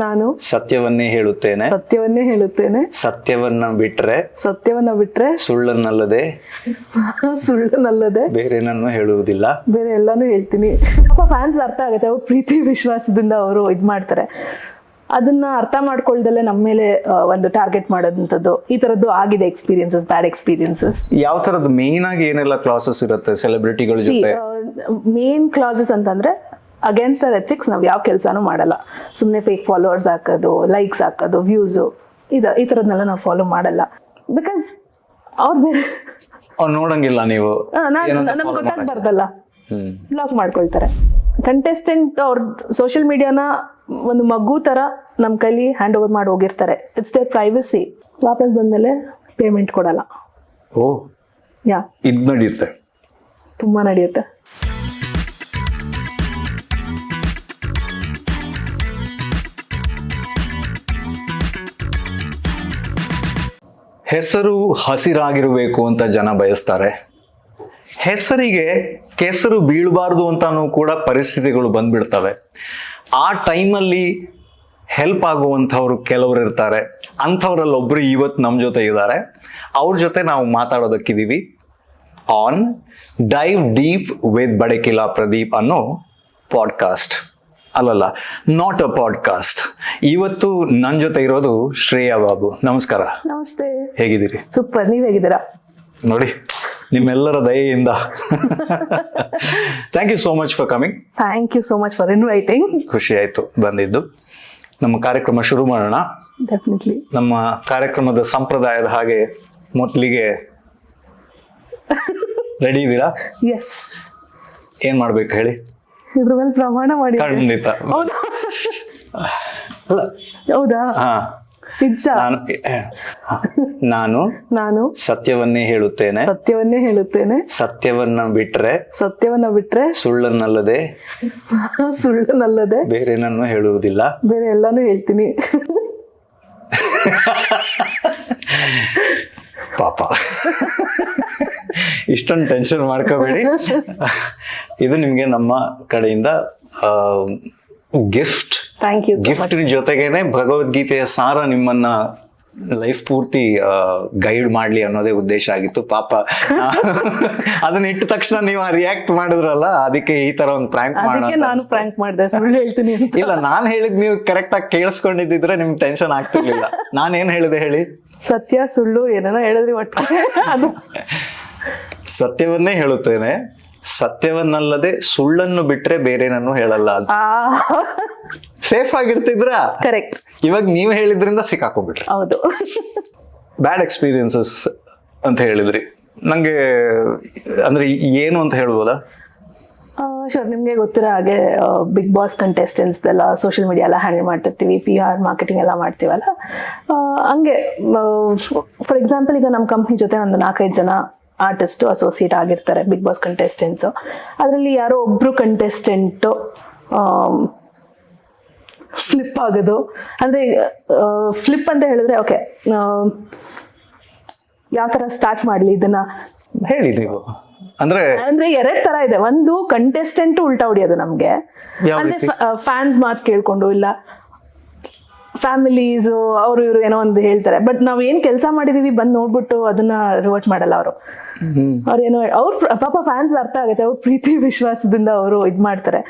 ನಾನು ಸತ್ಯವನ್ನೇ ಹೇಳುತ್ತೇನೆ. ಸತ್ಯವನ್ನ ಬಿಟ್ರೆ ಸುಳ್ಳನ್ನಲ್ಲದೆ ಬೇರೇನನ್ನು ಹೇಳುವುದಿಲ್ಲ. ಬೇರೆ ಎಲ್ಲಾನು ಹೇಳ್ತೀನಿ. ಪಾಪ ಫ್ಯಾನ್ಸ್ ಅರ್ಥ ಆಗುತ್ತೆ, ಅವ್ರು ಪ್ರೀತಿ ವಿಶ್ವಾಸದಿಂದ ಅವರು ಇದ್ ಮಾಡ್ತಾರೆ. ಅದನ್ನ ಅರ್ಥ ಮಾಡ್ಕೊಳ್ದಲ್ಲೇ ನಮ್ಮ ಮೇಲೆ ಒಂದು ಟಾರ್ಗೆಟ್ ಮಾಡೋದಂಥದ್ದು ಈ ತರದ್ದು ಆಗಿದೆ ಎಕ್ಸ್ಪೀರಿಯನ್ಸಸ್, ಬ್ಯಾಡ್ ಎಕ್ಸ್ಪೀರಿಯನ್ಸಸ್. ಯಾವ ತರದ್ದು ಮೇನ್ ಆಗಿ ಏನೆಲ್ಲ ಕ್ಲಾಸಸ್ ಇರುತ್ತೆ ಸೆಲೆಬ್ರಿಟಿಗಳ ಜೊತೆ? ಮೇನ್ ಕ್ಲಾಸಸ್ ಅಂತಂದ್ರೆ ಅಗೇನ್ಸ್ಟ್ ಅವರ್ ಎಥಿಕ್ಸ್ ನಾವು ಯಾವ ಕೆಲಸನೂ ಮಾಡಲ್ಲ. ಸುಮ್ಮನೆ ಫೇಕ್ ಫಾಲೋವರ್ಸ್ ಹಾಕೋದು, ಲೈಕ್ಸ್ ಹಾಕೋದು, ವ್ಯೂಸು ಈ ಥರದ್ನೆಲ್ಲ ನಾವು ಫಾಲೋ ಮಾಡಲ್ಲ. ಬಿಕಾಸ್ ಅವ್ರು ನೋಡಂಗಿಲ್ಲ, ನೀವು ನಮ್ಗೆ ಗೊತ್ತಾಗ್ಬಾರ್ದಲ್ಲ, ಬ್ಲಾಕ್ ಮಾಡ್ಕೊಳ್ತಾರೆ. ಕಂಟೆಸ್ಟೆಂಟ್ ಅವ್ರ ಸೋಷಿಯಲ್ ಮೀಡಿಯಾನ ಒಂದು ಮಗು ಥರ ನಮ್ಮ ಕೈಲಿ ಹ್ಯಾಂಡ್ ಓವರ್ ಮಾಡಿ ಹೋಗಿರ್ತಾರೆ. It's their privacy. ವಾಪಸ್ ಬಂದಮೇಲೆ ಪೇಮೆಂಟ್ ಕೊಡಲ್ಲ. ಇದು ನಡೆಯುತ್ತೆ, ತುಂಬ ನಡೆಯುತ್ತೆ. ಹೆಸರು ಹಸಿರಾಗಿರಬೇಕು ಅಂತ ಜನ ಬಯಸ್ತಾರೆ. ಹೆಸರಿಗೆ ಕೆಸರು ಬೀಳಬಾರ್ದು ಅಂತಾನು ಕೂಡ ಪರಿಸ್ಥಿತಿಗಳು ಬಂದ್ಬಿಡ್ತವೆ. ಆ ಟೈಮಲ್ಲಿ ಹೆಲ್ಪ್ ಆಗುವಂಥವ್ರು ಕೆಲವರು ಇರ್ತಾರೆ. ಅಂಥವ್ರಲ್ಲಿ ಒಬ್ರು ಇವತ್ತು ನಮ್ಮ ಜೊತೆ ಇದ್ದಾರೆ. ಅವ್ರ ಜೊತೆ ನಾವು ಮಾತಾಡೋದಕ್ಕಿದ್ದೀವಿ on dive deep with Badakila Pradeep ಅನ್ನೋ ಪಾಡ್ಕಾಸ್ಟ್. ಅಲ್ಲಲ್ಲ, ನಾಟ್ ಅ ಪಾಡ್ಕಾಸ್ಟ್. ಇವತ್ತು ನನ್ನ ಜೊತೆ ಇರೋದು ಶ್ರೇಯಾ ಬಾಬು. ನಮಸ್ಕಾರ. ನಮಸ್ತೆ. ಹೇಗಿದ್ದೀರಿ? ಸೂಪರ್. ನೀವ್ ಹೇಗಿದ್ದೀರಾ? ನೋಡಿ, ನಿಮ್ಮೆಲ್ಲರ ದಯೆಯಿಂದ. Thank you so much for coming. Thank you so much for inviting. ಖುಷಿ ಆಯ್ತು ಬಂದಿದ್ದು. ನಮ್ಮ ಕಾರ್ಯಕ್ರಮ ಶುರು ಮಾಡೋಣ. ಡೆಫಿನೆಟ್ಲಿ. ನಮ್ಮ ಕಾರ್ಯಕ್ರಮದ ಸಂಪ್ರದಾಯದ ಹಾಗೆ ಮೊದಲಿಗೆ ರೆಡಿ ಇದ್ದೀರಾ? ಎಸ್. ಏನ್ ಮಾಡ್ಬೇಕು ಹೇಳಿ? ಇದ್ರ ಮೇಲೆ ಪ್ರಮಾಣ ಮಾಡಿ. ಖಂಡಿತ. ಹೌದಾ? ನಿಜ. ನಾನು ಸತ್ಯವನ್ನೇ ಹೇಳುತ್ತೇನೆ. ಸತ್ಯವನ್ನ ಬಿಟ್ರೆ ಸುಳ್ಳನ್ನಲ್ಲದೆ ಬೇರೇನನ್ನು ಹೇಳುವುದಿಲ್ಲ. ಬೇರೆ ಎಲ್ಲಾನು ಹೇಳ್ತೀನಿ. ಪಾಪ, ಇಷ್ಟೊಂದು ಟೆನ್ಷನ್ ಮಾಡ್ಕೋಬೇಡಿ. ಇದು ನಿಮ್ಗೆ ನಮ್ಮ ಕಡೆಯಿಂದ ಗಿಫ್ಟ್. ಗಿಫ್ಟ್ ಜೊತೆಗೇನೆ ಭಗವದ್ಗೀತೆಯ ಸಾರ ನಿಮ್ಮನ್ನ ಲೈಫ್ ಪೂರ್ತಿ ಗೈಡ್ ಮಾಡ್ಲಿ ಅನ್ನೋದೇ ಉದ್ದೇಶ ಆಗಿತ್ತು. ಪಾಪ ಅದನ್ನ ಇಟ್ಟ ತಕ್ಷಣ ನೀವು ರಿಯಾಕ್ಟ್ ಮಾಡಿದ್ರಲ್ಲ, ಅದಕ್ಕೆ ಈ ತರ ಒಂದು ಪ್ರ್ಯಾಂಕ್ ಇಲ್ಲ, ನಾನ್ ಹೇಳಿದ್ ನೀವು ಕರೆಕ್ಟ್ ಆಗಿ ಕೇಳಿಸ್ಕೊಂಡಿದ್ರೆ ನಿಮ್ಗೆ ಟೆನ್ಷನ್ ಆಗ್ತಿರ್ಲಿಲ್ಲ. ನಾನೇನ್ ಹೇಳಿದೆ ಹೇಳಿ? ಸತ್ಯ ಸುಳ್ಳು ಏನೇನೋ ಹೇಳಿದ್ರಿ. ಒಟ್ಟು ಸತ್ಯವನ್ನೇ ಹೇಳುತ್ತೇನೆ, ಸತ್ಯವನ್ನಲ್ಲದೆ ಸುಳ್ಳನ್ನು ಬಿಟ್ರೆ ಬೇರೇನನ್ನು ಹೇಳಲ್ಲ ಅಂತ. ಸೇಫ್ ಆಗಿರ್ತಿದ್ರ? ಕರೆಕ್ಟ್. ಇವಾಗ ನೀವ್ ಹೇಳಿದ್ರಿಂದ ಸಿಕ್ಕಾಕೊಂಡ್ಬಿಟ್ರಿ. ಹೌದು. ಬ್ಯಾಡ್ ಎಕ್ಸ್ಪೀರಿಯನ್ಸಸ್ ಅಂತ ಹೇಳಿದ್ರಿ. ನಂಗೆ ಅಂದ್ರೆ ಏನು ಅಂತ ಹೇಳ್ಬೋದಾ? ಶೋರ್. ನಿಮ್ಗೆ ಗೊತ್ತಿರೋ ಹಾಗೆ ಬಿಗ್ ಬಾಸ್ ಕಂಟೆಸ್ಟೆಂಟ್ಸ್ ಎಲ್ಲ ಸೋಷಿಯಲ್ ಮೀಡಿಯಾ ಎಲ್ಲ ಹ್ಯಾಂಡಲ್ ಮಾಡ್ತಿರ್ತೀವಿ, PR ಮಾರ್ಕೆಟಿಂಗ್ ಎಲ್ಲ ಮಾಡ್ತೀವಲ್ಲ. ಹಂಗೆ ಫಾರ್ ಎಕ್ಸಾಂಪಲ್ ಈಗ ನಮ್ಮ ಕಂಪ್ನಿ ಜೊತೆ ಒಂದು 4-5 ಜನ ಆರ್ಟಿಸ್ಟ್ ಅಸೋಸಿಯೇಟ್ ಆಗಿರ್ತಾರೆ ಬಿಗ್ ಬಾಸ್ ಕಂಟೆಸ್ಟೆಂಟ್ಸು. ಅದರಲ್ಲಿ ಯಾರೋ ಒಬ್ರು ಕಂಟೆಸ್ಟೆಂಟು ಫ್ಲಿಪ್ ಆಗೋದು. ಅಂದರೆ ಫ್ಲಿಪ್ ಅಂತ ಹೇಳಿದ್ರೆ ಓಕೆ, ಯಾವ ಥರ ಸ್ಟಾರ್ಟ್ ಮಾಡಲಿ ಇದನ್ನ ಹೇಳಿ ನೀವು. ಅಂದ್ರೆ 2 ತರ ಇದೆ. ಒಂದು ಕಂಟೆಸ್ಟೆಂಟ್ ಉಲ್ಟಾ ಹೊಡಿಯೋದು ನಮ್ಗೆ, ಅಂದ್ರೆ ಫ್ಯಾನ್ಸ್ ಮಾತು ಕೇಳ್ಕೊಂಡು, ಇಲ್ಲ ಫ್ಯಾಮಿಲೀಸ್ ಅವರು ಇವರು ಏನೋ ಒಂದು ಹೇಳ್ತಾರೆ, ಬಟ್ ನಾವ್ ಏನ್ ಕೆಲಸ ಮಾಡಿದೀವಿ ಬಂದ್ ನೋಡ್ಬಿಟ್ಟು ಅದನ್ನ ರಿವರ್ಟ್ ಮಾಡಲ್ಲ ಅವರು. ಅವ್ರೇನೋ ಪಾಪ ಫ್ಯಾನ್ಸ್ ಅರ್ಥ ಆಗುತ್ತೆ, ಅವ್ರ ಪ್ರೀತಿ ವಿಶ್ವಾಸದಿಂದ ಅವರು ಇದ್ ಮಾಡ್ತಾರೆ.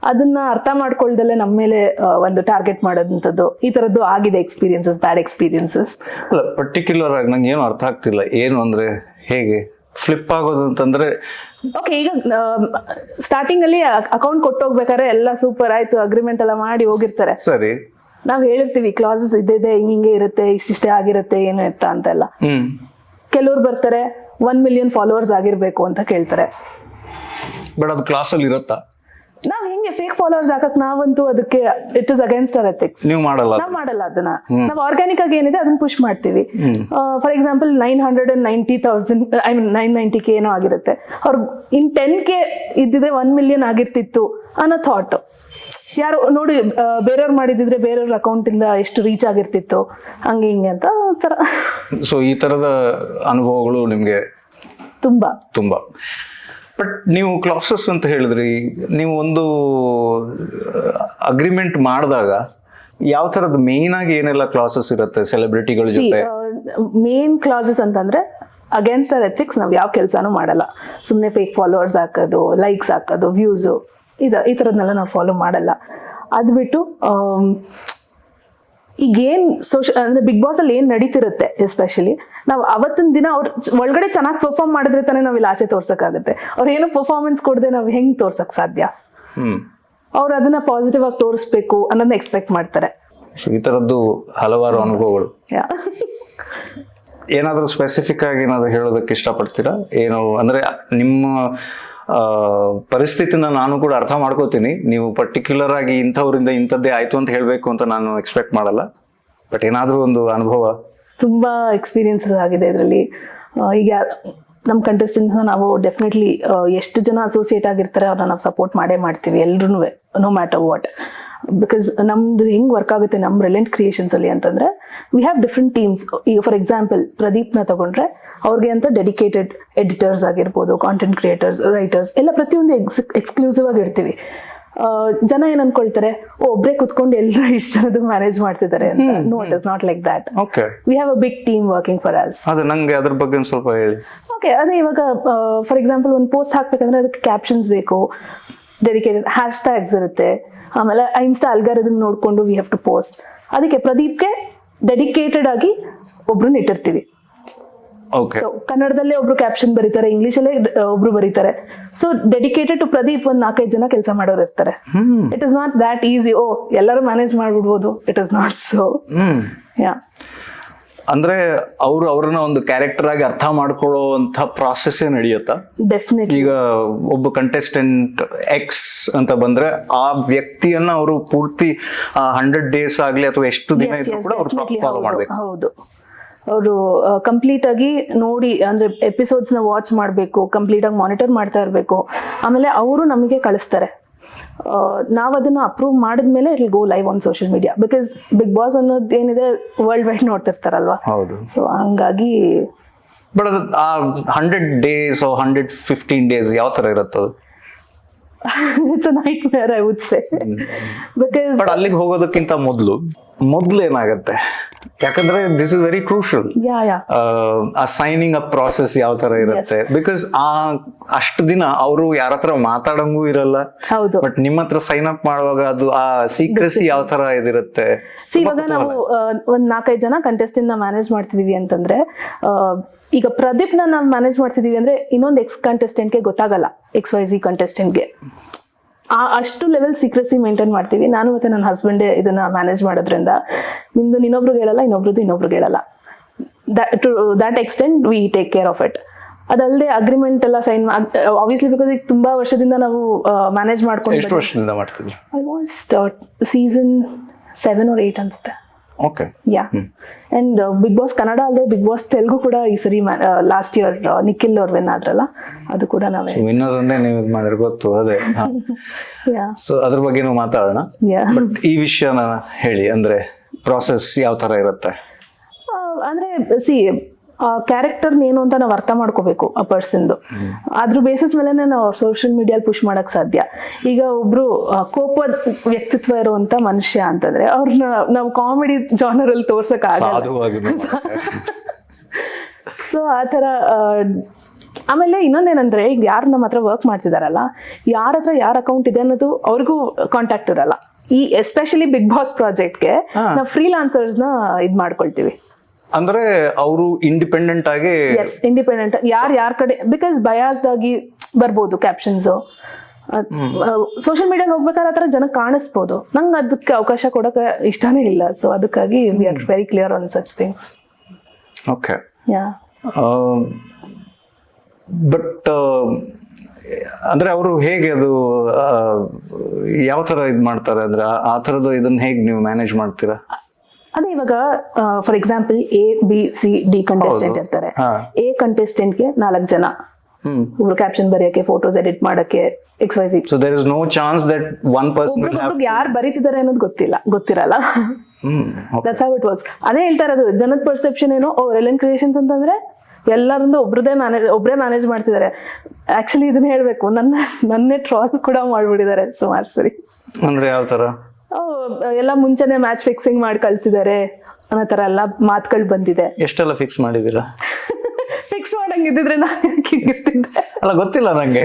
ಅದನ್ನ ಅರ್ಥ ಮಾಡ್ಕೊಳ್ದಲ್ಲೇ ನಮ್ಮ ಮೇಲೆ ಒಂದು ಟಾರ್ಗೆಟ್ ಮಾಡೋದಂಥದ್ದು ಈ ತರದ್ದು ಆಗಿದೆ ಎಕ್ಸ್ಪೀರಿಯನ್ಸಸ್, ಬ್ಯಾಡ್ ಎಕ್ಸ್ಪೀರಿಯನ್ಸಸ್. ಅಲ್ಲ, ಪರ್ಟಿಕ್ಯುಲರ್ ಆಗಿ ನಂಗೆ ಏನು ಅರ್ಥ ಆಗ್ತಿಲ್ಲ. ಏನು ಅಂದ್ರೆ ಹೇಗೆ ಫ್ಲಿಪ್ ಆಗೋದು ಅಂತಂದ್ರೆ? ಓಕೆ, ಈಗ ಸ್ಟಾರ್ಟಿಂಗ್ ಅಲ್ಲಿ ಅಕೌಂಟ್ ಕೊಟ್ಟೋಗ್ಬೇಕಾದ್ರೆ ಎಲ್ಲ ಸೂಪರ್ ಆಯ್ತು, ಅಗ್ರಿಮೆಂಟ್ ಎಲ್ಲ ಮಾಡಿ ಹೋಗಿರ್ತಾರೆ. ಸರಿ, ನಾವ್ ಹೇಳಿರ್ತೀವಿ ಕ್ಲಾಸಸ್ ಇದೆ, ಹಿಂಗೆ ಇರುತ್ತೆ, ಇಷ್ಟಿಷ್ಟೇ ಆಗಿರುತ್ತೆ, ಏನು ಎತ್ತ ಅಂತೆಲ್ಲ. ಕೆಲವ್ರು ಬರ್ತಾರೆ 1 million ಫಾಲೋವರ್ಸ್ ಆಗಿರ್ಬೇಕು ಅಂತ ಕೇಳ್ತಾರೆ. ಬಟ್ ಅದು ಕ್ಲಾಸ್ ಅಲ್ಲಿ ಇರುತ್ತಾ? ನಾವ್ ಹೆಂಗೆ ಫೇಕ್ ಫಾಲೋವರ್ಸ್ ಹಾಕಕ್ ನಾವಂತೂ ಅದಕ್ಕೆ it is against our ethics. ನೀವು ಮಾಡಲ್ಲ? ನಾವ್ ಮಾಡಲ್ಲ ಅದನ್ನ. ನಾವ್ ಆರ್ಗ್ಯಾನಿಕ್ ಆಗಿ ಏನಿದೆ ಅದನ್ನ ಪುಷ್ ಮಾಡ್ತೀವಿ. ಫಾರ್ ಎಕ್ಸಾಂಪಲ್ 990,000 990K ಏನೋ ಆಗಿರುತ್ತೆ. ಅವ್ರ ಇನ್ 10K ಇದ್ದಿದ್ರೆ 1 million ಆಗಿರ್ತಿತ್ತು ಅನ್ನೋ ಥಾಟ್. ಯಾರು ನೋಡಿ ಬೇರೆಯವ್ರು ಮಾಡಿದಿದ್ರೆ ಬೇರೆಯವ್ರ ಅಕೌಂಟ್ ಇಂದ ಎಷ್ಟು ರೀಚ್ ಆಗಿರ್ತಿತ್ತು, ಹಂಗೆ ಹಿಂಗೆ ಅಂತ ತರ. ಸೊ ಈ ತರದ ಅನುಭವಗಳು ನಿಮ್ಗೆ ತುಂಬಾ. ಬಟ್ ನೀವು ಕ್ಲಾಸಸ್ ಅಂತ ಹೇಳಿದ್ರಿ, ನೀವು ಒಂದು ಅಗ್ರಿಮೆಂಟ್ ಮಾಡಿದಾಗ ಯಾವ ಥರದ ಮೇನ್ ಆಗಿ ಏನೆಲ್ಲ ಕ್ಲಾಸಸ್ ಇರುತ್ತೆ ಸೆಲೆಬ್ರಿಟಿಗಳ ಜೊತೆ? ಮೇನ್ ಕ್ಲಾಸಸ್ ಅಂತಂದ್ರೆ ಅಗೇನ್ಸ್ಟ್ ಅವರ್ ಎಥಿಕ್ಸ್ ನಾವು ಯಾವ ಕೆಲಸನೂ ಮಾಡಲ್ಲ. ಸುಮ್ಮನೆ ಫೇಕ್ ಫಾಲೋವರ್ಸ್ ಹಾಕೋದು, ಲೈಕ್ಸ್ ಹಾಕೋದು, ವ್ಯೂಸು ಈ ಥರದ್ನೆಲ್ಲ ನಾವು ಫಾಲೋ ಮಾಡಲ್ಲ. ಅದು ಬಿಟ್ಟು ಈಗೇನು ಅಂದ್ರೆ ಬಿಗ್ ಬಾಸ್ ಅಲ್ಲಿ ಏನ್ ನಡೀತಿರುತ್ತೆ ಎಸ್ಪೆಷಲಿ, ನಾವು ಅವತ್ತಿನ ದಿನ ಅವ್ರ ಒಳಗಡೆ ಚೆನ್ನಾಗಿ ಪರ್ಫಾರ್ಮ್ ಮಾಡಿದ್ರೆ ತಾನೇ ನಾವು ಇಲ್ಲಿ ಆಚೆ ತೋರ್ಸಕ್ಕಾಗುತ್ತೆ. ಅವ್ರು ಏನೋ ಪರ್ಫಾರ್ಮೆನ್ಸ್ ಕೊಡದೆ ನಾವು ಹೆಂಗ್ ತೋರ್ಸಕ್ ಸಾಧ್ಯ? ಅವ್ರು ಅದನ್ನ ಪಾಸಿಟಿವ್ ಆಗಿ ತೋರಿಸ್ಬೇಕು ಅನ್ನೋದನ್ನ ಎಕ್ಸ್ಪೆಕ್ಟ್ ಮಾಡ್ತಾರೆ. ಈ ತರದ್ದು ಹಲವಾರು ಅನುಭವಗಳು. ಏನಾದರೂ ಸ್ಪೆಸಿಫಿಕ್ ಆಗಿ ಏನಾದ್ರು ಹೇಳೋದಕ್ಕೆ ಇಷ್ಟಪಡ್ತೀರಾ? ಏನು ಅಂದ್ರೆ ನಿಮ್ಮ ಪರಿಸ್ಥಿತಿನ ನಾನು ಕೂಡ ಅರ್ಥ ಮಾಡ್ಕೋತೀನಿ. ನೀವು ಪರ್ಟಿಕ್ಯುಲರ್ ಆಗಿ ಇಂಥವ್ರಿಂದ ಇಂಥದ್ದೇ ಆಯ್ತು ಅಂತ ಹೇಳ್ಬೇಕು ಅಂತ ನಾನು ಎಕ್ಸ್ಪೆಕ್ಟ್ ಮಾಡಲ್ಲ. ಬಟ್ ಏನಾದ್ರೂ ಒಂದು ಅನುಭವ? ತುಂಬಾ ಎಕ್ಸ್ಪೀರಿಯನ್ಸಸ್ ಆಗಿದೆ ಇದರಲ್ಲಿ. ಈಗ ನಮ್ಮ ಕಂಟೆಸ್ಟೆಂಟ್ಸ್ ನಾವು ಡೆಫಿನೆಟ್ಲಿ ಎಷ್ಟು ಜನ ಅಸೋಸಿಯೇಟ್ ಆಗಿರ್ತಾರೆ ಅವ್ರನ್ನ ನಾವು ಸಪೋರ್ಟ್ ಮಾಡೇ ಮಾಡ್ತೀವಿ ಎಲ್ರೂ, ನೋ ಮ್ಯಾಟರ್ ವಾಟ್. ಬಿಕಾಸ್ ನಮ್ದು ಹೆಂಗ್ ವರ್ಕ್ ಆಗುತ್ತೆ ನಮ್ಮ ರಿಲೆಂಟ್ ಕ್ರಿಯೇಷನ್ಸ್ ಅಲ್ಲಿ ಅಂತಂದ್ರೆ, ವಿ ಹ್ಯಾವ್ ಡಿಫ್ರೆಂಟ್ ಟೀಮ್ಸ್. ಈಗ ಫಾರ್ ಎಕ್ಸಾಂಪಲ್ ಪ್ರದೀಪ್ನ ತಗೊಂಡ್ರೆ ಅವ್ರಿಗೆ ಅಂತ ಡೆಡಿಕೇಟೆಡ್ ಎಡಿಟರ್ಸ್ ಆಗಿರ್ಬೋದು, ಕಾಂಟೆಂಟ್ ಕ್ರಿಯೇಟರ್ಸ್, ರೈಟರ್ಸ್ ಎಲ್ಲ ಪ್ರತಿಯೊಂದು ಎಕ್ಸ್ಕ್ಲೂಸಿವ್ ಆಗಿ ಇರ್ತೀವಿ. ಜನ ಏನ್ ಅನ್ಕೊಳ್ತಾರೆ, ಒಬ್ರೇ ಕುತ್ಕೊಂಡು ಎಲ್ಲರೂ ಇಷ್ಟು ಜನದ ಮ್ಯಾನೇಜ್ ಮಾಡ್ತಿದ್ದಾರೆ ಅಂತ. No, it is not like that. We have a big team working for us. ಅದು ನಂಗೆ ಅದ್ರ ಬಗ್ಗೆ ಒಂದು ಸ್ವಲ್ಪ ಹೇಳಿ. ಓಕೆ, ಅದೇ ಇವಾಗ ಫಾರ್ ಎಕ್ಸಾಂಪಲ್ ಒಂದು ಪೋಸ್ಟ್ ಹಾಕ್ಬೇಕಂದ್ರೆ ಅದಕ್ಕೆ ಕ್ಯಾಪ್ಷನ್ಸ್ ಬೇಕು, ಡೆಡಿಕೇಟೆಡ್ ಹ್ಯಾಶ್ ಟ್ಯಾಗ್ಸ್ ಇರುತ್ತೆ, ಆಮೇಲೆ ಇನ್ಸ್ಟಾ ಅಲ್ಗಾರಿದಮ್ ನೋಡ್ಕೊಂಡು ವಿ ಹ್ಯಾವ್ ಟು ಪೋಸ್ಟ್. ಅದಕ್ಕೆ ಪ್ರದೀಪ್ಗೆ ಡೆಡಿಕೇಟೆಡ್ ಆಗಿ ಒಬ್ರನ್ನ ಇಟ್ಟಿರ್ತೀವಿ. ಸೊ ಕನ್ನಡದಲ್ಲೇ ಒಬ್ರು ಕ್ಯಾಪ್ಷನ್ ಬರೀತಾರೆ, ಇಂಗ್ಲಿಷಲ್ಲೇ ಒಬ್ರು ಬರೀತಾರೆ. ಸೊ ಡೆಡಿಕೇಟೆಡ್ ಟು ಪ್ರದೀಪ್ ಒಂದ್ 4-5 ಜನ ಕೆಲಸ ಮಾಡೋರು ಇರ್ತಾರೆ. It is not that easy. ಎಲ್ಲರೂ ಮ್ಯಾನೇಜ್ ಮಾಡ್ಬಿಡ್ಬೋದು. It is not so. Yeah, ಅಂದ್ರೆ ಅವ್ರನ್ನ ಒಂದು ಕ್ಯಾರೆಕ್ಟರ್ ಆಗಿ ಅರ್ಥ ಮಾಡ್ಕೊಳ್ಳುವಂತ ಪ್ರಾಸೆಸ್ ನಡೆಯುತ್ತಾ? ಡೆಫಿನೆಟ್ಲಿ. ಈಗ ಒಬ್ಬ ಕಂಟೆಸ್ಟೆಂಟ್ ಎಕ್ಸ್ ಅಂತ ಬಂದ್ರೆ ಆ ವ್ಯಕ್ತಿಯನ್ನ ಅವರು ಪೂರ್ತಿ 100 ಡೇಸ್ ಆಗ್ಲಿ ಅಥವಾ ಎಷ್ಟು ದಿನ ಇದ್ರು ಕೂಡ ಅವ್ರು ಫಾಲೋ ಮಾಡ್ಬೇಕು. ಹೌದು, ಅವರು ಕಂಪ್ಲೀಟ್ ಆಗಿ ನೋಡಿ, ಅಂದ್ರೆ ಎಪಿಸೋಡ್ಸ್ ನ ವಾಚ್ ಮಾಡಬೇಕು, ಕಂಪ್ಲೀಟ್ ಆಗಿ ಮಾನಿಟರ್ ಮಾಡ್ತಾ ಇರಬೇಕು. ಆಮೇಲೆ ಅವರು ನಮಗೆ ಕಳಿಸ್ತಾರೆ, ನಾವ್ ಅದನ್ನ ಅಪ್ರೂವ್ ಮಾಡಿದ್ಮೇಲೆ it will go live on social media. Because Bigg Boss ಅನ್ನೋದು ಏನಿದೆ ವರ್ಲ್ಡ್ ವೈಡ್ ನೋಡ್ತಿರ್ತಾರಲ್ವಾ. ಹೌದು. ಸೊ ಹಂಗಾಗಿ. ಬಟ್ ಅದು 100 ಡೇಸ್ 115 ಡೇಸ್ ಯಾವ ತರ ಇರುತ್ತೆ? It's a nightmare, I would say. Because but ಅಲ್ಲಿಗೆ ಹೋಗೋದಕ್ಕಿಂತ ಮೊದ್ಲು ಏನಾಗುತ್ತೆ, ಯಾಕಂದ್ರೆ ದಿಸ್ ಇಸ್ ವೆರಿ ಕ್ರೂಷಿಯಲ್. ಆ ಸೈನಿಂಗ್ ಅಪ್ ಪ್ರಾಸೆಸ್ ಯಾವ ತರ ಇರುತ್ತೆ? ಬಿಕಾಸ್ ಅಷ್ಟು ದಿನ ಅವರು ಯಾರ ಹತ್ರ ಮಾತಾಡಂಗೂ ಇರಲ್ಲ. ಬಟ್ ನಿಮ್ಮ ಹತ್ರ ಸೈನ್ ಅಪ್ ಮಾಡುವಾಗ ಅದು ಆ ಸೀಕ್ರೆಸಿ ಯಾವ ತರ ಇದಿರುತ್ತೆ? ಇವಾಗ ನಾವು ಒಂದ್ 4-5 ಜನ ಕಂಟೆಸ್ಟೆಂಟ್ ನ ಮ್ಯಾನೇಜ್ ಮಾಡ್ತಿದೀವಿ ಅಂತಂದ್ರೆ, ಈಗ ಪ್ರದೀಪ್ ನಾವು ಮ್ಯಾನೇಜ್ ಮಾಡ್ತಿದೀವಿ ಅಂದ್ರೆ ಇನ್ನೊಂದು ಎಕ್ಸ್ ಕಂಟೆಸ್ಟೆಂಟ್ಗೆ ಗೊತ್ತಾಗಲ್ಲ, XYZ ಕಂಟೆಸ್ಟೆಂಟ್ಗೆ. ಅಷ್ಟು ಲೆವೆಲ್ ಸೀಕ್ರೆಸಿ ಮೇಂಟೈನ್ ಮಾಡ್ತೀವಿ. ನಾನು ಮತ್ತೆ ನನ್ನ ಹಸ್ಬೆಂಡೇ ಇದನ್ನ ಮ್ಯಾನೇಜ್ ಮಾಡೋದ್ರಿಂದ ನಿಮ್ದು ಇನ್ನೊಬ್ರಿಗೆ ಹೇಳಲ್ಲ, ಇನ್ನೊಬ್ರಿಗೆ ಹೇಳಲ್ಲ. To that extent we take care of it. ಅದಲ್ಲದೆ ಅಗ್ರಿಮೆಂಟ್ ಎಲ್ಲ ಸೈನ್ ಆಬ್ವಿಯಸ್ಲಿ, ಬಿಕಾಸ್ ಈಗ ತುಂಬಾ ವರ್ಷದಿಂದ ನಾವು ಮ್ಯಾನೇಜ್ ಮಾಡ್ಕೊಂಡು. ಎಷ್ಟು ವರ್ಷದಿಂದ ಮಾಡ್ತಿದ್ವಿ? ಆಲ್ಮೋಸ್ಟ್ ಸೀಸನ್ 7 or 8 ಅನ್ಸುತ್ತೆ. Okay. Yeah, and Bigg Boss Kannada ಅಲ್ಲದೆ ಬಿಗ್ ಬಾಸ್ ತೆಲುಗು ಕೂಡ ಈ ಸರಿ ಲಾಸ್ಟ್ ಇಯರ್ ನಿಖಿಲ್ ಅವ್ರು ವಿನ್ ಆದ್ರಲ್ಲ, ಅದು ಕೂಡ ನಾವೇ ವಿನ್ನರ್ ಅನ್ನೇ ನೀವು ಮಾಡಿದ್ರೆ ಗೊತ್ತು. ಅದೇ. ಸೊ ಅದ್ರ ಬಗ್ಗೆನೂ ಮಾತಾಡೋಣ. ಬಟ್ ಈ ವಿಷಯನ ಹೇಳಿ, ಅಂದ್ರೆ ಪ್ರಾಸೆಸ್ ಯಾವ ತರ ಇರುತ್ತೆ? ಅಂದ್ರೆ ಸಿ, ಕ್ಯಾರೆಕ್ಟರ್ ಏನು ಅಂತ ನಾವು ಅರ್ಥ ಮಾಡ್ಕೋಬೇಕು ಆ ಪರ್ಸನ್ದು. ಅದ್ರ ಬೇಸಿಸ್ ಮೇಲೆ ನಾವು ಸೋಷಿಯಲ್ ಮೀಡಿಯಲ್ಲಿ ಪುಷ್ ಮಾಡಕ್ ಸಾಧ್ಯ. ಈಗ ಒಬ್ರು ಕೋಪ ವ್ಯಕ್ತಿತ್ವ ಇರುವಂತ ಮನುಷ್ಯ ಅಂತಂದ್ರೆ ಅವ್ರನ್ನ ನಾವು ಕಾಮಿಡಿ ಜಾನರ್ ಅಲ್ಲಿ ತೋರ್ಸಕ್ ಆಗಲ್ಲ. ಸೊ ಆತರ. ಆಮೇಲೆ ಇನ್ನೊಂದೇನಂದ್ರೆ, ಈಗ ಯಾರು ನಮ್ಮ ಹತ್ರ ವರ್ಕ್ ಮಾಡ್ತಿದಾರಲ್ಲ, ಯಾರ ಹತ್ರ ಯಾರ ಅಕೌಂಟ್ ಇದೆ ಅನ್ನೋದು ಅವ್ರಿಗೂ ಕಾಂಟ್ಯಾಕ್ಟ್ ಇರಲ್ಲ. ಈ ಎಸ್ಪೆಷಲಿ ಬಿಗ್ ಬಾಸ್ ಪ್ರಾಜೆಕ್ಟ್ಗೆ ನಾವು ಫ್ರೀಲಾನ್ಸರ್ಸ್ ನ ಇದ್ ಮಾಡ್ಕೊಳ್ತೀವಿ. ಅಂದ್ರೆ ಅವರು ಇಂಡಿಪೆಂಡೆಂಟ್ ಆಗಿ. Yes, independent. ಯಾರ ಕಡೆ, ಬಿಕಾಸ್ ಬಯಾಸ್ಡ್ ಆಗಿ ಬರ್ಬೋದು ಕ್ಯಾಪ್ಷನ್ಸ್. ಸೋಷಿಯಲ್ ಮೀಡಿಯಾಗ ಹೋಗ್ಬೇಕಾದ್ರೆ ಆ ಥರ ಜನಕ್ಕೆ ಕಾಣಿಸ್ಬೋದು. ನಂಗೆ ಅದಕ್ಕೆ ಅವಕಾಶ ಕೊಡೋಕೆ ಇಷ್ಟನೇ ಇಲ್ಲ. ಸೊ ಅದಕ್ಕಾಗಿ we are very clear on such things. Okay. Yeah. But ಅಂದ್ರೆ ಅವರು ಹೇಗೆ ಅದು ಯಾವ ತರ ಇದ್ ಮಾಡ್ತಾರೆ, ಅಂದ್ರೆ ಆ ತರದ ಇದನ್ನ ಹೇಗೆ ನೀವು ಮ್ಯಾನೇಜ್ ಮಾಡ್ತೀರಾ? ಅದೇ ಇವಾಗ ಫಾರ್ ಎಕ್ಸಾಂಪಲ್ A-B-C-D ಕಂಟೆಸ್ಟೆಂಟ್ ಇರ್ತಾರೆ. A ಕಂಟೆಸ್ಟೆಂಟ್ಗೆ 4 ಜನ, ಒಬ್ರು ಕ್ಯಾಪ್ಷನ್ ಬರೆಯಕ್ಕೆ, ಫೋಟೋಸ್ ಎಡಿಟ್ ಮಾಡಕ್ಕೆ, XYZ. So there is no chance that one person will have to... ಯಾರು ಬರೀತಿದ್ದಾರೆ ಅನ್ನೋದು ಗೊತ್ತಿರಲ್ಲ. That's how it works. ಅದೇ ಹೇಳ್ತಾ ಇರೋದು, ಜನದ ಪರ್ಸೆಪ್ಷನ್ ಏನೋ ರಿಲೆಂಟ್ ಕ್ರಿಯೇಷನ್ಸ್ ಅಂತಂದ್ರೆ ಎಲ್ಲರದ್ದು ಒಬ್ಬರೇ ಮ್ಯಾನೇಜ್ ಮಾಡ್ತಿದ್ದಾರೆ. ಆಕ್ಚುಲಿ ಇದನ್ನ ಹೇಳ್ಬೇಕು, ನನ್ನೇ ಟ್ರಾಲ್ ಕೂಡ ಮಾಡ್ಬಿಟ್ಟಿದ್ದಾರೆ ಸುಮಾರು ಸರಿ. ಅಂದ್ರೆ ಯಾವ ತರ? ಎಲ್ಲ ಮುಂಚೆನೆ ಮ್ಯಾಚ್ ಫಿಕ್ಸಿಂಗ್ ಮಾಡಿ ಕಳ್ಸಿದ್ದಾರೆ ಅನ್ನೋ ತರ ಎಲ್ಲ ಮಾತುಗಳು ಬಂದಿದೆ. ಎಷ್ಟೆಲ್ಲ ಫಿಕ್ಸ್ ಮಾಡಿದೀರಾ? ಫಿಕ್ಸ್ ಮಾಡಂಗಿದ್ರೆ ನಾನು ಹಿಂಗಿರ್ತಿದ್ದೆ. ಅಲ್ಲ ಗೊತ್ತಿಲ್ಲ ನಂಗೆ.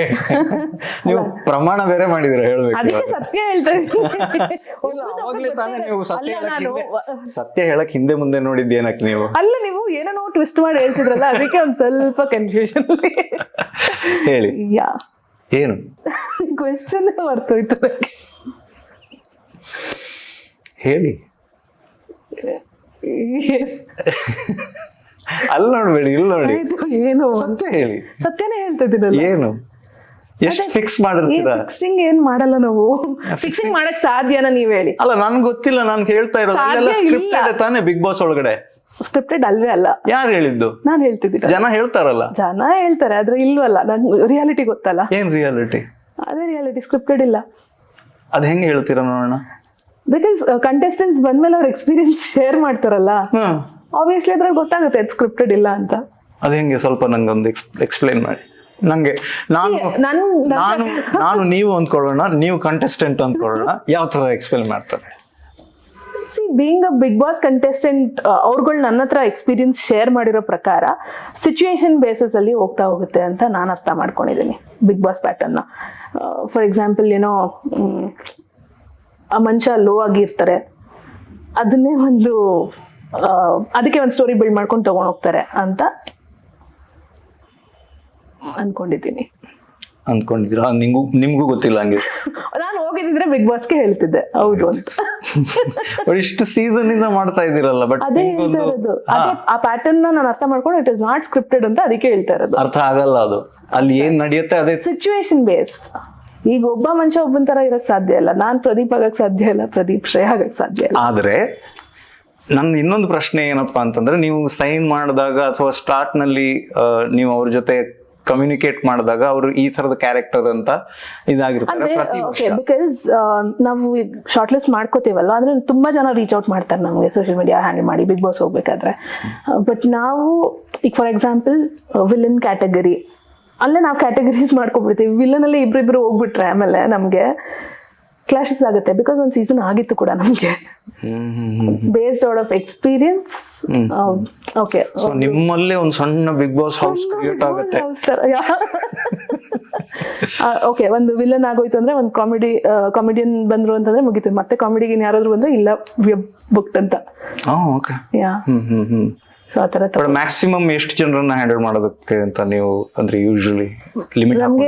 ನೀವು ಪ್ರಮಾಣ ಬೇರೆ ಮಾಡಿದಿರ ಹೇಳ್ಬೇಕು. ಅದಕ್ಕೆ ಸತ್ಯ ಹೇಳ್ತಾ ಅವಾಗ್ಲೇ ತಾನೇ ನೀವು ಸತ್ಯ ಹೇಳಕ್ ಹಿಂದೆ ಮುಂದೆ ನೋಡಿದ್ದೇನಕ್ ನೀವು? ಅಲ್ಲ, ನೀವು ಏನೋ ಟ್ವಿಸ್ಟ್ ಮಾಡಿ ಹೇಳ್ತಿದ್ರಲ್ಲ, ಅದಕ್ಕೆ ಒಂದ್ ಸ್ವಲ್ಪ ಕನ್ಫ್ಯೂಷನ್. ಹೇಳಿ ಯಾ ಏನು ಕ್ವೆಶ್ಚನ್ ಬರ್ತೋಯ್ತು ನನಗೆ. ಹೇಳಿ. ಅಲ್ಲಿ ನೋಡ್ಬೇಡಿ, ಇಲ್ಲಿ ನೋಡಿ. ಏನು ಸತ್ಯ ಹೇಳಿ. ಸತ್ಯನೇ ಹೇಳ್ತಾ ಇದ್ದೀನಲ್ಲ. ಏನು ಎಷ್ಟು ಫಿಕ್ಸ್ ಮಾಡಿರ್ತೀರಾ? ಫಿಕ್ಸಿಂಗ್ ಏನ್ ಮಾಡಲ್ಲ ನಾವು. ಫಿಕ್ಸಿಂಗ್ ಮಾಡಕ್ ಸಾಧ್ಯನಾ ನೀವ್ ಹೇಳಿ? ಅಲ್ಲ ನನ್ಗೆ ಗೊತ್ತಿಲ್ಲ, ನಾನು ಹೇಳ್ತಾ ಇರೋದು ಅಲ್ಲೆಲ್ಲ ಸ್ಕ್ರಿಪ್ಟೆಡ್ ತಾನೇ ಬಿಗ್ ಬಾಸ್ ಒಳಗಡೆ. ಸ್ಕ್ರಿಪ್ಟೆಡ್ ಅಲ್ವೇ ಅಲ್ಲ. ಯಾರು ಹೇಳಿದ್ದು? ನಾನ್ ಹೇಳ್ತಿದ್ದೀನಿ. ಜನ ಹೇಳ್ತಾರಲ್ಲ. ಜನ ಹೇಳ್ತಾರೆ, ಆದ್ರೆ ಇಲ್ವಲ್ಲ. ನಂಗೆ ರಿಯಾಲಿಟಿ ಗೊತ್ತಲ್ಲ. ಏನ್ ರಿಯಾಲಿಟಿ? ಅದೇ ರಿಯಾಲಿಟಿ, ಸ್ಕ್ರಿಪ್ಟೆಡ್ ಇಲ್ಲ. ಅದ್ ಹೆಂಗೆ ಹೇಳ್ತೀರಾ ನೋಡೋಣ? ಬಿಕಾಸ್ ಕಂಟೆಸ್ಟೆಂಟ್ಸ್ ಬಂದ್ಮೇಲೆ ಅವ್ರ ಎಕ್ಸ್ಪೀರಿಯನ್ಸ್ ಶೇರ್ ಮಾಡ್ತಾರಲ್ಲ, ಆಬ್ವಿಯಸ್ಲಿ ಅದ್ರಲ್ಲಿ ಗೊತ್ತಾಗುತ್ತೆ ಅದು ಸ್ಕ್ರಿಪ್ಟೆಡ್ ಇಲ್ಲ ಅಂತ. ಅದ್ ಹೆಂಗೆ ಸ್ವಲ್ಪ ನಂಗೊಂದು ಎಕ್ಸ್ಪ್ಲೈನ್ ಮಾಡಿ. ನಂಗೆ ನಾನು ನೀವು ಅಂದ್ಕೊಳ್ಳೋಣ, ನೀವು ಕಂಟೆಸ್ಟೆಂಟ್ ಅಂದ್ಕೊಳ್ಳೋಣ, ಯಾವ ತರ ಎಕ್ಸ್ಪ್ಲೈನ್ ಮಾಡ್ತಾರೆ? See, being a Bigg Boss contestant, ಅವ್ರುಗಳು ನನ್ನ ಹತ್ರ ಎಕ್ಸ್ಪೀರಿಯನ್ಸ್ ಶೇರ್ ಮಾಡಿರೋ ಪ್ರಕಾರ ಸಿಚುವೇಶನ್ ಬೇಸಿಸ್ ಅಲ್ಲಿ ಹೋಗ್ತಾ ಹೋಗುತ್ತೆ ಅಂತ ನಾನು ಅರ್ಥ ಮಾಡ್ಕೊಂಡಿದ್ದೀನಿ Bigg Boss pattern. For example, ಏನೋ ಆ ಮನುಷ್ಯ ಲೋ ಆಗಿರ್ತಾರೆ, ಅದನ್ನೇ ಅದಕ್ಕೆ ಒಂದು ಸ್ಟೋರಿ ಬಿಲ್ಡ್ ಮಾಡ್ಕೊಂಡು ತಗೊಂಡು ಹೋಗ್ತಾರೆ ಅಂತ ಅನ್ಕೊಂಡಿದ್ದೀರಾ? ನಿಮ್ಗೂ ಗೊತ್ತಿಲ್ಲ ಹಂಗೆ? ನಾನು ಹೋಗಿದ್ರೆ ಬಿಗ್ ಬಾಸ್ಗೆ ಹೇಳ್ತಿದ್ದೆ ಹೌದು ಅಂತ. ಇಷ್ಟು ಸೀಸನ್ ಇಂದ ಮಾಡ್ತಾ ಇದ್ದೀರಲ್ಲ, ಬಟ್ ಅದೇ ಹೇಳ್ತಾ ಇರೋದು, ಆ ಪ್ಯಾಟರ್ನ್ ನಾನು ಅರ್ಥ ಮಾಡ್ಕೊಂಡು ಇಟ್ ಇಸ್ ನಾಟ್ ಸ್ಕ್ರಿಪ್ಟೆಡ್ ಅಂತ ಅದಕ್ಕೆ ಹೇಳ್ತಾ ಇರೋದು. ಅರ್ಥ ಆಗಲ್ಲ ಅದು, ಅಲ್ಲಿ ಏನ್ ನಡೆಯುತ್ತೆ ಅದೇ ಸಿಚುವೇಶನ್ ಬೇಸ್ಡ್. ಈಗ ಒಬ್ಬ ಮನುಷ್ಯ ಒಬ್ಬನ ತರ ಇರಕ್ ಸಾಧ್ಯ ಇಲ್ಲ. ನಾನ್ ಪ್ರದೀಪ್ ಆಗಕ್ ಸಾಧ್ಯ ಇಲ್ಲ, ಪ್ರದೀಪ್ ಶ್ರೇಯ ಆಗಕ್ ಸಾಧ್ಯ ಇಲ್ಲ. ಆದ್ರೆ ನನ್ನ ಇನ್ನೊಂದು ಪ್ರಶ್ನೆ ಏನಪ್ಪಾ ಅಂತಂದ್ರೆ, ನೀವು ಸೈನ್ ಮಾಡಿದಾಗ ಅಥವಾ ಸ್ಟಾರ್ಟ್ ನಲ್ಲಿ ನೀವು ಅವ್ರ ಜೊತೆ ಕಮ್ಯುನಿಕೇಟ್ ಮಾಡಿದಾಗ ಅವರು ಈ ತರದ ಕ್ಯಾರೆಕ್ಟರ್ ಅಂತ ಇದಾಗಿರ್ತಾರೆ ಪ್ರತಿ ವರ್ಷ. ಬಿಕಾಸ್ ನಾವು ಶಾರ್ಟ್ ಲಿಸ್ಟ್ ಮಾಡ್ಕೋತೀವಲ್ವ, ಅಂದ್ರೆ ತುಂಬಾ ಜನ ರೀಚ್ ಔಟ್ ಮಾಡ್ತಾರೆ ನಮಗೆ ಸೋಷಿಯಲ್ ಮೀಡಿಯಾ ಹ್ಯಾಂಡಲ್ ಮಾಡಿ ಬಿಗ್ ಬಾಸ್ ಹೋಗ್ಬೇಕಾದ್ರೆ. ಬಟ್ ನಾವು ಈಗ ಫಾರ್ ಎಕ್ಸಾಂಪಲ್ ವಿಲನ್ ಕ್ಯಾಟಗರಿ, ಅಲ್ಲೇ ನಾವು ಕ್ಯಾಟಗರೀಸ್ ಮಾಡ್ಕೊಬಿಡ್ತೀವಿ. ವಿಲನ್ ಅಲ್ಲಿ ಇಬ್ರಿಬ್ರು ಹೋಗ್ಬಿಟ್ರೆ ಆಮೇಲೆ ನಮ್ಗೆ ಕ್ಲಾಶಸ್ ಆಗುತ್ತೆ. ಬಿಕಾಸ್ ಒಂದು ಸೀಸನ್ ಆಗಿತ್ತು ಕೂಡ ನಮ್ಗೆ, based out of experience. Okay, so ನಿಮ್ಮಲ್ಲೇ ಒಂದು ಸಣ್ಣ ಬಿಗ್ ಬಾಸ್ ಹೌಸ್ ಕ್ರಿಯೇಟ್ ಆಗುತ್ತೆ. ಓಕೆ, ಒಂದು ವಿಲನ್ ಆಗೋಯ್ತು ಅಂದ್ರೆ, ಒಂದು ಕಾಮಿಡಿಯನ್ ಬಂದ್ರು ಅಂತಂದ್ರೆ ಮುಗೀತು. ಮತ್ತೆ ಕಾಮಿಡಿಗೆ ಯಾರಾದ್ರೂ ಬಂದ್ರೆ ಇಲ್ಲ ಬುಕ್ಡ್ ಅಂತ. ಯಾ, ಸೊ ಆ ತರ ಮ್ಯಾಕ್ಸಿಮಮ್ ಎಷ್ಟು ಜನರನ್ನ ಹ್ಯಾಂಡಲ್ ಮಾಡೋದಕ್ಕೆ ಅಂತ ನೀವು ಅಂದ್ರೆ ಯೂಶುವಲಿ ಲಿಮಿಟ್? ನಮ್ಗೆ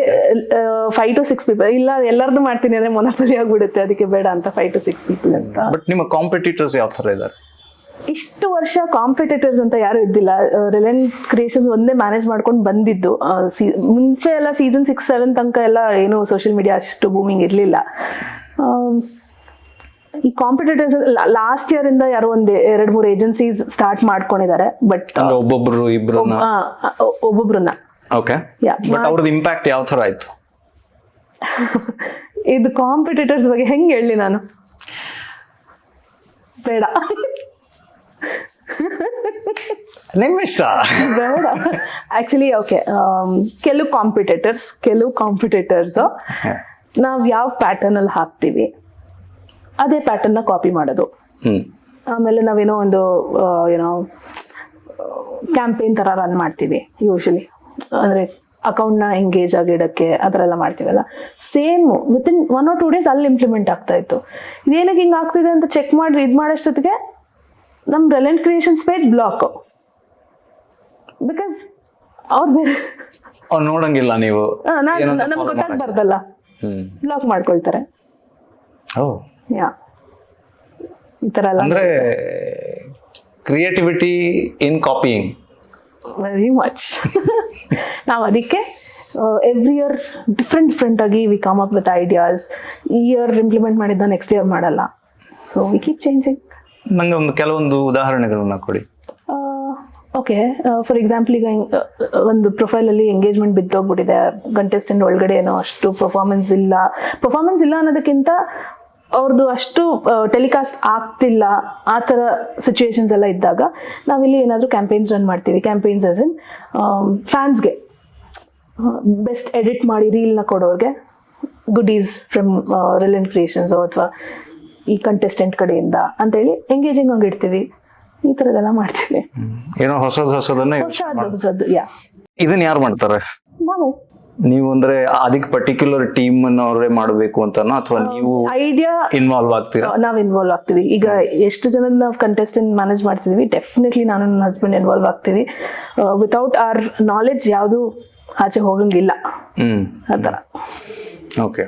5 to 6 ಪೀಪಲ್. ಇಲ್ಲ ಎಲ್ಲರದ್ದು ಮಾಡ್ತೀನಿ ಅಂದ್ರೆ ಮೊನೊಪೊಲಿ ಆಗ್ಬಿಡುತ್ತೆ, ಅದಕ್ಕೆ ಬೇಡ ಅಂತ 5 to 6 ಪೀಪಲ್ ಅಂತ. ಬಟ್ ನಿಮ್ಮ ಕಾಂಪಿಟೇಟರ್ಸ್ ಯಾವ ತರ ಇದ್ದಾರೆ? ಇಷ್ಟು ವರ್ಷ ಕಾಂಪಿಟೇಟರ್ಸ್ ಅಂತ ಯಾರು ಇದ್ದಿಲ್ಲ. ರಿಲಯನ್ಸ್ ಕ್ರಿಯೇಷನ್ಸ್ ಒಂದೇ ಮ್ಯಾನೇಜ್ ಮಾಡ್ಕೊಂಡು ಬಂದಿದ್ದು. ಮುಂಚೆ ಎಲ್ಲ ಸೀಸನ್ 6, 7 ತನಕ ಎಲ್ಲ ಏನು ಸೋಷಿಯಲ್ ಮೀಡಿಯಾ ಅಷ್ಟು ಬೂಮಿಂಗ್ ಇರಲಿಲ್ಲ. ಈ ಕಾಂಪಿಟೇಟರ್ಸ್ ಲಾಸ್ಟ್ ಇಯರ್ ಇಂದ ಯಾರೋ ಒಂದ್ 2-3 ಏಜೆನ್ಸೀಸ್ ಸ್ಟಾರ್ಟ್ ಮಾಡ್ಕೊಂಡಿದ್ದಾರೆ. ಬಟ್ ಒಬ್ಬೊಬ್ರನ್ನ ಓಕೆ, ಬಟ್ ಅವ್ರದ್ದು ಇಂಪ್ಯಾಕ್ಟ್ ಯಾವ ತರ ಆಯ್ತು? ಇದು ಕಾಂಪಿಟೇಟರ್ಸ್ ಬಗ್ಗೆ ಹೆಂಗ್ ಹೇಳಿ ನಾನು? ಬೇಡ, ನಿಮ್ ಇಷ್ಟ. ಬೇಡ ಆಕ್ಚುಲಿ. ಓಕೆ, ಕೆಲವು ಕಾಂಪಿಟೇಟರ್ಸ್ ನಾವ್ ಯಾವ ಪ್ಯಾಟರ್ನ್ ಅಲ್ಲಿ ಹಾಕ್ತಿವಿ ಅದೇ ಪ್ಯಾಟರ್ನ್ ನ ಕಾಪಿ ಮಾಡೋದು. ಆಮೇಲೆ ನಾವೇನೋ ಒಂದು ಕ್ಯಾಂಪೇನ್ ತರ ರನ್ ಮಾಡ್ತೀವಿ ಯೂಶಲಿ, ಅಂದ್ರೆ ಅಕೌಂಟ್ನ ಎಂಗೇಜ್ ಆಗಿಡಕ್ಕೆ ಆ ಥರ ಎಲ್ಲ ಮಾಡ್ತೀವಲ್ಲ. ಸೇಮ್ ವಿತಿನ್ 1 or 2 days ಅಲ್ಲಿ ಇಂಪ್ಲಿಮೆಂಟ್ ಆಗ್ತಾ ಇತ್ತು. ಇದೇನಕ್ಕೆ ಹಿಂಗೆ ಆಗ್ತಿದೆ ಅಂತ ಚೆಕ್ ಮಾಡಿ ಇದು ಮಾಡೋಷ್ಟೊತ್ತಿಗೆ ನಮ್ಮ Reliance creations page block. Because ಅವ್ರು ಬೇರೆ ನೋಡಂಗಿಲ್ಲ, ನೀವು ನಮ್ಗೆ ಗೊತ್ತಾಗ್ಬಾರ್ದಲ್ಲ, ಬ್ಲಾಕ್ ಮಾಡ್ಕೊಳ್ತಾರೆ. ಯಾ, ಈ ಥರ ಎಲ್ಲ. ಅಂದ್ರೆ ಕ್ರಿಯೇಟಿವಿಟಿ ಇನ್ ಕಾಪಿಯಿಂಗ್ ವೆರಿ ಮಚ್. ನಾವು ಅದಕ್ಕೆ ಎವ್ರಿ ಇಯರ್ ಡಿಫ್ರೆಂಟ್ ಆಗಿ we come up with ideas. ಈ ಇಯರ್ ಇಂಪ್ಲಿಮೆಂಟ್ ಮಾಡಿದ್ದ ನೆಕ್ಸ್ಟ್ ಇಯರ್ ಮಾಡಲ್ಲ. So we keep changing. ನಂಗೆ ಕೆಲವೊಂದು ಉದಾಹರಣೆಗಳನ್ನ ಕೊಡಿ. ಓಕೆ, ಫಾರ್ ಎಕ್ಸಾಂಪಲ್ ಈಗ ಒಂದು ಪ್ರೊಫೈಲಲ್ಲಿ ಎಂಗೇಜ್ಮೆಂಟ್ ಬಿದ್ದೋಗ್ಬಿಟ್ಟಿದೆ, ಕಂಟೆಸ್ಟೆಂಟ್ ಒಳಗಡೆ ಏನೋ ಅಷ್ಟು ಪರ್ಫಾರ್ಮೆನ್ಸ್ ಇಲ್ಲ ಅನ್ನೋದಕ್ಕಿಂತ ಅವ್ರದ್ದು ಅಷ್ಟು ಟೆಲಿಕಾಸ್ಟ್ ಆಗ್ತಿಲ್ಲ ಆ ಥರ ಸಿಚುವೇಶನ್ಸ್ ಎಲ್ಲ ಇದ್ದಾಗ ನಾವಿಲ್ಲಿ ಏನಾದರೂ ಕ್ಯಾಂಪೇನ್ಸ್ ರನ್ ಮಾಡ್ತೀವಿ. ಕ್ಯಾಂಪೇನ್ಸ್ ಆಸ್ ಇನ್ ಫ್ಯಾನ್ಸ್ಗೆ ಬೆಸ್ಟ್ ಎಡಿಟ್ ಮಾಡಿ ರೀಲ್ನ ಕೊಡೋರಿಗೆ ಗುಡೀಸ್ ಫ್ರಮ್ ರಿಲಯನ್ಸ್ ಕ್ರಿಯೇಷನ್ಸ್ ಅಥವಾ ಈ ಕಂಟೆಸ್ಟೆಂಟ್ ಕಡೆಯಿಂದ ಅಂತೇಳಿ ಎಂಗೇಜಿಂಗ್ ಆಗಿ ಇಡ್ತೀವಿ. ಈ ಥರದ್ದೆಲ್ಲ ಮಾಡ್ತೀವಿ. ಏನೋ ಹೊಸದನ್ನೇ ಹೊಸದು ಇದನ್ನ ಯಾರು ಮಾಡ್ತಾರೆ? ನಾವೇ. ನೀವು ಅಂದ್ರೆ ಅದಕ್ಕೆ ಪರ್ಟಿಕ್ಯುಲರ್ ಟೀಮ್ ಅವರೇ ಮಾಡಬೇಕು ಅಂತನೋ ಅಥವಾ ನೀವು ಐಡಿಯಾ ಇನ್ವಾಲ್ವ್ ಆಗ್ತೀರಾ? ನಾವ್ ಇನ್ವಾಲ್ವ್ ಆಗ್ತೀವಿ. ಈಗ ಎಷ್ಟು ಜನದ ನಾವು ಕಂಟೆಸ್ಟೆಂಟ್ ಮ್ಯಾನೇಜ್ ಮಾಡ್ತಿದೀವಿ, ಡೆಫಿನೆಟ್ಲಿ ನಾನು ನನ್ನ ಹಸ್ಬೆಂಡ್ ಇನ್ವಾಲ್ವ್ ಆಗ್ತೀವಿ. ವಿತೌಟ್ ಅವರ್ ನಾಲೆಡ್ಜ್ ಯಾವುದು ಆಚೆ ಹೋಗಂಗಿಲ್ಲ ಆ ಥರ. ಓಕೆ.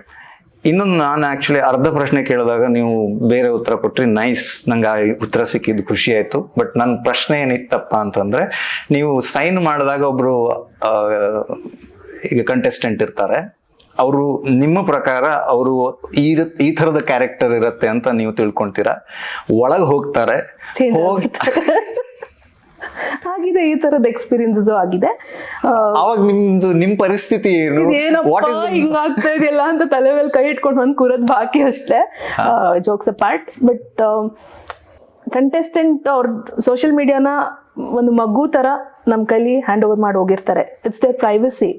ಇನ್ನೊಂದು ನಾನು ಆಕ್ಚುಲಿ ಅರ್ಧ ಪ್ರಶ್ನೆ ಕೇಳಿದಾಗ ನೀವು ಬೇರೆ ಉತ್ತರ ಕೊಟ್ರಿ, ನೈಸ್, ನಂಗೆ ಆ ಉತ್ತರ ಸಿಕ್ಕಿದ್ದು ಖುಷಿ ಆಯ್ತು. ಬಟ್ ನನ್ನ ಪ್ರಶ್ನೆ ಏನಿತ್ತಪ್ಪ ಅಂತಂದ್ರೆ, ನೀವು ಸೈನ್ ಮಾಡಿದಾಗ ಒಬ್ರು ಈಗ ಕಂಟೆಸ್ಟೆಂಟ್ ಇರ್ತಾರೆ, ಅವರು ನಿಮ್ಮ ಪ್ರಕಾರ ಅವರು ಈ ಥರದ ಕ್ಯಾರೆಕ್ಟರ್ ಇರತ್ತೆ ಅಂತ ನೀವು ತಿಳ್ಕೊಂತೀರಾ? ಒಳಗೆ ಹೋಗ್ತಾರೆ, ಆಗಿದೆ, ಈ ತರದ ಎಕ್ಸ್ಪೀರಿಯನ್ಸಸ್ ಆಗಿದೆ. ಅವಾಗ ನಿಮ್ ಪರಿಸ್ಥಿತಿ ಏನು? ಹಿಂಗಾಗ್ತಾ ಇದೆಯಲ್ಲ ಅಂತ ತಲೆ ಮೇಲೆ ಕೈ ಇಟ್ಕೊಂಡು ಬಂದು ಕೂರದ್ ಬಾಕಿ ಅಷ್ಟೇ. Jokes a part. But contestant ಅವ್ರ ಸೋಷಿಯಲ್ ಮೀಡಿಯಾನ ಒಂದು ಮಗು ತರ ನಮ್ ಕೈಲಿ ಹ್ಯಾಂಡ್ ಓವರ್ ಮಾಡಿ ಹೋಗಿರ್ತಾರೆ. It's their privacy,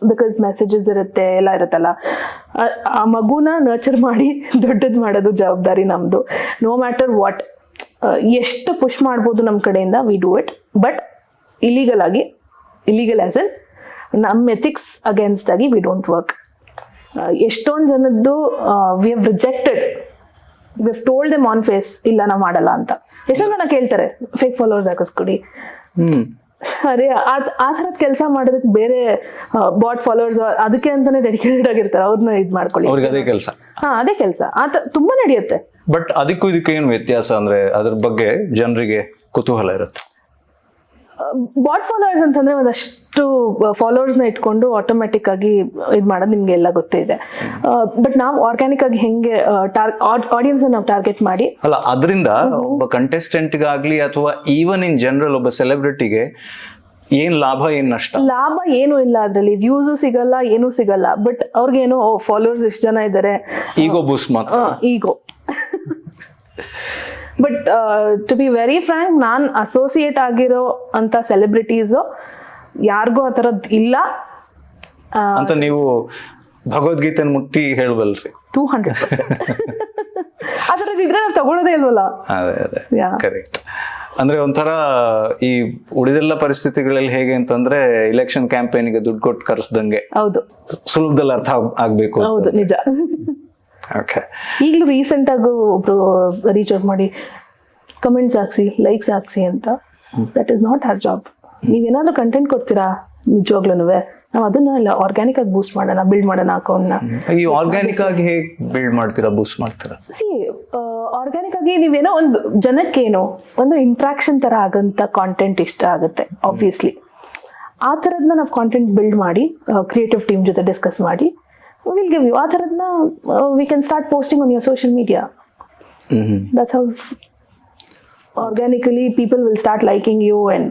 because messages ಇರುತ್ತೆ, ಎಲ್ಲ ಇರುತ್ತಲ್ಲ. ಆ ಮಗುನ ನರ್ಚರ್ ಮಾಡಿ ದೊಡ್ಡದು ಮಾಡೋದು ಜವಾಬ್ದಾರಿ ನಮ್ದು. ನೋ ಮ್ಯಾಟರ್ ವಾಟ್, ಎಷ್ಟು ಪುಷ್ ಮಾಡ್ಬೋದು ನಮ್ಮ ಕಡೆಯಿಂದ, we do it. But illegal as in ನಮ್ಮ ಎಥಿಕ್ಸ್ ಅಗೇನ್ಸ್ಟ್ ಆಗಿ ವಿ ಡೋಂಟ್ ವರ್ಕ್. ಎಷ್ಟೊಂದು ಜನದ್ದು we have rejected, we have told them on face, ಇಲ್ಲ ನಾವು ಮಾಡಲ್ಲ ಅಂತ. ಎಷ್ಟೊಂದು ಜನ ಕೇಳ್ತಾರೆ ಫೇಕ್ ಫಾಲೋವರ್ಸ್ ಹಾಕಿಸ್ಕೊಡಿ. ಅರೆ ಆ ಥರದ ಕೆಲಸ ಮಾಡೋದಕ್ಕೆ ಬೇರೆ ಬಾಟ್ ಫಾಲೋವರ್ಸ್ ಅದಕ್ಕೆ ಅಂತಾನೆ ಡೆಡಿಕೇಟೆಡ್ ಆಗಿರ್ತಾರೆ, ಅವ್ರನ್ನ ಇದು ಮಾಡ್ಕೊಳ್ಳಿ, ಅದೇ ಕೆಲಸ. ಅದೇ ಕೆಲಸ ತುಂಬಾ ನಡೆಯುತ್ತೆ. ಬಟ್ ಅದಕ್ಕೂ ಇದಕ್ಕೂ ಏನು ವ್ಯತ್ಯಾಸ ಅಂದ್ರೆ ಅದ್ರ ಬಗ್ಗೆ ಜನರಿಗೆ ಕುತೂಹಲ ಇರುತ್ತೆ. ಬಾಟ್ ಫಾಲೋವರ್ಸ್ ಅಂತಂದ್ರೆ ಒಂದಷ್ಟು ಫಾಲೋವರ್ಸ್ನ ಇಟ್ಕೊಂಡು ಆಟೋಮೆಟಿಕ್ ಆಗಿ ಇದು ಮಾಡೋದು ನಿಮ್ಗೆ ಎಲ್ಲ ಗೊತ್ತೇ ಇದೆ. ಬಟ್ ನಾವು ಆರ್ಗ್ಯಾನಿಕ್ ಆಗಿ ಹೆಂಗೆ ಆಡಿಯನ್ಸ್ ನಾವು ಟಾರ್ಗೆಟ್ ಮಾಡಿ, ಅಲ್ಲ ಅದರಿಂದ ಒಬ್ಬ ಕಂಟೆಸ್ಟೆಂಟ್ಗಾಗ್ಲಿ ಅಥವಾ ಈವನ್ ಇನ್ ಜನರಲ್ ಒಬ್ಬ ಸೆಲೆಬ್ರಿಟಿಗೆ ಏನ್ ಲಾಭ, ಏನ್ ನಷ್ಟ? ಲಾಭ ಏನು ಇಲ್ಲ, ಅದ್ರಲ್ಲಿ ವ್ಯೂಸು ಸಿಗಲ್ಲ, ಏನೂ ಸಿಗಲ್ಲ. ಬಟ್ ಅವ್ರಿಗೇನು ಫಾಲೋವರ್ಸ್ ಎಷ್ಟು ಜನ ಇದ್ದಾರೆ, ಈಗೋ ಬೂಸ್ಟ್ ಮಾತ್ರ, ego. But to be very frank, ನಾನು ಅಸೋಸಿಯೇಟ್ ಆಗಿರೋ ಅಂತ ಸೆಲೆಬ್ರಿಟೀಸು ಯಾರಿಗೂ ಆ ಥರದ್ದು ಇಲ್ಲ ಅಂತ ನೀವು ಭಗವದ್ಗೀತೆ ಮುಟ್ಟಿ ಹೇಳ್ಬಲ್ರಿ. 200% ಆ ಥರದ್ದು ಇದ್ರೆ ನಾವು ತಗೊಳ್ಳೋದೇ ಇಲ್ವಲ್ಲ. ಅದೇ ಕರೆಕ್ಟ್. ಅಂದ್ರೆ ಒಂಥರ ಈ ಉಳಿದೆಲ್ಲ ಪರಿಸ್ಥಿತಿಗಳಲ್ಲಿ ಹೇಗೆ ಅಂತಂದ್ರೆ ಇಲೆಕ್ಷನ್ ಕ್ಯಾಂಪೇನ್ಗೆ ದುಡ್ಡು ಕೊಟ್ಟು ಕರೆಸ್ದಂಗೆ. ಹೌದು, ಸುಲಭದಲ್ಲಿ ಅರ್ಥ ಆಗ್ಬೇಕು. ಹೌದು, ನಿಜ. ಈಗಲೂ ರೀಸೆಂಟ್ ಆಗಿ ಒಬ್ರು ರೀಚ್ ಔಟ್ ಮಾಡಿ ಕಮೆಂಟ್ಸ್ ಹಾಕ್ಸಿ, ಲೈಕ್ಸ್ ಹಾಕ್ಸಿ ಅಂತ. That is not hour job. ನೀವೇನಾದ್ರೂ ಕಂಟೆಂಟ್ ಕೊಡ್ತೀರಾ ನಿಜವಾಗ್ಲೂ, ನಾವು ಅದನ್ನ ಆರ್ಗ್ಯಾನಿಕ್ ಆಗಿ ಬೂಸ್ಟ್ ಮಾಡೋಣ, ಬಿಲ್ಡ್ ಮಾಡೋಣ ಅಕೌಂಟ್ನ. ಈ ಆರ್ಗ್ಯಾನಿಕ್ ಆಗಿ ಹೇಗೆ ಬಿಲ್ಡ್ ಮಾಡ್ತೀರಾ, ಬೂಸ್ಟ್ ಮಾಡ್ತೀರಾ? ಆರ್ಗ್ಯಾನಿಕ್ ಆಗಿ ನೀವೇನೋ ಒಂದು ಜನಕ್ಕೇನೋ ಒಂದು ಇಂಟ್ರಾಕ್ಷನ್ ತರ ಆಗಂತ ಕಾಂಟೆಂಟ್ ಇಷ್ಟ ಆಗುತ್ತೆ ಆಬ್ವಿಯಸ್ಲಿ. ಆ ಥರದ್ನ ನಾವು ಕಾಂಟೆಂಟ್ ಬಿಲ್ಡ್ ಮಾಡಿ ಕ್ರಿಯೇಟಿವ್ ಟೀಮ್ ಜೊತೆ ಡಿಸ್ಕಸ್ ಮಾಡಿ ವಿಲ್ ಗಿವ್ ಯು. ಆ ಥರದ್ನ we can start posting on your social media. That's how organically people will start liking you. And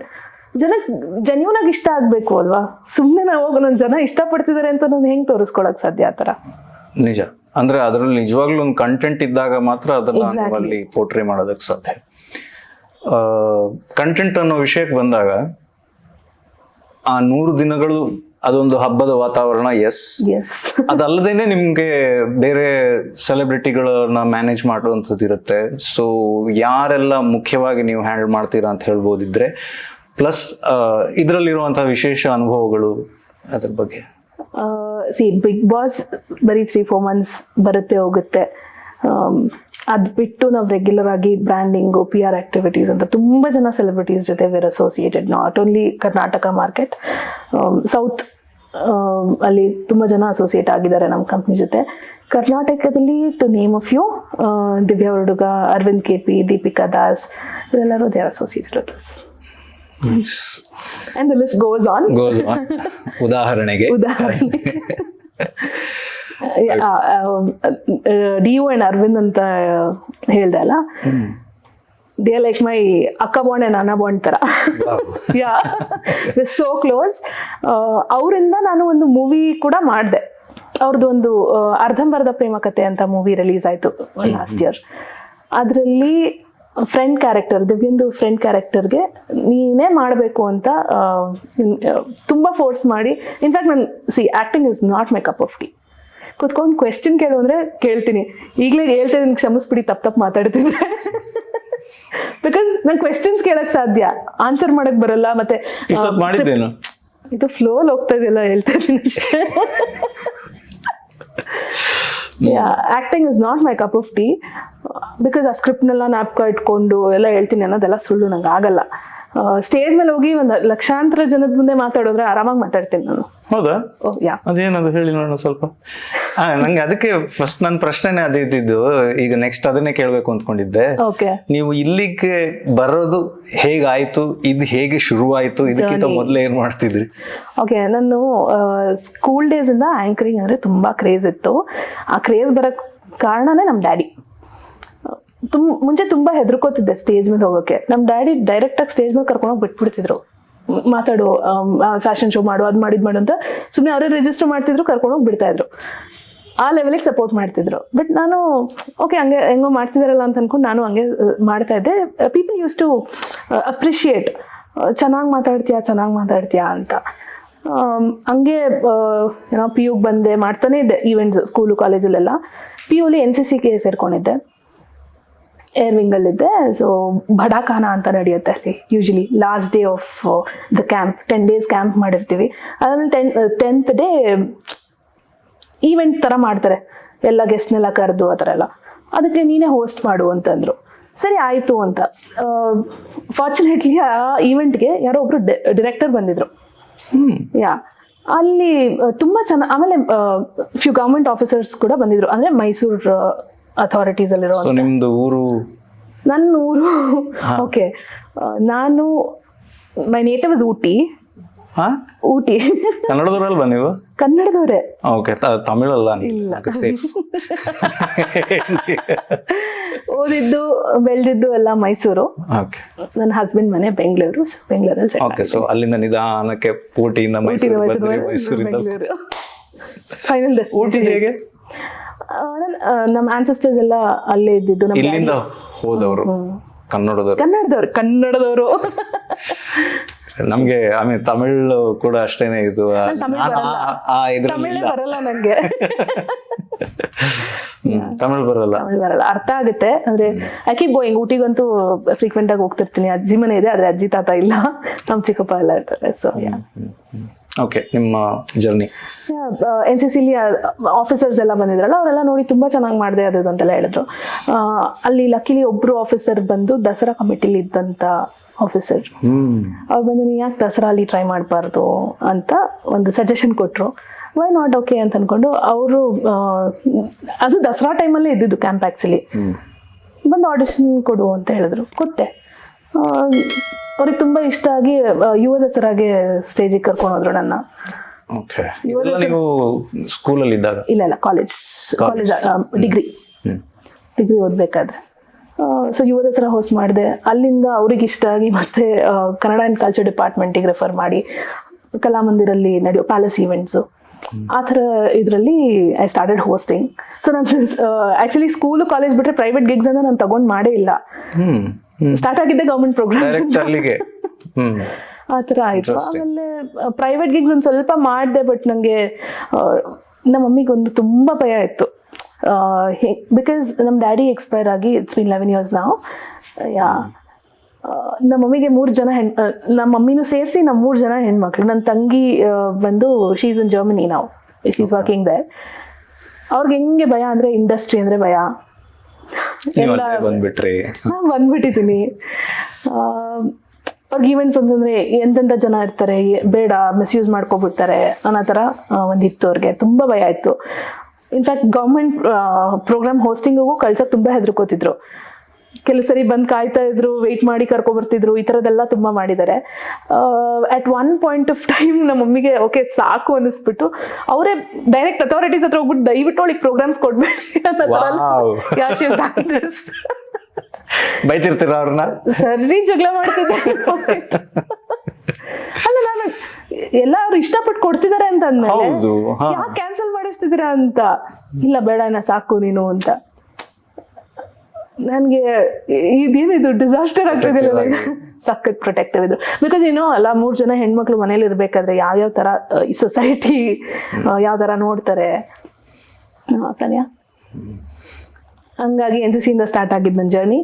ಜನಕ್ಕೆ ಜೆನ್ಯೂನ್ ಆಗಿ ಇಷ್ಟ ಆಗ್ಬೇಕು ಅಲ್ವಾ? ಸುಮ್ಮನೆ ನಾವು ಹೋಗಿ ನನ್ನ ಜನ ಇಷ್ಟಪಡ್ತಿದ್ದಾರೆ ಅಂತ ನಾನು ಹೆಂಗೆ ತೋರಿಸ್ಕೊಳಕ್ ಸಾಧ್ಯ? ಆ ಥರ ನಿಜ. ಅಂದ್ರೆ ಅದರಲ್ಲಿ ನಿಜವಾಗ್ಲೂ ಒಂದು ಕಂಟೆಂಟ್ ಇದ್ದಾಗ ಮಾತ್ರ ಅದನ್ನ ಅಲ್ಲಿ ಪೋರ್ಟ್ರೇ ಮಾಡೋದಕ್ಕೆ ಸಾಧ್ಯ. ಕಂಟೆಂಟ್ ಅನ್ನೋ ವಿಷಯಕ್ಕೆ ಬಂದಾಗ ಆ 100 ದಿನಗಳು ಅದೊಂದು ಹಬ್ಬದ ವಾತಾವರಣ. ಎಸ್, ಅದಲ್ಲದೇನೆ ನಿಮ್ಗೆ ಬೇರೆ ಸೆಲೆಬ್ರಿಟಿಗಳನ್ನ ಮ್ಯಾನೇಜ್ ಮಾಡುವಂಥದ್ದು ಇರುತ್ತೆ. ಸೊ ಯಾರೆಲ್ಲ ಮುಖ್ಯವಾಗಿ ನೀವು ಹ್ಯಾಂಡಲ್ ಮಾಡ್ತೀರಾ ಅಂತ ಹೇಳ್ಬೋದಿದ್ರೆ, ಪ್ಲಸ್ ಇದರಲ್ಲಿರುವಂತಹ ವಿಶೇಷ ಅನುಭವಗಳು ಅದ್ರ ಬಗ್ಗೆ. ಬಿಗ್ ಬಾಸ್ ಬರೀ 3-4 ಮಂತ್ಸ್ ಬರುತ್ತೆ ಹೋಗುತ್ತೆ. ಅದು ಬಿಟ್ಟು ನಾವು ರೆಗ್ಯುಲರ್ ಆಗಿ ಬ್ರ್ಯಾಂಡಿಂಗು, PR ಆಕ್ಟಿವಿಟೀಸ್ ಅಂತ ತುಂಬ ಜನ ಸೆಲೆಬ್ರಿಟೀಸ್ ಜೊತೆ were associated. Not only Karnataka market, south ಅಲ್ಲಿ ತುಂಬ ಜನ ಅಸೋಸಿಯೇಟ್ ಆಗಿದ್ದಾರೆ ನಮ್ಮ ಕಂಪ್ನಿ ಜೊತೆ. ಕರ್ನಾಟಕದಲ್ಲಿ to name a few, Divya ಹುಡುಗ, ಅರವಿಂದ್ KP, ದೀಪಿಕಾ ದಾಸ್, ಇವರೆಲ್ಲರೂ they are associated with us. And the list goes on. ಉದಾಹರಣೆಗೆ DU and ಅರವಿಂದ್ ಅಂತ ಹೇಳ್ದೆ ಅಲ್ಲ, ದೇ ಆರ್ ಲೈಕ್ ಮೈ ಅಕ್ಕ ಬಾಂಡ್ ಅಂಡ್ ಅಣ್ಣ ಬಾಂಡ್ ತರ. So close. ಅವರಿಂದ ನಾನು ಒಂದು ಮೂವಿ ಕೂಡ ಮಾಡಿದೆ. ಅವ್ರದ್ದು ಒಂದು ಅರ್ಧಂಬರ್ಧ ಪ್ರೇಮ ಕಥೆ ಅಂತ ಮೂವಿ ರಿಲೀಸ್ ಆಯ್ತು ಲಾಸ್ಟ್ ಇಯರ್. ಅದರಲ್ಲಿ ಫ್ರೆಂಡ್ ಕ್ಯಾರೆಕ್ಟರ್, ದಿವ್ಯಂದು ಫ್ರೆಂಡ್ ಕ್ಯಾರೆಕ್ಟರ್ಗೆ ನೀನೇ ಮಾಡಬೇಕು ಅಂತ ತುಂಬ ಫೋರ್ಸ್ ಮಾಡಿ, ಇನ್ಫ್ಯಾಕ್ಟ್ ನಾನು acting is not my cup of tea. ಕೂತ್ಕೊಂಡು ಕ್ವೆಶ್ಚನ್ ಕೇಳು ಅಂದರೆ ಕೇಳ್ತೀನಿ, ಈಗಲೇ ಹೇಳ್ತಾ ಇದೀನಿ ಕ್ಷಮಿಸ್ಬಿಡಿ ತಪ್ಪು ಮಾಡ್ತಾಡ್ತಿದ್ರೆ. ಬಿಕಾಸ್ ನಂಗೆ ಕ್ವೆಶ್ಚನ್ಸ್ ಕೇಳಕ್ ಸಾಧ್ಯ, ಆನ್ಸರ್ ಮಾಡಕ್ ಬರಲ್ಲ. ಮತ್ತೆ ಇದು ಫ್ಲೋಲ್ ಹೋಗ್ತಾ ಇದೆಯಲ್ಲ, ಹೇಳ್ತಾ ಇದೀನಿ ಅಷ್ಟೇ. Acting is not my cup of tea. Because ಆ ಸ್ಕ್ರಿಪ್ಟ್ನೆಲ್ಲ ನಾಪ್ಕ ಇಟ್ಕೊಂಡು ಎಲ್ಲ ಹೇಳ್ತೀನಿ ಅನ್ನೋದೆಲ್ಲ ಸುಳ್ಳು, ನಂಗೆ ಆಗಲ್ಲ. ಸ್ಟೇಜ್ ಮೇಲೆ ಹೋಗಿ ಒಂದು ಲಕ್ಷಾಂತರ ಜನದ ಮುಂದೆ ಮಾತಾಡಿದ್ರೆ ಆರಾಮಾಗಿ ಮಾತಾಡ್ತೀನಿ ನಾನು. ಹೌದಾ? ಯಾ. ಅದೇನದು ಹೇಳಿ ನೋಡೋಣ ಸ್ವಲ್ಪ. ನಂಗೆ ಅದಕ್ಕೆ ಫಸ್ಟ್ ನನ್ನ ಪ್ರಶ್ನೆನೇ ಅದೇ ಇದ್ದಿದ್ದು. ಈಗ ನೆಕ್ಸ್ಟ್ ಅದನ್ನೇ ಕೇಳಬೇಕು ಅಂದ್ಕೊಂಡಿದ್ದೆ. ಓಕೆ. ನೀವು ಇಲ್ಲಿಗೆ ಬರೋದು ಹೇಗಾಯ್ತು, ಇದು ಹೇಗೆ ಶುರುವಾಯ್ತು, ಇದಕ್ಕಿಂತ ಮೊದಲೇ ಏನ್ ಮಾಡ್ತಿದ್ರಿ? ಓಕೆ, ನಾನು ಸ್ಕೂಲ್ ಡೇಸ್ ಇಂದ ಆಂಕರಿಂಗ್ ಅಂದ್ರೆ ತುಂಬಾ ಕ್ರೇಜ್ ಇತ್ತು. ಆ ಕ್ರೇಜ್ ಬರಕ್ ಕಾರಣನೇ ನಮ್ಮ ಡ್ಯಾಡಿ. ಮುಂಚೆ ತುಂಬಾ ಹೆದರ್ಕೋತಿದ್ದೆ ಸ್ಟೇಜ್ ಮೇಲೆ ಹೋಗೋಕೆ. ನಮ್ಮ ಡ್ಯಾಡಿ ಡೈರೆಕ್ಟ್ ಆಗಿ ಸ್ಟೇಜ್ ಮೇಲೆ ಕರ್ಕೊಂಡೋಗಿ ಬಿಟ್ಬಿಡ್ತಿದ್ರು. ಮಾತಾಡು, ಫ್ಯಾಷನ್ ಶೋ ಮಾಡು, ಅದು ಮಾಡಿದ್ ಮಾಡು ಅಂತ ಸುಮ್ಮನೆ ಅವರೇ ರಿಜಿಸ್ಟರ್ ಮಾಡ್ತಿದ್ರು, ಕರ್ಕೊಂಡೋಗಿ ಬಿಡ್ತಾ ಇದ್ರು. ಆ ಲೆವೆಲಿಗೆ ಸಪೋರ್ಟ್ ಮಾಡ್ತಿದ್ರು. ಬಟ್ ನಾನು ಓಕೆ ಹಂಗೆ ಹೆಂಗೋ ಮಾಡ್ತಿದಾರಲ್ಲ ಅಂತ ಅನ್ಕೊಂಡು ನಾನು ಹಂಗೆ ಮಾಡ್ತಾ ಇದ್ದೆ. ಪೀಪಲ್ ಯೂಸ್ ಟು ಅಪ್ರಿಷಿಯೇಟ್, ಚೆನ್ನಾಗಿ ಮಾತಾಡ್ತೀಯಾ ಅಂತ. ಹಂಗೆ ಏನೋ ಪಿ ಯುಗೆ ಬಂದೆ, ಮಾಡ್ತಾನೆ ಇದ್ದೆ ಈವೆಂಟ್ಸ್ ಸ್ಕೂಲು ಕಾಲೇಜಲ್ಲೆಲ್ಲ. ಪಿ ಯುಲಿ NCCಗೆ ಸೇರ್ಕೊಂಡಿದ್ದೆ, ಏರ್ ವಿಂಗಲ್ಲಿದ್ದೆ. ಸೊ ಬಡಾಖಾನ ಅಂತ ನಡೆಯುತ್ತೆ ಅಲ್ಲಿ usually last day of the camp. 10 days camp ಮಾಡಿರ್ತೀವಿ. ಅದಾದ್ಮೇಲೆ 10th ಡೇ ಈವೆಂಟ್ ಥರ ಮಾಡ್ತಾರೆ, ಎಲ್ಲ ಗೆಸ್ಟ್ನೆಲ್ಲ ಕರೆದು ಆ ಥರ ಎಲ್ಲ. ಅದಕ್ಕೆ ನೀನೇ ಹೋಸ್ಟ್ ಮಾಡು ಅಂತಂದರು. ಸರಿ ಆಯಿತು ಅಂತ. ಫಾರ್ಚುನೇಟ್ಲಿ ಆ ಈವೆಂಟ್ಗೆ ಯಾರೋ ಒಬ್ರು ಡೈರೆಕ್ಟರ್ ಬಂದಿದ್ರು. ಯಾ, ಅಲ್ಲಿ ತುಂಬ ಚೆನ್ನಾಗಿ. ಆಮೇಲೆ ಫ್ಯೂ ಗವರ್ಮೆಂಟ್ ಆಫೀಸರ್ಸ್ ಕೂಡ ಬಂದಿದ್ರು, ಅಂದರೆ ಮೈಸೂರು ಅಥಾರಿಟೀಸ್ ಅಲ್ಲಿರೋ. ನಿಮ್ದು ಊರು? ನನ್ನ ಊರು ಓಕೆ, ನಾನು my native is Ooty. Ooty. ಕನ್ನಡದವರಲ್ವಾ ನೀವು? ಕನ್ನಡದವರೇ. ಓಕೆ, ತಮಿಳಲ್ಲ? ಇಲ್ಲ. ಓದಿದ್ದು ಬೆಳೆದಿದ್ದು ಎಲ್ಲ ಮೈಸೂರು. ನನ್ನ ಹಸ್ಬೆಂಡ್ ಮನೆ ಬೆಂಗಳೂರು. ಬೆಂಗಳೂರಲ್ಲಿ. ಓಕೆ, ಸೊ ಅಲ್ಲಿಂದ ನಿಧಾನಕ್ಕೆ ಊಟಿಯಿಂದ ಮೈಸೂರಿಂದ ಫೈನಲ್. ಊಟಿ ಹೇಗೆ? ನಮ್ಮ ಆನ್ಸೆಸ್ಟರ್ಸ್ ಎಲ್ಲ ಅಲ್ಲೇ ಇದ್ದಿದ್ದು. ಇಲ್ಲಿಂದ ಹೋದವರು ಕನ್ನಡದವರು. ನಮ್ಗೆ ಆಮೇಲೆ ತಮಿಳ್ ಕೂಡ ಅಷ್ಟೇನೆ. ಇದು ಬರಲ್ಲ ನಂಗೆ. ತಮಿಳ್ ಬರಲ್ಲ. ಅರ್ಥ ಆಗುತ್ತೆ ಅಂದ್ರೆ ಐ ಕೀಪ್ ಗೋಯಿಂಗ್. ಊಟಿಗಂತೂ ಫ್ರೀಕ್ವೆಂಟ್ ಆಗಿ ಹೋಗ್ತಿರ್ತೀನಿ. ಅಜ್ಜಿ ಮನೆ ಇದೆ, ಆದ್ರೆ ಅಜ್ಜಿ ತಾತ ಇಲ್ಲ, ನಮ್ ಚಿಕ್ಕಪ್ಪ ಎಲ್ಲ ಇರ್ತಾರೆ. ಸೊ ಓಕೆ, ನಿಮ್ಮ ಜರ್ನಿ? NCCಲಿ ಆಫೀಸರ್ಸ್ ಎಲ್ಲ ಬಂದಿದ್ರಲ್ಲ, ಅವರೆಲ್ಲ ನೋಡಿ ತುಂಬಾ ಚೆನ್ನಾಗಿ ಮಾಡಿದೆ ಅದು ಅಂತೆಲ್ಲ ಹೇಳಿದ್ರು. ಅಲ್ಲಿ ಲಕ್ಕಿಲಿ ಒಬ್ರು ಆಫೀಸರ್ ಬಂದು ದಸರಾ ಕಮಿಟಿಲಿ ಇದ್ದಂತ ಆಫೀಸರ್. ಅವ್ರು ಬಂದು ನೀ ಯಾಕೆ ದಸರಾ ಅಲ್ಲಿ ಟ್ರೈ ಮಾಡಬಾರ್ದು ಅಂತ ಒಂದು ಸಜೆಷನ್ ಕೊಟ್ಟರು. ವೈ ನಾಟ್ ಓಕೆ ಅಂತ ಅನ್ಕೊಂಡು ಅವರು, ಅದು ದಸರಾ ಟೈಮಲ್ಲೇ ಇದ್ದಿದ್ದು ಕ್ಯಾಂಪ್ ಆ್ಯಕ್ಚುಲಿ. ಬಂದು ಆಡಿಷನ್ ಕೊಡು ಅಂತ ಹೇಳಿದ್ರು, ಕೊಟ್ಟೆ. ಅವ್ರಿಗೆ ತುಂಬಾ ಇಷ್ಟ ಆಗಿ ಯುವ ದಸರಾಗೆ ಸ್ಟೇಜಿಗೆ ಕರ್ಕೊಂಡು ಹೋದ್ರು ನನ್ನ. ನೀವು ಸ್ಕೂಲಲ್ಲಿ ಇದ್ದಾಗ? ಇಲ್ಲ, ಕಾಲೇಜ್ ಡಿಗ್ರಿ ಓದ್ಬೇಕಾದ್ರೆ. ಸೊ ಯುವ ದಸರಾ ಹೋಸ್ಟ್ ಮಾಡಿದೆ. ಅಲ್ಲಿಂದ ಅವ್ರಿಗೆ ಇಷ್ಟ ಆಗಿ ಮತ್ತೆ ಕನ್ನಡ ಆ್ಯಂಡ್ ಕಲ್ಚರ್ ಡಿಪಾರ್ಟ್ಮೆಂಟಿಗೆ ರೆಫರ್ ಮಾಡಿ ಕಲಾಮಂದಿರಲ್ಲಿ ನಡೆಯೋ ಪ್ಯಾಲೇಸ್ ಈವೆಂಟ್ಸು ಆ ಥರ ಇದರಲ್ಲಿ ಐ ಸ್ಟಾರ್ಟೆಡ್ ಹೋಸ್ಟಿಂಗ್. ಸೊ ನಾನು ಆ್ಯಕ್ಚುಲಿ ಸ್ಕೂಲು ಕಾಲೇಜ್ ಬಿಟ್ಟರೆ ಪ್ರೈವೇಟ್ ಗಿಗ್ಸ್ ಅಂತ ನಾನು ತಗೊಂಡು ಮಾಡೇ ಇಲ್ಲ. ಸ್ಟಾರ್ಟ್ ಆಗಿದ್ದೆ ಗೌರ್ಮೆಂಟ್ ಪ್ರೋಗ್ರಾಮ್ ಆ ಥರ ಆಯಿತು. ಆಮೇಲೆ ಪ್ರೈವೇಟ್ ಗಿಗ್ಸ್ ಒಂದು ಸ್ವಲ್ಪ ಮಾಡಿದೆ. ಬಟ್ ನನಗೆ ನಮ್ಮ ಮಮ್ಮಿಗೊಂದು ತುಂಬ ಭಯ ಇತ್ತು. ಬಿಕಾಸ್ ನಮ್ಮ ಡ್ಯಾಡಿ ಎಕ್ಸ್ಪೈರ್ ಆಗಿ ಇಟ್ಸ್ ಬಿನ್ 11 years ನಾವು. ಯಾ, ನಮ್ಮ ಮಮ್ಮಿಗೆ 3 ಜನ ನಮ್ಮ ಮಮ್ಮಿನೂ ಸೇರಿಸಿ ನಮ್ಮ 3 ಜನ ಹೆಣ್ಮಕ್ಳು. ನನ್ನ ತಂಗಿ ಬಂದು ಶೀ ಇಸ್ ಇನ್ ಜರ್ಮನಿ ನಾವು, ಶೀ ಇಸ್ ವರ್ಕಿಂಗ್ ದೇರ್. ಅವ್ರಿಗೆ ಹೆಂಗೆ ಭಯ ಅಂದರೆ ಇಂಡಸ್ಟ್ರಿ ಅಂದರೆ ಭಯ. ಎಲ್ಲ ಬಂದ್ಬಿಟ್ಟಿದ್ದೀನಿ. ಅವ್ರಿಗೆ ಈವೆಂಟ್ಸ್ ಅಂತಂದರೆ ಎಂತೆಂಥ ಜನ ಇರ್ತಾರೆ, ಬೇಡ ಮಿಸ್ಯೂಸ್ ಮಾಡ್ಕೊಬಿಡ್ತಾರೆ ಅನ್ನೋ ಥರ ಒಂದಿತ್ತು. ಅವ್ರಿಗೆ ತುಂಬ ಭಯ ಇತ್ತು. ಇನ್ಫ್ಯಾಕ್ಟ್ ಗೌರ್ಮೆಂಟ್ ಪ್ರೋಗ್ರಾಮ್ ಹೋಸ್ಟಿಂಗಿಗೂ ಕಳ್ಸೋಕೆ ತುಂಬ ಹೆದರ್ಕೋತಿದ್ರು. ಕೆಲವು ಸರಿ ಬಂದು ಕಾಯ್ತಾ ಇದ್ರು, ವೆಯ್ಟ್ ಮಾಡಿ ಕರ್ಕೊಬರ್ತಿದ್ರು. ಈ ಥರದ್ದೆಲ್ಲ ತುಂಬ ಮಾಡಿದ್ದಾರೆ. At one point of time ನಮ್ಮ ಮಮ್ಮಿಗೆ ಓಕೆ ಸಾಕು ಅನ್ನಿಸ್ಬಿಟ್ಟು ಅವರೇ ಡೈರೆಕ್ಟ್ ಅಥಾರಿಟೀಸ್ ಹತ್ರ ಹೋಗ್ಬಿಟ್ಟು ದಯವಿಟ್ಟು ಅವಳಿಗೆ ಪ್ರೋಗ್ರಾಮ್ಸ್ ಕೊಡ್ಬೇಡಿ ಅನ್ನೋ ಬೈತಿರ್ತೀರ ಅವ್ರನ್ನ? ಸರಿ ಜಗಳ ಮಾಡ್ತಿದ್ದೆ. ಅಲ್ಲ, ನಾನು ಎಲ್ಲ ಅವ್ರು ಇಷ್ಟಪಟ್ಟು ಕೊಡ್ತಿದ್ದಾರೆ ಅಂತ ಅಂದ್ಮೇಲೆ ಯಾಕೆ ಕ್ಯಾನ್ಸಲ್ ಮಾಡಿ ಮಾಡಿಸ್ತಿದ್ದೀರಾ ಅಂತ. ಇಲ್ಲ ಬೇಡ ನಾ ಸಾಕು ನೀನು ಅಂತ. ನನಗೆ ಇದೇನಿದು ಡಿಸಾಸ್ಟರ್ ಆಗ್ತಿದಿಲ್ಲ. ಸಖತ್ ಪ್ರೊಟೆಕ್ಟಿವ್ ಇದ್ರು. ಬಿಕಾಸ್ ಅಲ್ಲ 3 ಜನ ಹೆಣ್ಮಕ್ಳು ಮನೇಲಿ ಇರ್ಬೇಕಾದ್ರೆ ಯಾವ್ಯಾವ ತರ ಈ ಸೊಸೈಟಿ ಯಾವ ತರ ನೋಡ್ತಾರೆ. ಸರಿಯಾ. ಹಂಗಾಗಿ NCC ಇಂದ ಸ್ಟಾರ್ಟ್ ಆಗಿದ್ದು ನನ್ನ ಜರ್ನಿ.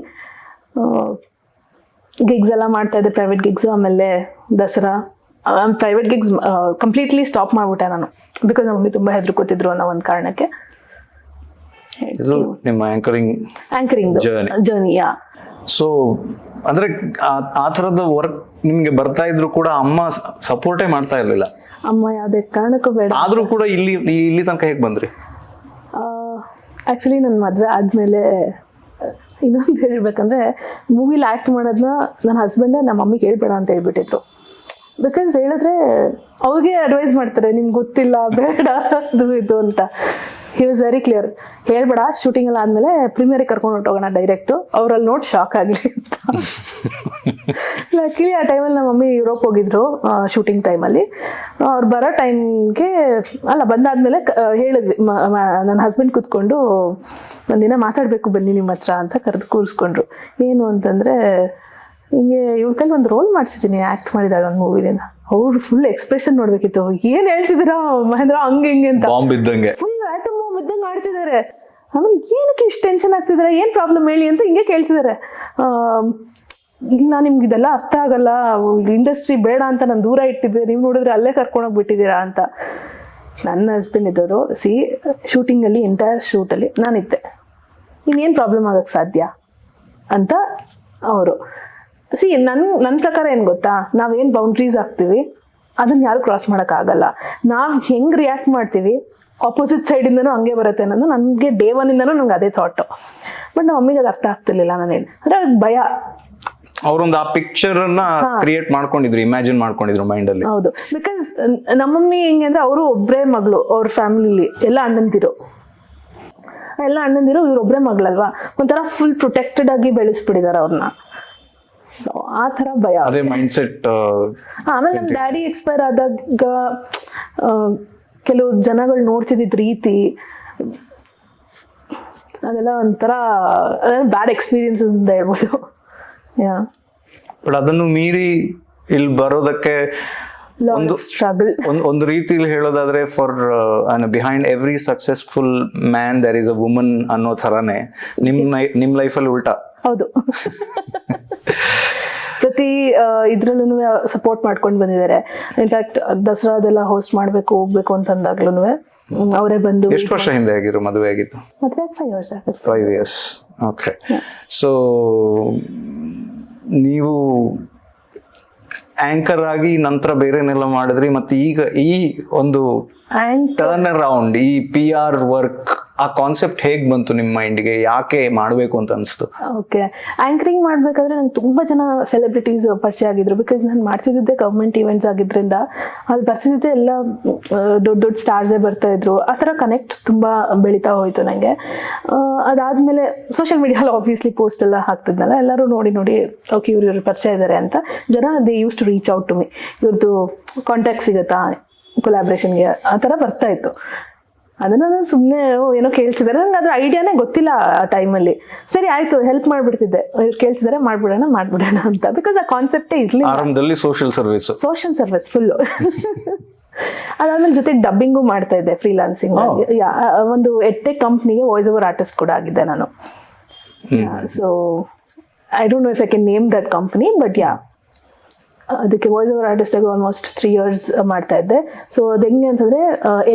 ಗಿಗ್ಸ್ ಎಲ್ಲ ಮಾಡ್ತಾ ಇದ್ದೆ, ಪ್ರೈವೇಟ್ ಗಿಗ್ಸು. ಆಮೇಲೆ Dasara private gigs completely stop ಮಾಡ್ಬಿಟ್ಟೆ ನಾನು. ಬಿಕಾಸ್ ನಮ್ಮ ಮಮ್ಮಿ ತುಂಬ ಹೆದರ್ಕೋತಿದ್ರು ಅನ್ನೋ ಒಂದು ಕಾರಣಕ್ಕೆ. ಇದು ನಿಮ್ಮ ಆಂಕರಿಂಗ್ ಜರ್ನಿ. ಯಾ. ಸೊ ಅಂದ್ರೆ ಆ ಥರದ ವರ್ಕ್ ನಿಮ್ಗೆ ಬರ್ತಾ ಇದ್ರು ಕೂಡ ಅಮ್ಮ ಸಪೋರ್ಟೇ ಮಾಡ್ತಾ ಇರ್ಲಿಲ್ಲ? ಅಮ್ಮ ಯಾವುದೇ ಕಾರಣಕ್ಕೂ ಬೇಡ. ಆದ್ರೂ ಕೂಡ ಇಲ್ಲಿ ತನಕ ಹೇಗೆ ಬಂದ್ರಿ? ಆ್ಯಕ್ಚುಲಿ ನನ್ನ ಮದುವೆ ಆದಮೇಲೆ ಇನ್ನೊಂದು ಹೇಳ್ಬೇಕಂದ್ರೆ, ಮೂವಿಲಿ ಆ್ಯಕ್ಟ್ ಮಾಡೋದನ್ನ ನನ್ನ ಹಸ್ಬೆಂಡೇ ನಮ್ಮ ಮಮ್ಮಿಗೆ ಹೇಳ್ಬೇಡ ಅಂತ ಹೇಳ್ಬಿಟ್ಟಿದ್ರು. ಬಿಕಾಸ್ ಹೇಳಿದ್ರೆ ಅವ್ರಿಗೆ ಅಡ್ವೈಸ್ ಮಾಡ್ತಾರೆ, ನಿಮ್ಗೆ ಗೊತ್ತಿಲ್ಲ ಬೇಡ ಅದು ಇದು ಅಂತ. ಹಿ ವಾಸ್ ವೆರಿ ಕ್ಲಿಯರ್, ಹೇಳ್ಬೇಡ, ಶೂಟಿಂಗ್ ಎಲ್ಲ ಆದಮೇಲೆ ಪ್ರೀಮಿಯರಿಗೆ ಕರ್ಕೊಂಡು ಹೊಟ್ಟೋಗೋಣ ಡೈರೆಕ್ಟು, ಅವರಲ್ಲಿ ನೋಡಿ ಶಾಕ್ ಆಗಲಿ ಅಂತ. ಲಕ್ಕಿಲಿ ಆ ಟೈಮಲ್ಲಿ ನಮ್ಮ ಮಮ್ಮಿ ಯುರೋಪ್ ಹೋಗಿದ್ರು ಶೂಟಿಂಗ್ ಟೈಮಲ್ಲಿ. ಅವ್ರು ಬರೋ ಟೈಮ್ಗೆ ಬಂದಾದ್ಮೇಲೆ ಹೇಳಿದ್ವಿ, ನನ್ನ ಹಸ್ಬೆಂಡ್ ಕೂತ್ಕೊಂಡು ಒಂದಿನ ಮಾತಾಡಬೇಕು ಬನ್ನಿ ನಿಮ್ಮ ಹತ್ರ ಅಂತ ಕರೆದು ಕೂರಿಸ್ಕೊಂಡ್ರು. ಏನು ಅಂತಂದರೆ, ಹಿಂಗೆ ಇವಳ ಕೈಲಿ ಒಂದು ರೋಲ್ ಮಾಡಿಸಿದ್ದೀನಿ, ಆ್ಯಕ್ಟ್ ಮಾಡಿದಾಳೆ ಒಂದು ಮೂವಿಲಿಂದ. ಅವ್ರು ಫುಲ್ ಎಕ್ಸ್ಪ್ರೆಷನ್ ನೋಡ್ಬೇಕಿತ್ತು, ಏನು ಹೇಳ್ತಿದ್ದೀರಾ ಮಹೇಂದ್ರ ಹಂಗೆ ಹಿಂಗೆ ಅಂತ. ಫುಲ್ ಆಟಮ್ ಬಾಂಬ್ ಇದ್ದಂಗೆ ಆಡ್ತಿದ್ದಾರೆ. ಆಮೇಲೆ ಏನಕ್ಕೆ ಇಷ್ಟು ಟೆನ್ಷನ್ ಆಗ್ತಿದ್ದಾರೆ, ಏನು ಪ್ರಾಬ್ಲಮ್ ಹೇಳಿ ಅಂತ ಹಿಂಗೆ ಕೇಳ್ತಿದ್ದಾರೆ. ಇಲ್ಲ ನಿಮ್ಗೆ ಇದೆಲ್ಲ ಅರ್ಥ ಆಗಲ್ಲ, ಇಂಡಸ್ಟ್ರಿ ಬೇಡ ಅಂತ ನಾನು ದೂರ ಇಟ್ಟಿದ್ದೆ, ನೀವು ನೋಡಿದ್ರೆ ಅಲ್ಲೇ ಕರ್ಕೊಂಡೋಗ್ಬಿಟ್ಟಿದ್ದೀರಾ ಅಂತ. ನನ್ನ ಹಸ್ಬೆಂಡ್ ಇದ್ದವರು, ಶೂಟಿಂಗಲ್ಲಿ ಎಂಟೈರ್ ಶೂಟಲ್ಲಿ ನಾನಿದ್ದೆ, ಇನ್ನೇನು ಪ್ರಾಬ್ಲಮ್ ಆಗಕ್ಕೆ ಸಾಧ್ಯ ಅಂತ ಅವರು. ನನ್ನ ಪ್ರಕಾರ ಏನು ಗೊತ್ತಾ, ನಾವೇನು ಬೌಂಡ್ರೀಸ್ ಹಾಕ್ತೀವಿ ಅದನ್ನ ಯಾರು ಕ್ರಾಸ್ ಮಾಡೋಕ್ಕಾಗಲ್ಲ. ನಾವು ಹೆಂಗೆ ರಿಯಾಕ್ಟ್ ಮಾಡ್ತೀವಿ ಆಪೋಸಿಟ್ ಸೈಡಿಂದನೂ ಹಂಗೆ ಬರುತ್ತೆ ಅನ್ನೋದು ನನಗೆ ಡೇ 1ಇಂದನೂ ನಂಗೆ ಅದೇ ಥಾಟು. ಬಟ್ ನಮ್ಮ ಮಮ್ಮಿಗೆ ಅದು ಅರ್ಥ ಆಗ್ತಿರ್ಲಿಲ್ಲ. ನಾನು ಹೇಳಿ ಅಂದರೆ ಭಯ. ಅವರೊಂದು ಆ ಪಿಕ್ಚರ್ ಅನ್ನ ಕ್ರಿಯೇಟ್ ಮಾಡ್ಕೊಂಡಿದ್ರು, ಇಮ್ಯಾಜಿನ್ ಮಾಡ್ಕೊಂಡಿದ್ರು ಮೈಂಡ್ ಅಲ್ಲಿ. ಹೌದು, ಬಿಕಾಸ್ ನಮ್ಮಮ್ಮಿ ಹೆಂಗೆ ಅಂದ್ರೆ ಅವರು ಒಬ್ಬರೇ ಮಗಳು, ಅವ್ರ ಫ್ಯಾಮಿಲಿಲಿ ಎಲ್ಲ ಅಣ್ಣಂದಿರು ಇವ್ರೊಬ್ಬರೇ ಮಗಳಲ್ವಾ, ಒಂಥರ ಫುಲ್ ಪ್ರೊಟೆಕ್ಟೆಡ್ ಆಗಿ ಬೆಳೆಸ್ಬಿಟ್ಟಿದ್ದಾರೆ ಅವ್ರನ್ನ. ಸೊ ಆ ಥರ ಭಯ, ಅದೇ ಮೈಂಡ್ ಸೆಟ್. ಆಮೇಲೆ ನಮ್ಮ ಡ್ಯಾಡಿ ಎಕ್ಸ್ಪೈರ್ ಆದಾಗ ಕೆಲವು ಜನಗಳು ನೋಡ್ತಿದ್ದ ರೀತಿ ಅದೆಲ್ಲ ಒಂಥರ ಬ್ಯಾಡ್ ಎಕ್ಸ್ಪೀರಿಯನ್ಸ್ ಅಂತ ಹೇಳ್ಬೋದು. ಬಟ್ ಅದನ್ನು ಮೀರಿ ಇಲ್ಲಿ ಬರೋದಕ್ಕೆ ಸ್ಟ್ರಗಲ್. ಒಂದು ರೀತಿಲಿ ಹೇಳೋದಾದ್ರೆ, for behind every successful man there is a woman ಅನ್ನೋ ಥರಾನೇ ನಿಮ್ ಲೈಫಲ್ಲಿ ಉಲ್ಟಾ. ಹೌದು. ಪ್ರತಿ ಇದ್ರಲ್ಲೂ ಸಪೋರ್ಟ್ ಮಾಡ್ಕೊಂಡು ಬಂದಿದ್ದಾರೆ. ಇನ್ಫ್ಯಾಕ್ಟ್ ದಸರಾದೆಲ್ಲ ಹೋಸ್ಟ್ ಹೋಗ್ಬೇಕು ಅಂತಂದಾಗ್ಲೂ ಅವರೇ ಬಂದು. ಎಷ್ಟು ವರ್ಷ ಹಿಂದೆ ಆಗಿರೋ ಮದುವೆ ಆಗಿದ್ದು? ಮದುವೆ 5 years ಆಗುತ್ತೆ. 5 years. ಓಕೆ. ಸೊ ನೀವು ಆಂಕರ್ ಆಗಿ ನಂತರ ಬೇರೆನೆಲ್ಲ ಮಾಡಿದ್ರಿ, ಮತ್ತೆ ಈಗ ಈ ಒಂದು ಟರ್ನ್ ಅರೌಂಡ್, ಈ PR ವರ್ಕ್, ಆ ಕಾನ್ಸೆಪ್ಟ್ ಹೇಗ್ ಬಂತು ನಿಮ್ಮ ಮೈಂಡ್ಗೆ? ಯಾಕೆ ಮಾಡಬೇಕು ಅಂತ ಅನಿಸ್ತು? ಓಕೆ, ಆಂಕರಿಂಗ್ ಮಾಡ್ಬೇಕಾದ್ರೆ ನಂಗೆ ತುಂಬ ಜನ ಸೆಲೆಬ್ರಿಟೀಸ್ ಪರಿಚಯ ಆಗಿದ್ರು. ಬಿಕಾಸ್ ನಾನು ಮಾಡ್ತಿದ್ದೆ ಗೌರ್ಮೆಂಟ್ ಈವೆಂಟ್ಸ್ ಆಗಿದ್ರಿಂದ ಅಲ್ಲಿ ಬರ್ತಿದ್ದೆ ಎಲ್ಲ ದೊಡ್ಡ ದೊಡ್ಡ ಸ್ಟಾರ್ಸೇ ಬರ್ತಾ ಇದ್ರು. ಆ ಥರ ಕನೆಕ್ಟ್ ತುಂಬ ಬೆಳೀತಾ ಹೋಯ್ತು ನನಗೆ. ಅದಾದಮೇಲೆ ಸೋಷಿಯಲ್ ಮೀಡಿಯಾಲಿ ಆಬ್ವಿಯಸ್ಲಿ ಪೋಸ್ಟ್ ಎಲ್ಲ ಹಾಕ್ತಿದ್ನಲ್ಲ, ಎಲ್ಲರೂ ನೋಡಿ ಓಕೆ ಇವ್ರು ಪರಿಚಯ ಇದ್ದಾರೆ ಅಂತ ಜನ they used to reach out to me. ಇವ್ರದ್ದು ಕಾಂಟ್ಯಾಕ್ಟ್ ಸಿಗುತ್ತಾ ಕೊಲಾಬ್ರೇಷನ್ಗೆ, ಆ ಥರ ಬರ್ತಾ ಇತ್ತು. ಅದನ್ನು ನಾನು ಸುಮ್ಮನೆ ಏನೋ ಕೇಳ್ತಿದ್ದಾರೆ, ನಂಗೆ ಅದ್ರ ಐಡಿಯಾನೇ ಗೊತ್ತಿಲ್ಲ ಆ ಟೈಮಲ್ಲಿ. ಸರಿ ಆಯಿತು, ಹೆಲ್ಪ್ ಮಾಡಿಬಿಡ್ತಿದ್ದೆ, ಇವ್ರು ಕೇಳ್ತಿದ್ದಾರೆ ಮಾಡ್ಬಿಡೋಣ ಅಂತ. ಬಿಕಾಸ್ ಆ ಕಾನ್ಸೆಪ್ಟೇ ಇರಲಿಲ್ಲ. ಆರಂಭದಲ್ಲಿ ಸೋಷಿಯಲ್ ಸರ್ವಿಸ್ ಫುಲ್ಲು. ಅದಾದ್ಮೇಲೆ ಜೊತೆಗೆ ಡಬ್ಬಿಂಗು ಮಾಡ್ತಾ ಇದ್ದೆ, ಫ್ರೀಲಾನ್ಸಿಂಗ್. ಒಂದು ಎಡ್ಟೆಕ್ ಕಂಪ್ನಿಗೆ ವಾಯ್ಸ್ ಓವರ್ ಆರ್ಟಿಸ್ಟ್ ಕೂಡ ಆಗಿದ್ದೆ ನಾನು. So I don't know if I can name that company, but ಅದಕ್ಕೆ ವಾಯ್ಸ್ ಓವರ್ ಆರ್ಟಿಸ್ಟ್ ಆಗಿ ಆಲ್ಮೋಸ್ಟ್ 3 years ಮಾಡ್ತಾ ಇದ್ದೆ. ಸೊ ಅದು ಹೆಂಗೆ ಅಂತಂದ್ರೆ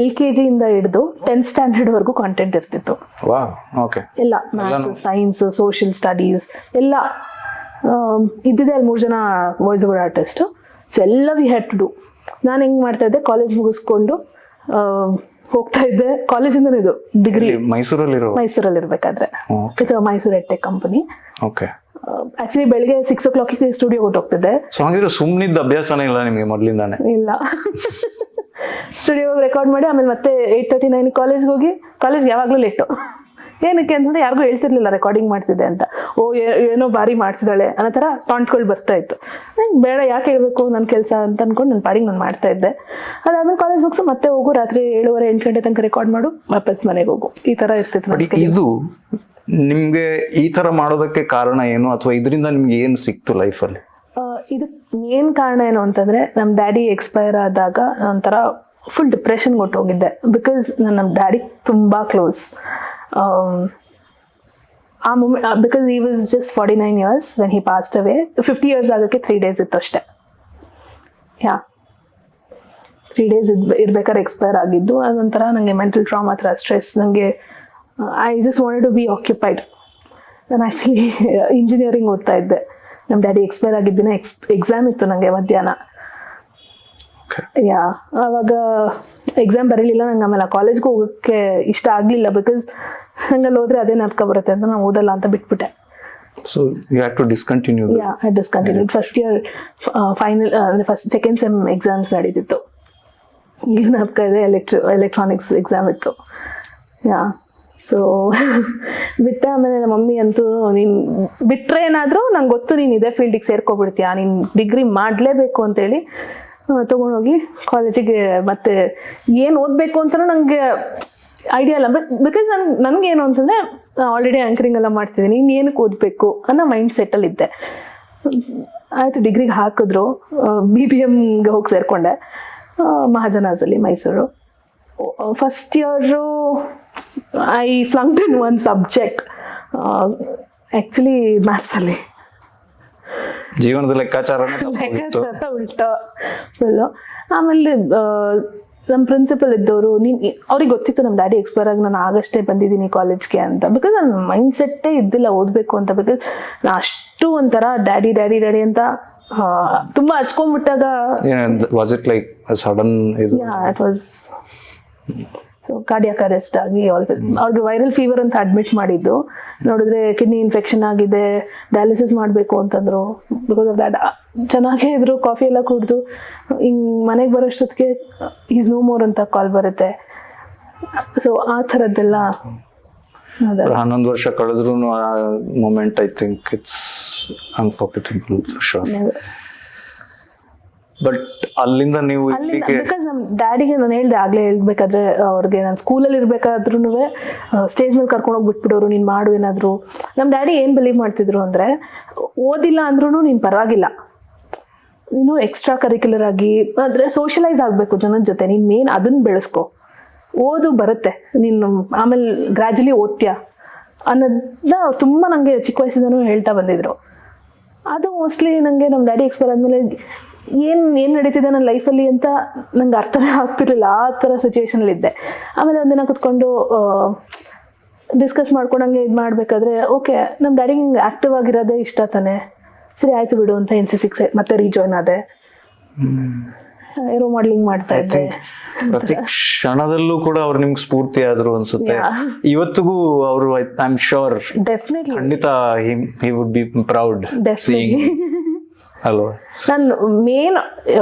LKG ಇಂದ ಹಿಡಿದು 10th standard ವರೆಗೂ ಕಾಂಟೆಂಟ್ ಇರ್ತಿತ್ತು. ಎಲ್ಲ ಮ್ಯಾಥ್ಸ್, ಸೈನ್ಸ್, ಸೋಷಿಯಲ್ ಸ್ಟಡೀಸ್ ಎಲ್ಲ ಇದ್ದಿದೆ. ಅಲ್ಲಿ 3 ಜನ ವಾಯ್ಸ್ ಓವರ್ ಆರ್ಟಿಸ್ಟ್. ಸೊ ಎಲ್ಲ ವಿ ಹ್ಯಾಡ್ ಟು ಡೂ. ನಾನು ಹೆಂಗೆ ಮಾಡ್ತಾ ಇದ್ದೆ, ಕಾಲೇಜ್ ಮುಗಿಸ್ಕೊಂಡು ಹೋಗ್ತಾ ಇದ್ದೆ. ಕಾಲೇಜಿಂದ ಇದು ಡಿಗ್ರಿ ಮೈಸೂರಲ್ಲಿ ಇರ್ಬೇಕಾದ್ರೆ, ಇದು ಮೈಸೂರು ಎಡ್ಟೆಕ್ ಕಂಪನಿ. ಆಕ್ಚುಲಿ ಬೆಳಿಗ್ಗೆ 6 o'clock ಸ್ಟುಡಿಯೋ ಹೋಗ್ತಿದ್ದೆ. ಸುಮ್ಮನಿದ್ದ ಅಭ್ಯಾಸನೇ ಇಲ್ಲ ನಿಮಗೆ ಮೊದಲಿಂದಾನೆ? ಇಲ್ಲ. ಸ್ಟುಡಿಯೋ ರೆಕಾರ್ಡ್ ಮಾಡಿ ಆಮೇಲೆ ಮತ್ತೆ 8:39 ಕಾಲೇಜ್ಗೆ ಹೋಗಿ, ಕಾಲೇಜ್ಗೆ ಯಾವಾಗಲೂ ಲೇಟು, ಏನಕ್ಕೆ ಅಂತಂದ್ರೆ ಯಾರಿಗೂ ಹೇಳ್ತಿರ್ಲಿಲ್ಲ ರೆಕಾರ್ಡಿಂಗ್ ಮಾಡ್ತಿದ್ದೆ ಅಂತ. ಓ ಏನೋ ಬಾರಿ ಮಾಡ್ತಿದ್ದಾಳೆ ಅನ್ನೋ ಥರ ಟಾಂಟ್ಗಳು ಬರ್ತಾ ಇತ್ತು. ಬೇಡ, ಯಾಕೆ ಹೇಳ್ಬೇಕು ನನ್ನ ಕೆಲಸ ಅಂತ ಅನ್ಕೊಂಡು ನನ್ನ ಪಾಡಿಗೆ ನಾನು ಮಾಡ್ತಾ ಇದ್ದೆ. ಅದಾದ್ಮೇಲೆ ಕಾಲೇಜ್ ಮುಗಿಸು ಮತ್ತೆ ಹೋಗು, ರಾತ್ರಿ 7:30 8 ಗಂಟೆ ತನಕ ರೆಕಾರ್ಡ್ ಮಾಡು, ವಾಪಸ್ ಮನೆಗೆ ಹೋಗು, ಈ ತರ ಇರ್ತಿತ್ತು ನನ್ನ schedule. ಇದು ನಿಮ್ಗೆ ಈ ತರ ಮಾಡೋದಕ್ಕೆ ಕಾರಣ ಏನು, ಅಥವಾ ಇದರಿಂದ ನಿಮ್ಗೆ ಏನು ಸಿಕ್ತು ಲೈಫಲ್ಲಿ? ಇದಕ್ಕೆ ಮೇನ್ ಕಾರಣ ಏನು ಅಂತಂದ್ರೆ, ನಮ್ಮ ಡ್ಯಾಡಿ ಎಕ್ಸ್ಪೈರ್ ಆದಾಗ ಒಂಥರ ಫುಲ್ ಡಿಪ್ರೆಷನ್ಗೆ ಹೊಟ್ಟೋಗಿದ್ದೆ. ಬಿಕಾಸ್ ನಾನು ನಮ್ಮ ಡ್ಯಾಡಿ ತುಂಬ ಕ್ಲೋಸ್. ಆ ಮೂಮೆಂಟ್, ಬಿಕಾಸ್ ಈ was just 49 years when he passed away. 50 years ಆಗೋಕ್ಕೆ 3 days ಇತ್ತು ಅಷ್ಟೇ. 3 days ಇರ್ಬೇಕಾದ್ರೆ ಎಕ್ಸ್ಪೈರ್ ಆಗಿದ್ದು. ಅದೊಂಥರ ನನಗೆ ಮೆಂಟಲ್ ಟ್ರಾಮಾ ಥರ, ಸ್ಟ್ರೆಸ್. ನನಗೆ I just wanted to be occupied. ನಾನು ಆ್ಯಕ್ಚುಲಿ ಇಂಜಿನಿಯರಿಂಗ್ ಓದ್ತಾ ಇದ್ದೆ. ನಮ್ಮ ಡ್ಯಾಡಿ ಎಕ್ಸ್ಪೈರ್ ಆಗಿದ್ದಿನ ಎಕ್ಸಾಮ್ ಇತ್ತು ನನಗೆ ಮಧ್ಯಾಹ್ನ. ಆವಾಗ ಎಕ್ಸಾಮ್ ಬರೀಲಿಲ್ಲ ನಂಗೆ. ಆಮೇಲೆ ಕಾಲೇಜ್ಗೆ ಹೋಗೋಕ್ಕೆ ಇಷ್ಟ ಆಗಲಿಲ್ಲ, ಬಿಕಾಸ್ ನಂಗೆ ಅಲ್ಲಿ ಹೋದ್ರೆ ಅದೇ ನಾಟಕ ಬರುತ್ತೆ ಅಂತ ನಾನು ಓದಲ್ಲ ಅಂತ ಬಿಟ್ಬಿಟ್ಟೆ. So you had to discontinue that? Yeah, I discontinued. First year final, second sem exams ನಡೀತಿತ್ತು. ಈಗ ನಾಟಕ ಇದೆ, ಎಲೆಕ್ಟ್ರಾನಿಕ್ಸ್ ಎಕ್ಸಾಮ್ ಇತ್ತು. ಸೊ ಬಿಟ್ಟೆ. ಆಮೇಲೆ ನಮ್ಮ ಮಮ್ಮಿ ಅಂತೂ, ನೀನು ಬಿಟ್ಟರೆ ಏನಾದರೂ ನಂಗೆ ಗೊತ್ತು ನೀನು ಇದೇ ಫೀಲ್ಡಿಗೆ ಸೇರ್ಕೊಬಿಡ್ತೀಯ, ನೀನು ಡಿಗ್ರಿ ಮಾಡಲೇಬೇಕು ಅಂತೇಳಿ ತೊಗೊಂಡೋಗಿ ಕಾಲೇಜಿಗೆ ಮತ್ತೆ ಏನು ಓದಬೇಕು ಅಂತಲೂ ನನಗೆ ಐಡಿಯಾ ಇಲ್ಲ. ಬಿಕಾಸ್ ನನಗೇನು ಅಂತಂದರೆ, ಆಲ್ರೆಡಿ ಆ್ಯಂಕರಿಂಗ್ ಎಲ್ಲ ಮಾಡ್ತಿದ್ದೀನಿ, ಇನ್ನು ಏನಕ್ಕೆ ಓದಬೇಕು ಅನ್ನೋ ಮೈಂಡ್ ಸೆಟ್ಟಲ್ಲಿದ್ದೆ. ಆಯಿತು, ಡಿಗ್ರಿಗೆ ಹಾಕಿದ್ರು. BBMಗೆ ಹೋಗಿ ಸೇರಿಕೊಂಡೆ ಮಹಾಜನಾಸಲ್ಲಿ, Mysore. First year I flunked in one subject, actually ಮ್ಯಾಥ್ಸಲ್ಲಿ. ಜೀವನದ ಲೆಕ್ಕಾಚಾರ ಉಲ್ಟಾ ಫುಲ್ಲು. ಆಮೇಲೆ ನಮ್ಮ ಪ್ರಿನ್ಸಿಪಲ್ ಇದ್ದವರು, ಅವ್ರಿಗೆ ಗೊತ್ತಿತ್ತು ನಮ್ಮ ಡ್ಯಾಡಿ ಎಕ್ಸ್ಪೈರ್ ಆಗಿ ನಾನು ಆಗಷ್ಟೇ ಬಂದಿದ್ದೀನಿ ಕಾಲೇಜ್ಗೆ ಅಂತ. ಬಿಕಾಸ್ ನನ್ನ ಮೈಂಡ್ ಸೆಟ್ಟೇ ಇದ್ದಿಲ್ಲ ಓದಬೇಕು ಅಂತ. ಬಿಕಾಸ್ ನಾನು ಅಷ್ಟು ಒಂಥರ ಡ್ಯಾಡಿ ಡ್ಯಾಡಿ ಡ್ಯಾಡಿ ಅಂತ ತುಂಬ ಹಚ್ಕೊಂಡ್ಬಿಟ್ಟಾಗ, was it like sudden? It was. So cardiac arrest ಆಗಿ ಅವ್ರಿಗೆ ವೈರಲ್ ಫೀವರ್ ಅಂತ ಅಡ್ಮಿಟ್ ಮಾಡಿದ್ದು. ನೋಡಿದ್ರೆ ಕಿಡ್ನಿ ಇನ್ಫೆಕ್ಷನ್ ಆಗಿದೆ, ಡಯಾಲಿಸಿಸ್ ಮಾಡಬೇಕು ಅಂತಂದ್ರು. ಬಿಕಾಸ್ ಆಫ್ ದ್ಯಾಟ್ ಚೆನ್ನಾಗೇ ಇದ್ರು, ಕಾಫಿ ಎಲ್ಲ ಕುಡಿದು ಹಿಂಗೆ ಮನೆಗೆ ಬರೋಷ್ಟೊತ್ತಿಗೆ ಈಸ್ ನೋ ಮೋರ್ ಅಂತ ಕಾಲ್ ಬರುತ್ತೆ. ಸೊ ಆ ಥರದ್ದೆಲ್ಲ 11 ವರ್ಷ ಕಳೆದ್ರೂ ಆ moment I think it's unforgettable for sure. But ಅಲ್ಲಿಂದ ನೀವು ಬಿಕಾಸ್ ನಮ್ಮ ಡ್ಯಾಡಿಗೆ ನಾನು ಹೇಳ್ಬೇಕಾದ್ರೆ, ಅವ್ರಿಗೆ ನಾನು ಸ್ಕೂಲಲ್ಲಿ ಇರ್ಬೇಕಾದ್ರೂ ಸ್ಟೇಜ್ ಮೇಲೆ ಕರ್ಕೊಂಡೋಗಿ ಬಿಟ್ಬಿಡೋರು, ನೀನು ಮಾಡು ಏನಾದರೂ. ನಮ್ಮ ಡ್ಯಾಡಿ ಏನು ಬಿಲೀವ್ ಮಾಡ್ತಿದ್ರು ಅಂದರೆ, ಓದಿಲ್ಲ ಅಂದ್ರೂ ನೀನು ಪರವಾಗಿಲ್ಲ, ನೀನು ಎಕ್ಸ್ಟ್ರಾ ಕರಿಕ್ಯುಲರ್ ಆಗಿ ಅಂದರೆ ಸೋಷಲೈಸ್ ಆಗಬೇಕು ಜನದ ಜೊತೆ, ನೀನು ಮೇನ್ ಅದನ್ನು ಬೆಳೆಸ್ಕೊ, ಓದು ಬರುತ್ತೆ ನೀನು, ಆಮೇಲೆ ಗ್ರ್ಯಾಜುಲಿ ಓದ್ತೀಯ ಅನ್ನೋದನ್ನ ತುಂಬ ನನಗೆ ಚಿಕ್ಕ ವಯಸ್ಸಿಂದನೂ ಹೇಳ್ತಾ ಬಂದಿದ್ರು. ಅದು ಮೋಸ್ಟ್ಲಿ ನನಗೆ ನಮ್ಮ ಡ್ಯಾಡಿ ಎಕ್ಸ್ಪೈರ್ ಆದಮೇಲೆ ಏನು ನಡೀತಿದೆ ನನ್ನ ಲೈಫಲ್ಲಿ ಅಂತ ನಂಗೆ ಅರ್ಥನೇ ಆಗ್ತಿರ್ಲಿಲ್ಲ. ಆ ಥರ ಸಿಚುವೇಶನಲ್ಲಿದ್ದೆ. ಆಮೇಲೆ ಒಂದಿನ ಕೂತ್ಕೊಂಡು ಡಿಸ್ಕಸ್ ಮಾಡ್ಕೊಂಡಂಗೆ ಇದು ಮಾಡಬೇಕಾದ್ರೆ, ಓಕೆ ನಮ್ಮ ಡ್ಯಾಡಿಗೆ ಹಿಂಗೆ ಆ್ಯಕ್ಟಿವ್ ಆಗಿರೋದೇ ಇಷ್ಟ ತಾನೆ, ಸರಿ ಆಯಿತು ಬಿಡು ಅಂತ NCC ಮತ್ತೆ ರೀಜಾಯ್ನ್ ಆದೆ. ಏರೋ ಮಾಡಲಿಂಗ್ ಮಾಡ್ತಾ ಇದ್ದೆ. ಪ್ರತಿ ಕ್ಷಣದಲ್ಲೂ ಕೂಡ ಅವ್ರು ನಿಮ್ಗೆ ಸ್ಫೂರ್ತಿ ಆದ್ರು ಅನ್ಸುತ್ತೆ. ಇವತ್ತಿಗೂ ಅವರು ಐ ಆಮ್ ಶೋರ್ ಡೆಫಿನೆಟ್ಲಿ ಖಂಡಿತ he would be proud seeing ಅಲ್ವಾ. ನಾನು ಮೇನ್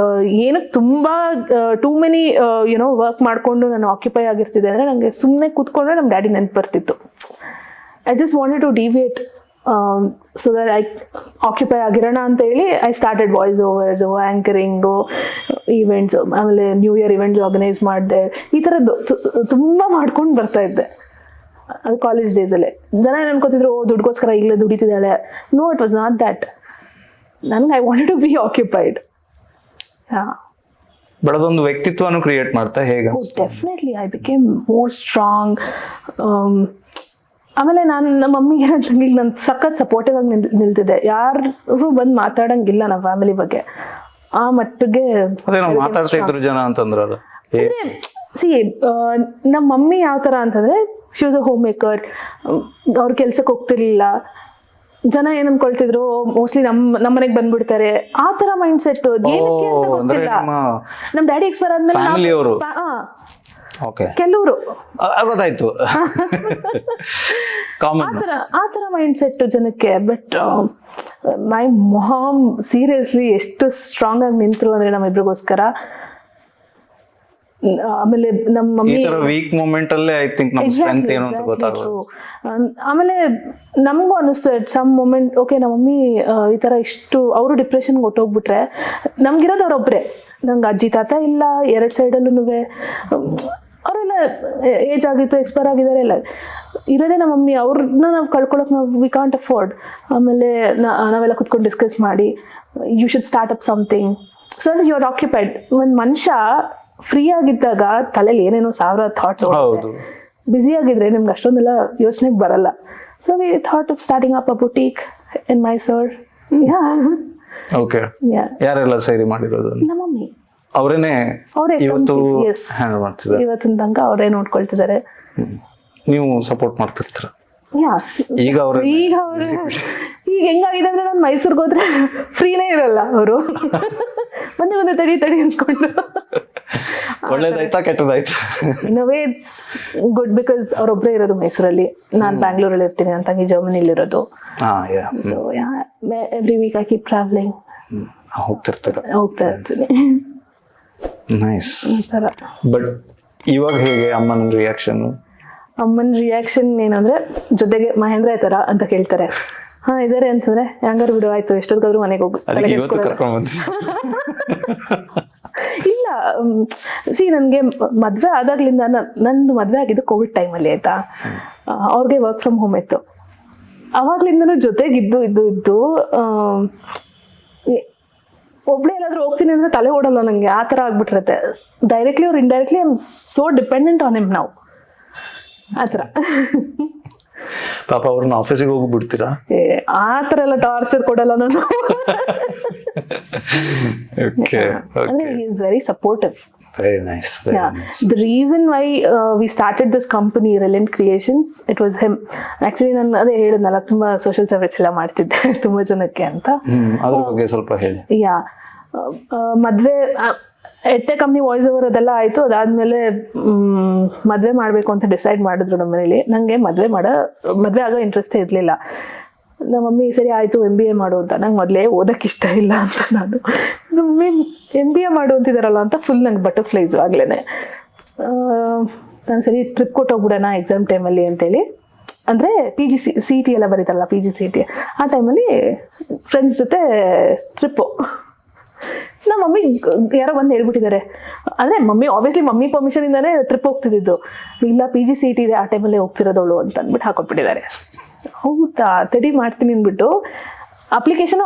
ಏನಕ್ಕೆ ತುಂಬ ಟೂ ಮೆನಿ ವರ್ಕ್ ಮಾಡಿಕೊಂಡು ನಾನು ಆಕ್ಯುಪೈ ಆಗಿರ್ತಿದ್ದೆ ಅಂದರೆ, ನನಗೆ ಸುಮ್ಮನೆ ಕೂತ್ಕೊಂಡ್ರೆ ನಮ್ಮ ಡ್ಯಾಡಿ ನೆನಪು ಬರ್ತಿತ್ತು. I just wanted to deviate so that I occupy ಆಗಿರೋಣ ಅಂತ ಹೇಳಿ I started voice overs, anchoring, events, ಆಮೇಲೆ ನ್ಯೂ ಇಯರ್ ಇವೆಂಟ್ಸ್ ಆರ್ಗನೈಸ್ ಮಾಡಿದೆ. ಈ ಥರದ್ದು ತುಂಬ ಮಾಡ್ಕೊಂಡು ಬರ್ತಾ ಇದ್ದೆ ಅದು ಕಾಲೇಜ್ ಡೇಸಲ್ಲೇ. ಜನ ಏನು ಅನ್ಕೋತಿದ್ರು, ದುಡ್ಗೋಸ್ಕರ ಈಗಲೇ ದುಡಿತಿದ್ದಾಳೆ. No, it was not that. ನನಗೆ I wanted to be occupied. But ಅದೊಂದು ವ್ಯಕ್ತಿತ್ವನು ಕ್ರಿಯೇಟ್ ಮಾಡ್ತಾ ಹೇಗೆ? Definitely I became more strong. ಆಮೇಲೆ ನಾನು ನಮ್ಮ ಮಮ್ಮಿಗೆ ತಂಗಿಗೆ ನಾನು ಸಖತ್ ಸಪೋರ್ಟಿವ್ ಆಗಿ ನಿಲ್ತಿದ್ದೆ. ಯಾರು ಬಂದು ಮಾತಾಡಂಗಿಲ್ಲ ನಮ್ಮ ಫ್ಯಾಮಿಲಿ ಬಗ್ಗೆ, ಆ ಮಟ್ಟಿಗೆ ಮಾತಾಡ್ತಾ ಇದ್ರು ಜನ ಅಂತಂದ್ರೆ. ಅದು ಸಿ ನಮ್ಮ ಮಮ್ಮಿ ಯಾವ ಥರ ಅಂತಂದರೆ, she was a home maker. ಅವ್ರ ಕೆಲ್ಸಕ್ಕೆ ಹೋಗ್ತಿರ್ಲಿಲ್ಲ. ಜನ ಏನ್ ಅನ್ಕೊಳ್ತಿದ್ರು, ಮೋಸ್ಟ್ಲಿ ನಮ್ಮ ಮನೆಗೆ ಬಂದ್ಬಿಡ್ತಾರೆ, ಆ ತರ ಮೈಂಡ್ ಸೆಟ್. ಏನಕ್ಕೆ ಅಂತ ಗೊತ್ತಿಲ್ಲ. ನಮ್ ಡ್ಯಾಡಿ ಎಕ್ಸ್ಪೈರ್ ಆದ್ಮೇಲೆ ಕೆಲವರು ಗೊತ್ತಾಯ್ತು ಆ ತರ ಮೈಂಡ್ ಸೆಟ್ ಜನಕ್ಕೆ. ಬಟ್ ಮೈ ಮಾಮ್ ಸೀರಿಯಸ್ಲಿ ಎಷ್ಟು ಸ್ಟ್ರಾಂಗ್ ಆಗಿ ನಿಂತರು ಅಂದ್ರೆ ನಮ್ಮಿಬ್ರಿಗೋಸ್ಕರ. ಆಮೇಲೆ ನಮ್ಮ ಈ ಮಮ್ಮಿ ತರ ವೀಕ್ ಮೂಮೆಂಟ್ ಅಲ್ಲೇ ಐ ಥಿಂಕ್ ನಮ್ ಸ್ಟ್ರೆಂತ್ ಏನು ಅಂತ ಗೊತ್ತಾಗೋದು. ಆಮೇಲೆ ನಮಗೂ ಅನಿಸ್ತು ಎಟ್ ಸಮ್ ಮೂಮೆಂಟ್ ಓಕೆ ನಮ್ಮ ಮಮ್ಮಿ ಈ ತರ ಇಷ್ಟು ಅವರು ಡಿಪ್ರೆಷನ್ಗೆ ಹೊಟ್ಟೋಗ್ಬಿಟ್ರೆ ನಮ್ಗಿರೋದು ಅವ್ರೊಬ್ರೆ, ನಂಗೆ ಅಜ್ಜಿ ತಾತ ಇಲ್ಲ 2 ಸೈಡಲ್ಲೂ, ಅವರೆಲ್ಲ ಏಜ್ ಆಗಿತ್ತು, ಎಕ್ಸ್ಪೈರ್ ಆಗಿದ್ದಾರೆ, ಎಲ್ಲ ಇರೋದೇ ನಮ್ಮ ಮಮ್ಮಿ. ಅವ್ರನ್ನ ನಾವು ಕಳ್ಕೊಳಕ್ ವಿ ಕಾಂಟ್ ಅಫೋರ್ಡ್. ಆಮೇಲೆ ನಾವೆಲ್ಲ ಕುತ್ಕೊಂಡು ಡಿಸ್ಕಸ್ ಮಾಡಿ you should start up something. So you are occupied. ಒಂದು ಮನುಷ್ಯ ಫ್ರೀ ಆಗಿದ್ದಾಗ ತಲೆಯಲ್ಲಿ ಏನೇನೋ 1000 ಥಾಟ್ಸ್ ಹೋಗುತ್ತೆ. ಬ್ಯುಸಿ ಆಗಿದ್ರೆ ನಿಮ್ಗೆ ಅಷ್ಟೊಂದೆಲ್ಲ ಯೋಚನೆಗೆ ಬರಲ್ಲ. So we thought of starting up a boutique in Mysore. Okay, ಯಾರೆಲ್ಲ ಸೇರಿ ಮಾಡಿರೋದು? ನಮ್ಮ ಮಮ್ಮಿ ಅವರೇನೆ ಇವತ್ತು Yes. ಹ್ಯಾಂಡಲ್ ಮಾಡ್ತಿದ್ದಾರೆ. ಇವತ್ತಿನ ತನಕ ಅವರೇ ನೋಡ್ಕೊಳ್ತಿದ್ದಾರೆ. ನೀವು ಸಪೋರ್ಟ್ ಮಾಡ್ತಿರ್ತೀರ? ಈಗ ಅವ್ರ ಈಗ ಹೆಂಗಾಗಿದೆ ಅಂದ್ರೆ ನಾನು ಮೈಸೂರ್ಗೆ ಹೋದ್ರೆ ಫ್ರೀನೇ ಇರಲ್ಲ ಅವರು. ಒಂದೇ ತಡಿ ಅಂದ್ಕೊಂಡು. ಒಳ್ಳೇದಾಯ್ತಾ ಕೆಟ್ಟದಾಯ್ತಾ? In way it's good because ಅವ್ರೊಬ್ಬರೇ ಇರೋದು ಮೈಸೂರಲ್ಲಿ, ನಾನು ಬ್ಯಾಂಗ್ಳೂರಲ್ಲಿ ಇರ್ತೀನಿ, ನನ್ನ ತಂಗಿ ಜರ್ಮನಿಲಿ ಇರೋದು. So every week I keep travelling. ಹೋಗ್ತಾ ಇರ್ತೀನಿ. ನೈಸ್. ಒಂಥರ ಬಟ್ ಇವಾಗ ಹೇಗೆ ಅಮ್ಮನ ರಿಯಾಕ್ಷನ್? ಅಮ್ಮನ ರಿಯಾಕ್ಷನ್ ಏನಂದ್ರೆ ಜೊತೆಗೆ ಮಹೇಂದ್ರ ಈ ತರ ಅಂತ ಕೇಳ್ತಾರೆ. ಹಾ ಇದಾರೆ ಅಂತಂದ್ರೆ ಹಂಗಾರು ಬಿಡು ಆಯ್ತು, ಎಷ್ಟೊತ್ತಾದ್ರೂ ಮನೆಗೆ ಹೋಗು. ಇಲ್ಲ ನನ್ಗೆ ಮದ್ವೆ ಆದಾಗ್ಲಿಂದ ನಂದು ಮದ್ವೆ ಆಗಿದ್ದು ಕೋವಿಡ್ ಟೈಮಲ್ಲಿ ಆಯ್ತಾ, ಅವ್ರಿಗೆ ವರ್ಕ್ ಫ್ರಮ್ ಹೋಮ್ ಇತ್ತು. ಅವಾಗ್ಲಿಂದನೂ ಜೊತೆಗಿದ್ದು ಇದ್ದು ಒಬ್ಳೆ ಎಲ್ಲಾದ್ರೂ ಹೋಗ್ತೀನಿ ಅಂದ್ರೆ ತಲೆ ಓಡಲ್ಲ ನಂಗೆ, ಆ ತರ ಆಗ್ಬಿಟ್ಟಿರತ್ತೆ. ಡೈರೆಕ್ಟ್ಲಿ ಅವ್ರು indirectly I am so dependent on him ನಾವು, ಆ ಥರ. ಪಾಪ ಅವ್ರನ್ನ ಆಫೀಸಿಗೆ ಹೋಗಿ ಬಿಡ್ತೀರಾ? ಆ ಥರ ಎಲ್ಲ ಟಾರ್ಚರ್ ಕೊಡಲ್ಲ ನಾನು. ಅಂದ್ರೆ he is very supportive. Very nice. The reason why we started this company Reliant Creations, it was him. Actually ನಾನು ಅದೇ ಹೇಳಿದ್ನಲ್ಲ, ತುಂಬಾ ಸೋಷಿಯಲ್ ಸರ್ವಿಸ್ ಎಲ್ಲ ಮಾಡ್ತಿದ್ದೆ ತುಂಬಾ ಜನಕ್ಕೆ ಅಂತ. ಅದ್ರ ಬಗ್ಗೆ ಸ್ವಲ್ಪ ಹೇಳಿ. ಮದ್ವೆ ಎಟ್ಟೆ ಕಂಪ್ನಿ ವಾಯ್ಸ್ ಓವರ್ ಅದೆಲ್ಲ ಆಯ್ತು. ಅದಾದ್ಮೇಲೆ ಮದ್ವೆ ಮಾಡ್ಬೇಕು ಅಂತ ಡಿಸೈಡ್ ಮಾಡಿದ್ರು ನಮ್ಮ ಮನೇಲಿ. ನಂಗೆ ಮದ್ವೆ ಆಗೋ ಇಂಟ್ರೆಸ್ಟೇ ಇರ್ಲಿಲ್ಲ. ನಮ್ಮ ಮಮ್ಮಿ ಸರಿ ಆಯ್ತು MBA ಮಾಡು ಅಂತ. ನಂಗೆ ಮೊದಲೇ ಓದಕ್ಕೆ ಇಷ್ಟ ಇಲ್ಲ ಅಂತ ನಾನು, ಮಮ್ಮಿ MBA ಮಾಡು ಅಂತಿದಾರಲ್ಲ ಅಂತ ಫುಲ್ ನಂಗೆ ಬಟರ್ಫ್ಲೈಸ್ ಆಗ್ಲೇನೆ. ನಾನು ಸರಿ ಟ್ರಿಪ್ ಕೊಟ್ಟೋಗ್ಬಿಡೋಣ ಎಕ್ಸಾಮ್ ಟೈಮಲ್ಲಿ ಅಂತೇಳಿ, ಅಂದರೆ CET ಎಲ್ಲ ಬರೀತಾರಲ್ಲ, PGCET, ಆ ಟೈಮಲ್ಲಿ ಫ್ರೆಂಡ್ಸ್ ಜೊತೆ ಟ್ರಿಪ್ಪು. ನಮ್ಮ ಮಮ್ಮಿ ಯಾರೋ ಬಂದು ಹೇಳ್ಬಿಟ್ಟಿದ್ದಾರೆ. ಅಂದರೆ ಆಬ್ವಿಯಸ್ಲಿ ಮಮ್ಮಿ ಪರ್ಮಿಷನ್ ಇಂದಾನೆ ಟ್ರಿಪ್ ಹೋಗ್ತಿದ್ದು. ಇಲ್ಲ PGCET ಇದೆ, ಆ ಟೈಮಲ್ಲೇ ಹೋಗ್ತಿರೋದವಳು ಅಂತ ಅಂದ್ಬಿಟ್ಟು ಹಾಕೊಟ್ಬಿಟ್ಟಿದ್ದಾರೆ. ಹೌದಾ ತಡಿ ಮಾಡ್ತೀನಿ ಅಂದ್ಬಿಟ್ಟು ಅಪ್ಲಿಕೇಶನ್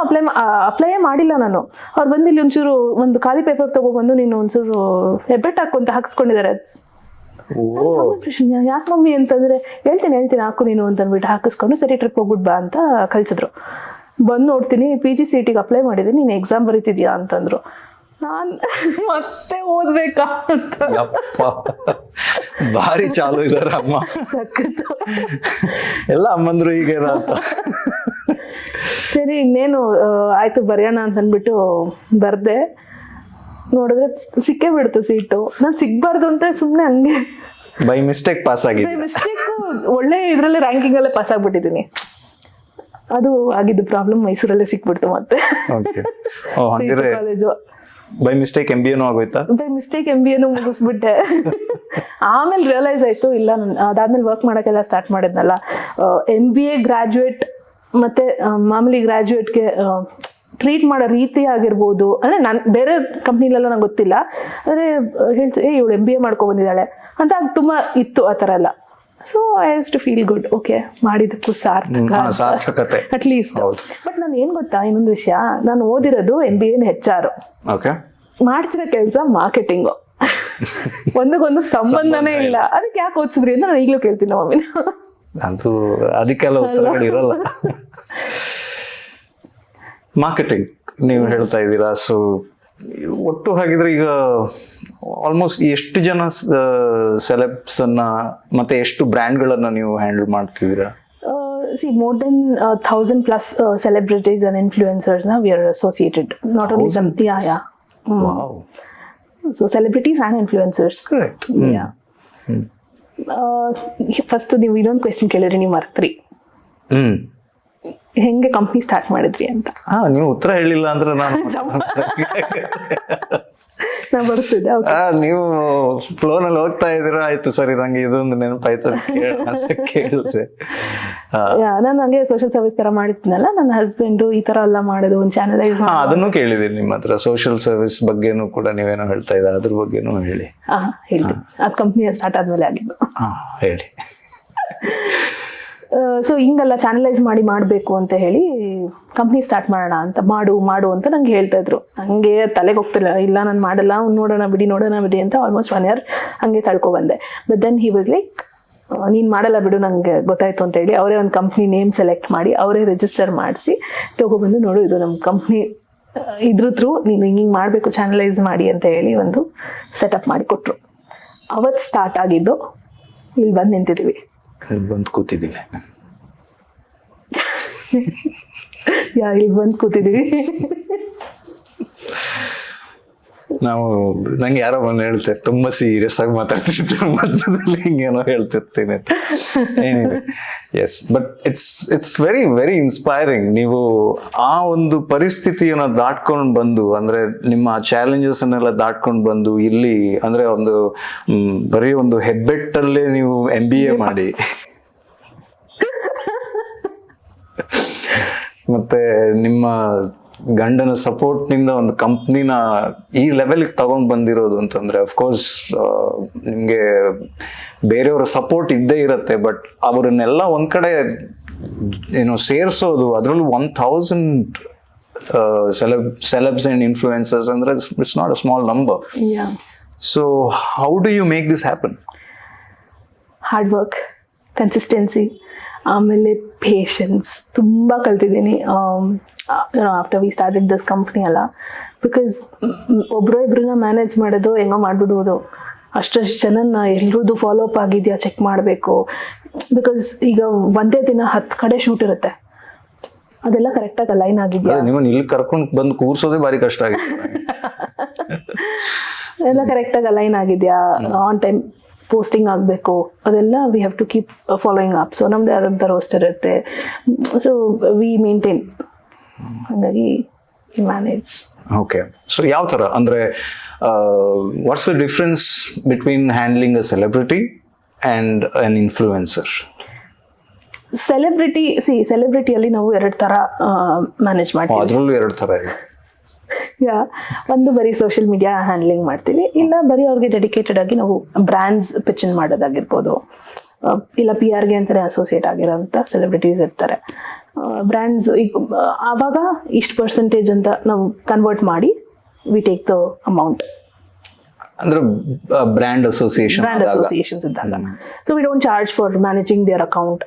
ಅಪ್ಲೈಯೇ ಮಾಡಿಲ್ಲ ನಾನು. ಅವ್ರು ಬಂದು ಇಲ್ಲಿ ಒಂಚೂರು ಒಂದು ಖಾಲಿ ಪೇಪರ್ ತಗೊಬಂದು ನೀನು ಒಂಚೂರು ಹೆಬ್ಬೆಟ್ ಹಾಕೊಂತ ಹಾಕಿಸ್ಕೊಂಡಿದ್ದಾರೆ. ಯಾಕೆ ಮಮ್ಮಿ ಅಂತಂದ್ರೆ ಹೇಳ್ತೀನಿ ಹಾಕು ನೀನು ಅಂತ ಅಂದ್ಬಿಟ್ಟು ಹಾಕಿಸ್ಕೊಂಡು ಸರಿ ಟ್ರಿಪ್ ಹೋಗ್ಬಿಟ್ಟು ಬಾ ಅಂತ ಕಳ್ಸಿದ್ರು. ಬಂದು ನೋಡ್ತೀನಿ PGCETಗೆ ಅಪ್ಲೈ ಮಾಡಿದ್ದೀನಿ, ನೀನು ಎಕ್ಸಾಮ್ ಬರೀತಿದ್ಯಾ ಅಂತಂದ್ರು. ನಾನು ಮತ್ತೆ ಓದ್ಬೇಕಾ ಅಂತ. ಭಾರಿ ಚಾಲು ಇದಾರ ಅಮ್ಮ, ಸಖತ್ತು. ಎಲ್ಲ ಅಮ್ಮಂದ್ರು ಹೀಗೆ ಅಂತ. ಸರಿ ಇನ್ನೇನು ಆಯ್ತು ಬರೆಯೋಣ ಅಂತ ಅಂದ್ಬಿಟ್ಟು ಬರ್ದೆ. ನೋಡಿದ್ರೆ ಸಿಕ್ಕೇ ಬಿಡ್ತು ಸೀಟು. ನಾನು ಸಿಗ್ಬಾರ್ದು ಅಂತ ಸುಮ್ಮನೆ ಹಂಗೆ ಬೈ ಮಿಸ್ಟೇಕ್ ಪಾಸ್ ಆಗಿದೆ. ಮಿಸ್ಟೇಕ್ ಒಳ್ಳೆ ಇದ್ರಲ್ಲೇ ರ್ಯಾಂಕಿಂಗ್ ಅಲ್ಲೇ ಪಾಸ್ ಆಗ್ಬಿಟ್ಟಿದ್ದೀನಿ. ಅದು ಆಗಿದ್ದು ಪ್ರಾಬ್ಲಮ್. ಮೈಸೂರಲ್ಲೇ ಸಿಕ್ಬಿಡ್ತು ಮತ್ತೆ ಕಾಲೇಜು. ಬೈ ಮಿಸ್ಟೇಕ್ MBAನೂ ಆಗೋಯ್ತಾ? ಬೈ ಮಿಸ್ಟೇಕ್ MBAನೂ ಮುಗಿಸ್ಬಿಟ್ಟೆ. ಆಮೇಲೆ ರಿಯಲೈಸ್ ಆಯ್ತು, ಇಲ್ಲ ಅದಾದ್ಮೇಲೆ ವರ್ಕ್ ಮಾಡೋಕ್ಕೆಲ್ಲ ಸ್ಟಾರ್ಟ್ ಮಾಡಿದ್ನಲ್ಲ, MBA ಗ್ರಾಜುಯೇಟ್ ಮತ್ತೆ ಮಾಮೂಲಿ ಗ್ರಾಜುಯೇಟ್ಗೆ ಟ್ರೀಟ್ ಮಾಡೋ ರೀತಿ ಆಗಿರ್ಬೋದು. ಅಂದರೆ ನಾನು ಬೇರೆ ಕಂಪ್ನಿಲೆಲ್ಲ ನಂಗೆ ಗೊತ್ತಿಲ್ಲ, ಅಂದರೆ ಹೇಳ್ತೀವಿ ಇವಳು MBA ಮಾಡ್ಕೊ ಬಂದಿದ್ದಾಳೆ ಅಂತ ತುಂಬ ಇತ್ತು ಆ ಥರ ಎಲ್ಲ. So I use to feel good, okay ಮಾಡಿದಕ್ಕೂ ಸಾರ್ಥಕತೆ ಅಟ್ಲೀಸ್ಟ್. ಬಟ್ ನಾನು ಏನು ಗೊತ್ತಾ, ಇನ್ನೊಂದು ವಿಷಯ, ನಾನು ಓದಿರೋದು MBA HR, ಮಾಡ್ತಿರೋ ಕೆಲಸ ಮಾರ್ಕೆಟಿಂಗು. ಒಂದಕ್ಕೊಂದು ಸಂಬಂಧನೇ ಇಲ್ಲ. ಅದಕ್ಕೆ ಯಾಕೆ ಓದಿಸಿದ್ರಿ ಅಂತ ನಾನು ಈಗಲೂ ಕೇಳ್ತೀನಿ ಮಮ್ಮಿನ. ಅದು ಅದಕ್ಕೆಲ್ಲ ಉತ್ತರಗಳು ಇರಲ್ಲ. ಮಾರ್ಕೆಟಿಂಗ್ ನೀವು ಹೇಳ್ತಾ ಇದ್ದೀರಾ. ಸೊ ಒಟ್ಟು ಹಾಗಿದ್ರೆ ಈಗ ಆಲ್ಮೋಸ್ಟ್ ಎಷ್ಟು ಜನ ಸೆಲೆಬ್ಸ್ ಅನ್ನ ಮತ್ತೆ ಎಷ್ಟು ಬ್ರ್ಯಾಂಡ್ಗಳನ್ನ ನೀವು ಹ್ಯಾಂಡಲ್ ಮಾಡ್ತಿದ್ದೀರಾ? more than 1,000+ celebrities and influencers now we are associated. Not only them, Wow. So celebrities and influencers. Correct. Yeah. First ನೀವು ಇನ್ನೊಂದು ಕ್ವೆಶ್ಚನ್ ಕೇಳಿದ್ರಿ, ನೀವು ಮರ್ತ್ರಿ ಹೆಂಗೆ ಕಂಪ್ನಿ ಸ್ಟಾರ್ಟ್ ಮಾಡಿದ್ರಿ ಅಂತ. ನೀವು ಉತ್ತರ ಹೇಳಿಲ್ಲ ಅಂದ್ರೆ ನಾನು ನಾ ಬರ್ತಿದ್ದೆ. ನೀವು ಫ್ಲೋನಲ್ಲಿ ಹೋಗ್ತಾ ಇದೀರಾ, ಆಯ್ತು ಸರಿ ನಂಗೆ ಇದೊಂದು ನೆನಪಾಯ್ತು ಅಂತ ಕೇಳಿದೆ. ನಾನು ಹಂಗೆ ಸೋಷಿಯಲ್ ಸರ್ವಿಸ್ ತರ ಮಾಡಿದ್ನಲ್ಲ, ನನ್ನ ಹಸ್ಬೆಂಡ್ ಈ ತರ ಎಲ್ಲ ಮಾಡೋದು, ಒಂದು ಚಾನಲೈಸ್. ಅದನ್ನು ಕೇಳಿದೀನಿ ನಿಮ್ಮ ಹತ್ರ, ಸೋಷಿಯಲ್ ಸರ್ವಿಸ್ ಬಗ್ಗೆನೂ ಕೂಡ ನೀವೇನೋ ಹೇಳ್ತಾ ಇದ್ದಾರೆ, ಅದ್ರ ಬಗ್ಗೆನೂ ಹೇಳಿ. ಹೇಳ್ತೀನಿ, ಅದು ಕಂಪ್ನಿ ಸ್ಟಾರ್ಟ್ ಆದ್ಮೇಲೆ ಆಗಿದ್ದು. ಹೇಳಿ. ಸೊ ಹಿಂಗೆಲ್ಲ ಚಾನಲೈಸ್ ಮಾಡಬೇಕು ಅಂತ ಹೇಳಿ ಕಂಪ್ನಿ ಸ್ಟಾರ್ಟ್ ಮಾಡೋಣ ಅಂತ, ಮಾಡು ಅಂತ ನಂಗೆ ಹೇಳ್ತಾ ಇದ್ರು. ಹಂಗೆ ತಲೆಗೆ ಹೋಗ್ತಿಲ್ಲ, ಇಲ್ಲ ನಾನು ಮಾಡಲ್ಲ, ನೋಡೋಣ ಬಿಡಿ ಅಂತ ಆಲ್ಮೋಸ್ಟ್ 1 year ಹಂಗೆ ತಳ್ಕೊಬಂದೆ. But then he was like, ನೀನು ಮಾಡಲ್ಲ ಬಿಡು, ನಂಗೆ ಗೊತ್ತಾಯ್ತು ಅಂತ ಹೇಳಿ ಅವರೇ ಒಂದು ಕಂಪ್ನಿ ನೇಮ್ ಸೆಲೆಕ್ಟ್ ಮಾಡಿ ಅವರೇ ರಿಜಿಸ್ಟರ್ ಮಾಡಿಸಿ ತೊಗೊಬಂದು, ನೋಡು ಇದು ನಮ್ಮ ಕಂಪ್ನಿ, ಇದ್ರ ಥ್ರೂ ನೀನು ಹಿಂಗೆ ಮಾಡಬೇಕು, ಚಾನಲೈಸ್ ಮಾಡಿ ಅಂತ ಹೇಳಿ ಒಂದು ಸೆಟಪ್ ಮಾಡಿ ಕೊಟ್ಟರು. ಅವತ್ತು ಸ್ಟಾರ್ಟ್ ಆಗಿದ್ದು, ಇಲ್ಲಿ ಬಂದು ನಿಂತಿದ್ದೀವಿ, ಬಂದು ಕೂತಿದ್ದೀವಿ. ಇಲ್ಲಿ ಬಂದು ಕೂತಿದ್ದೀವಿ. ನಾವು ನಂಗೆ ಯಾರೋ ಬಂದು ಹೇಳ್ತಾರೆ, ತುಂಬಾ ಸೀರಿಯಸ್ ಆಗಿ ಮಾತಾಡ್ತಿರ್ತೀವಿ ಮಧ್ಯದಲ್ಲಿ, ಹಿಂಗೇನೋ ಹೇಳ್ತಿರ್ತೀನಿ ಅಂತ. Yes, but it's very very inspiring. ನೀವು ಆ ಒಂದು ಪರಿಸ್ಥಿತಿಯನ್ನ ದಾಟ್ಕೊಂಡು ಬಂದು, ಅಂದ್ರೆ ನಿಮ್ಮ ಚಾಲೆಂಜಸ್ ಅನ್ನೆಲ್ಲ ದಾಟ್ಕೊಂಡು ಬಂದು ಇಲ್ಲಿ, ಅಂದ್ರೆ ಒಂದು ಬರೀ ಒಂದು ಹೆಬ್ಬೆಟ್ಟಲ್ಲೇ ನೀವು MBA ಮಾಡಿ ಮತ್ತೆ ನಿಮ್ಮ ಗಂಡನ ಸಪೋರ್ಟ್ ನಿಂದ ಒಂದು ಕಂಪ್ನಿನ ಈ ಲೆವೆಲ್ಗೆ ತಗೊಂಡ್ ಬಂದಿರೋದು ಅಂತಂದ್ರೆ, ಅಫ್ಕೋರ್ಸ್ ನಿಮ್ಗೆ ಬೇರೆಯವರ ಸಪೋರ್ಟ್ ಇದ್ದೇ ಇರತ್ತೆ, ಬಟ್ ಅವರನ್ನೆಲ್ಲ ಒಂದ್ ಕಡೆ ಏನೋ ಸೇರಿಸೋದು, ಅದರಲ್ಲೂ 1000 celebs and influencers ಅಂದ್ರೆ it's not a small number. So how do you make this happen? Hard work, consistency, ಆಮೇಲೆ ಪೇಷನ್ಸ್ ತುಂಬ ಕಲ್ತಿದ್ದೀನಿ after we started this company ಅಲ್ಲ. ಬಿಕಾಸ್ ಇಬ್ಬರನ್ನ ಮ್ಯಾನೇಜ್ ಮಾಡೋದು ಹೆಂಗೋ ಮಾಡಿಬಿಡ್ಬೋದು, ಅಷ್ಟು ಜನನ ಎಲ್ರದ್ದು ಫಾಲೋ ಅಪ್ ಆಗಿದೆಯಾ ಚೆಕ್ ಮಾಡಬೇಕು. ಬಿಕಾಸ್ ಈಗ ಒಂದೇ ದಿನ 10 ಕಡೆ ಶೂಟ್ ಇರುತ್ತೆ, ಅದೆಲ್ಲ ಕರೆಕ್ಟಾಗಿ ಅಲೈನ್ ಆಗಿದೆಯಾ, ನಿಮ್ಮನ್ನು ಇಲ್ಲಿ ಕರ್ಕೊಂಡು ಬಂದು ಕೂರ್ಸೋದೇ ಭಾರಿ ಕಷ್ಟ ಆಗಿದೆ. ಎಲ್ಲ ಕರೆಕ್ಟಾಗಿ ಅಲೈನ್ ಆಗಿದೆಯಾ, ಆನ್ ಟೈಮ್ ಪೋಸ್ಟಿಂಗ್ ಆಗಬೇಕು, ಅದೆಲ್ಲ we have to keep following up. So ನಮ್ದು ಆದಂಥ ರೋಸ್ಟರ್ ಇರುತ್ತೆ, ಸೊ ವಿ ಮೇಂಟೈನ್, ಹಾಗಾಗಿ ಮ್ಯಾನೇಜ್. ಓಕೆ, ಸೊ ಯಾವ ಥರ ಅಂದರೆ what's the difference between handling a celebrity and an influencer? ಸೆಲೆಬ್ರಿಟಿಯಲ್ಲಿ ನಾವು 2 ಥರ ಮ್ಯಾನೇಜ್ ಮಾಡ್ತೀವಿ. ಅದರಲ್ಲೂ 2 ಥರ ಇದೆ. ಒಂದು ಬರೀ ಸೋಷಿಯಲ್ ಮೀಡಿಯಾ ಹ್ಯಾಂಡ್ಲಿಂಗ್ ಮಾಡ್ತೀವಿ, ಇಲ್ಲ ಬರೀ ಅವ್ರಿಗೆ ಡೆಡಿಕೇಟೆಡ್ ಆಗಿ ನಾವು ಬ್ರ್ಯಾಂಡ್ಸ್ ಪಿಚನ್ ಮಾಡೋದಾಗಿರ್ಬೋದು, ಇಲ್ಲ PR-ಗೆ ಅಂತಲೇ ಅಸೋಸಿಯೇಟ್ ಆಗಿರೋಂಥ ಸೆಲೆಬ್ರಿಟೀಸ್ ಇರ್ತಾರೆ. ಬ್ರ್ಯಾಂಡ್ಸ್ ಈಗ ಆವಾಗ ಇಷ್ಟು ಪರ್ಸೆಂಟೇಜ್ ಅಂತ ನಾವು ಕನ್ವರ್ಟ್ ಮಾಡಿ ವಿ ಟೇಕ್ ದ ಅಮೌಂಟ್. ಅಂದ್ರೆ ಬ್ರ್ಯಾಂಡ್ ಅಸೋಸಿಯೇಷನ್ಸ್ ಇದ್ದಾಗ, so we don't charge for managing their account,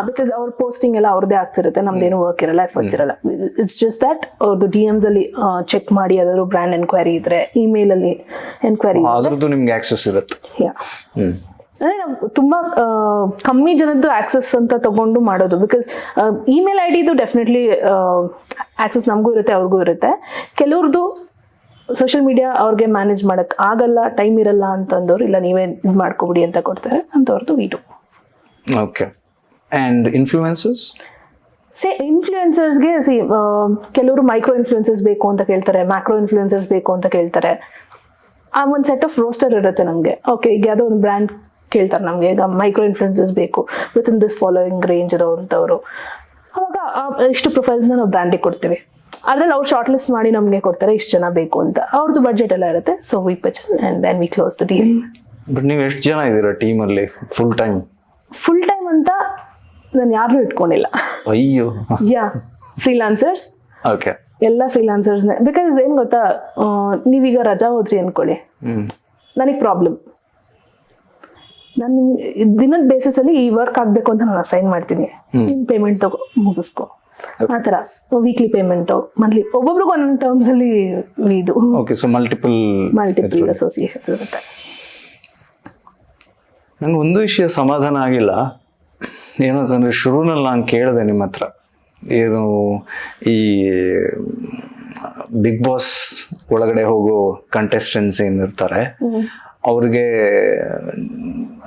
because ಅವ್ರ ಪೋಸ್ಟಿಂಗ್ ಎಲ್ಲ ಅವ್ರದ್ದೇ ಆಗ್ತಿರುತ್ತೆ, ನಮ್ದೇನು ವರ್ಕ್ ಇರಲ್ಲ, ಎಫರ್ಟ್ಸ್ ಇರಲ್ಲ. ಇಟ್ಸ್ ಜಸ್ಟ್ ದಟ್ ಅವ್ರದ್ದು DMs ಅಲ್ಲಿ ಚೆಕ್ ಮಾಡಿ ಯಾವ್ದಾದ್ರು ಬ್ರ್ಯಾಂಡ್ ಎನ್ಕ್ವೈರಿ ಇದ್ರೆ ಇಮೇಲ್ ಅಲ್ಲಿ ಎನ್ಕ್ವೈರಿ ಅದ್ರದ್ದು ನಿಮ್ಗೆ ಆಕ್ಸೆಸ್ ಇರುತ್ತೆ. ಅಂದ್ರೆ ನಾವು ತುಂಬಾ ಕಮ್ಮಿ ಜನದ್ದು ಆಕ್ಸೆಸ್ ಅಂತ ತಗೊಂಡು ಮಾಡೋದು, because email ID definitely access ನಮಗೂ ಇರುತ್ತೆ, ಅವ್ರಿಗೂ ಇರುತ್ತೆ. ಕೆಲವ್ರದ್ದು ಸೋಷಿಯಲ್ ಮೀಡಿಯಾ ಅವ್ರಿಗೆ ಮ್ಯಾನೇಜ್ ಮಾಡಕ್ ಆಗಲ್ಲ, ಟೈಮ್ ಇರಲ್ಲ ಅಂತಂದವ್ರು, ಇಲ್ಲ ನೀವೇ ಇದು ಮಾಡ್ಕೊಬಿಡಿ ಅಂತ ಕೊಡ್ತಾರೆ, ಅಂತವ್ರದ್ದು ವೀಟು. Okay, and influencers? ಇನ್ಫ್ಲೂಯೆನ್ಸರ್ಸ್ಗೆ ಕೆಲವರು ಮೈಕ್ರೋ ಇನ್ಫ್ಲೂಯೆನ್ಸರ್ಸ್ ಬೇಕು ಅಂತ ಕೇಳ್ತಾರೆ, ಮ್ಯಾಕ್ರೋ ಇನ್ಫ್ಲೂಯೆನ್ಸರ್ಸ್ ಬೇಕು ಅಂತ ಕೇಳ್ತಾರೆ. ಆ ಒಂದು ಸೆಟ್ ಆಫ್ ರೋಸ್ಟರ್ ಇರುತ್ತೆ ನಮಗೆ. ಓಕೆ, ಈಗ ಯಾವುದೋ ಒಂದು ಬ್ರ್ಯಾಂಡ್ ಕೇಳ್ತಾರೆ ನಮಗೆ, ಈಗ ಮೈಕ್ರೋ ಇನ್ಫ್ಲೂಯೆನ್ಸರ್ಸ್ ಬೇಕು with in this following range ಇರೋವಂಥವ್ರು, ಅವಾಗ ಇಷ್ಟು ಪ್ರೊಫೈಲ್ಸ್ನ ನಾವು ಬ್ರ್ಯಾಂಡಿಗೆ ಕೊಡ್ತೀವಿ. ಅದ್ರಲ್ಲಿ ಅವ್ರು ಶಾರ್ಟ್ ಲಿಸ್ಟ್ ಮಾಡಿ ನಮಗೆ ಕೊಡ್ತಾರೆ, ಇಷ್ಟು ಜನ ಬೇಕು ಅಂತ, ಅವ್ರದ್ದು ಬಜೆಟ್ ಎಲ್ಲ ಇರುತ್ತೆ. So we pitch and then we close the deal. But ನೀವು ಎಷ್ಟು ಜನ ಇದ್ದೀರಾ ಟೀಮಲ್ಲಿ ಫುಲ್ ಟೈಮ್ ಅಂತ ನಾನು ಯಾರನ್ನೂ ಇಟ್ಕೊಂಡಿಲ್ಲ. ಅಯ್ಯೋ, ಫ್ರೀಲಾನ್ಸರ್ಸ್. ಓಕೆ, ಎಲ್ಲ ಫ್ರೀಲಾನ್ಸರ್ಸ್ನೇ. ಬಿಕಾಸ್ ಏನು ಗೊತ್ತಾ, ನೀವೀಗ ರಜಾ ಹೋದ್ರಿ ಅನ್ಕೊಳ್ಳಿ, ನನಗೆ ಪ್ರಾಬ್ಲಮ್, ನಾನು ದಿನದ ಬೇಸಿಸಲ್ಲಿ ಈ ವರ್ಕ್ ಆಗಬೇಕು ಅಂತ ನಾನು ಅಸೈನ್ ಮಾಡ್ತೀನಿ, ನಿನ್ನ ಪೇಮೆಂಟ್ ತಗೋ ಮುಗಿಸ್ಕೊ, ಆ ಥರ ವೀಕ್ಲಿ ಪೇಮೆಂಟು, ಮಂತ್ಲಿ, ಒಬ್ಬೊಬ್ರಿಗೆ ಒಂದೊಂದು ಟರ್ಮ್ಸ್ ಅಲ್ಲಿ ವೀಡು. ಓಕೆ, ಸೊ ಮಲ್ಟಿಪಲ್ ಅಸೋಸಿಯೇಷನ್ಸ್ ಇರುತ್ತೆ. ನಂಗೆ ಒಂದು ವಿಷಯ ಸಮಾಧಾನ ಆಗಿಲ್ಲ, ಏನಂತಂದ್ರೆ ಶುರುನಲ್ಲಿ ನಾನು ಕೇಳಿದೆ ನಿಮ್ಮ ಹತ್ರ, ಏನು ಈ ಬಿಗ್ ಬಾಸ್ ಒಳಗಡೆ ಹೋಗೋ ಕಂಟೆಸ್ಟೆಂಟ್ಸ್ ಏನಿರ್ತಾರೆ ಅವ್ರಿಗೆ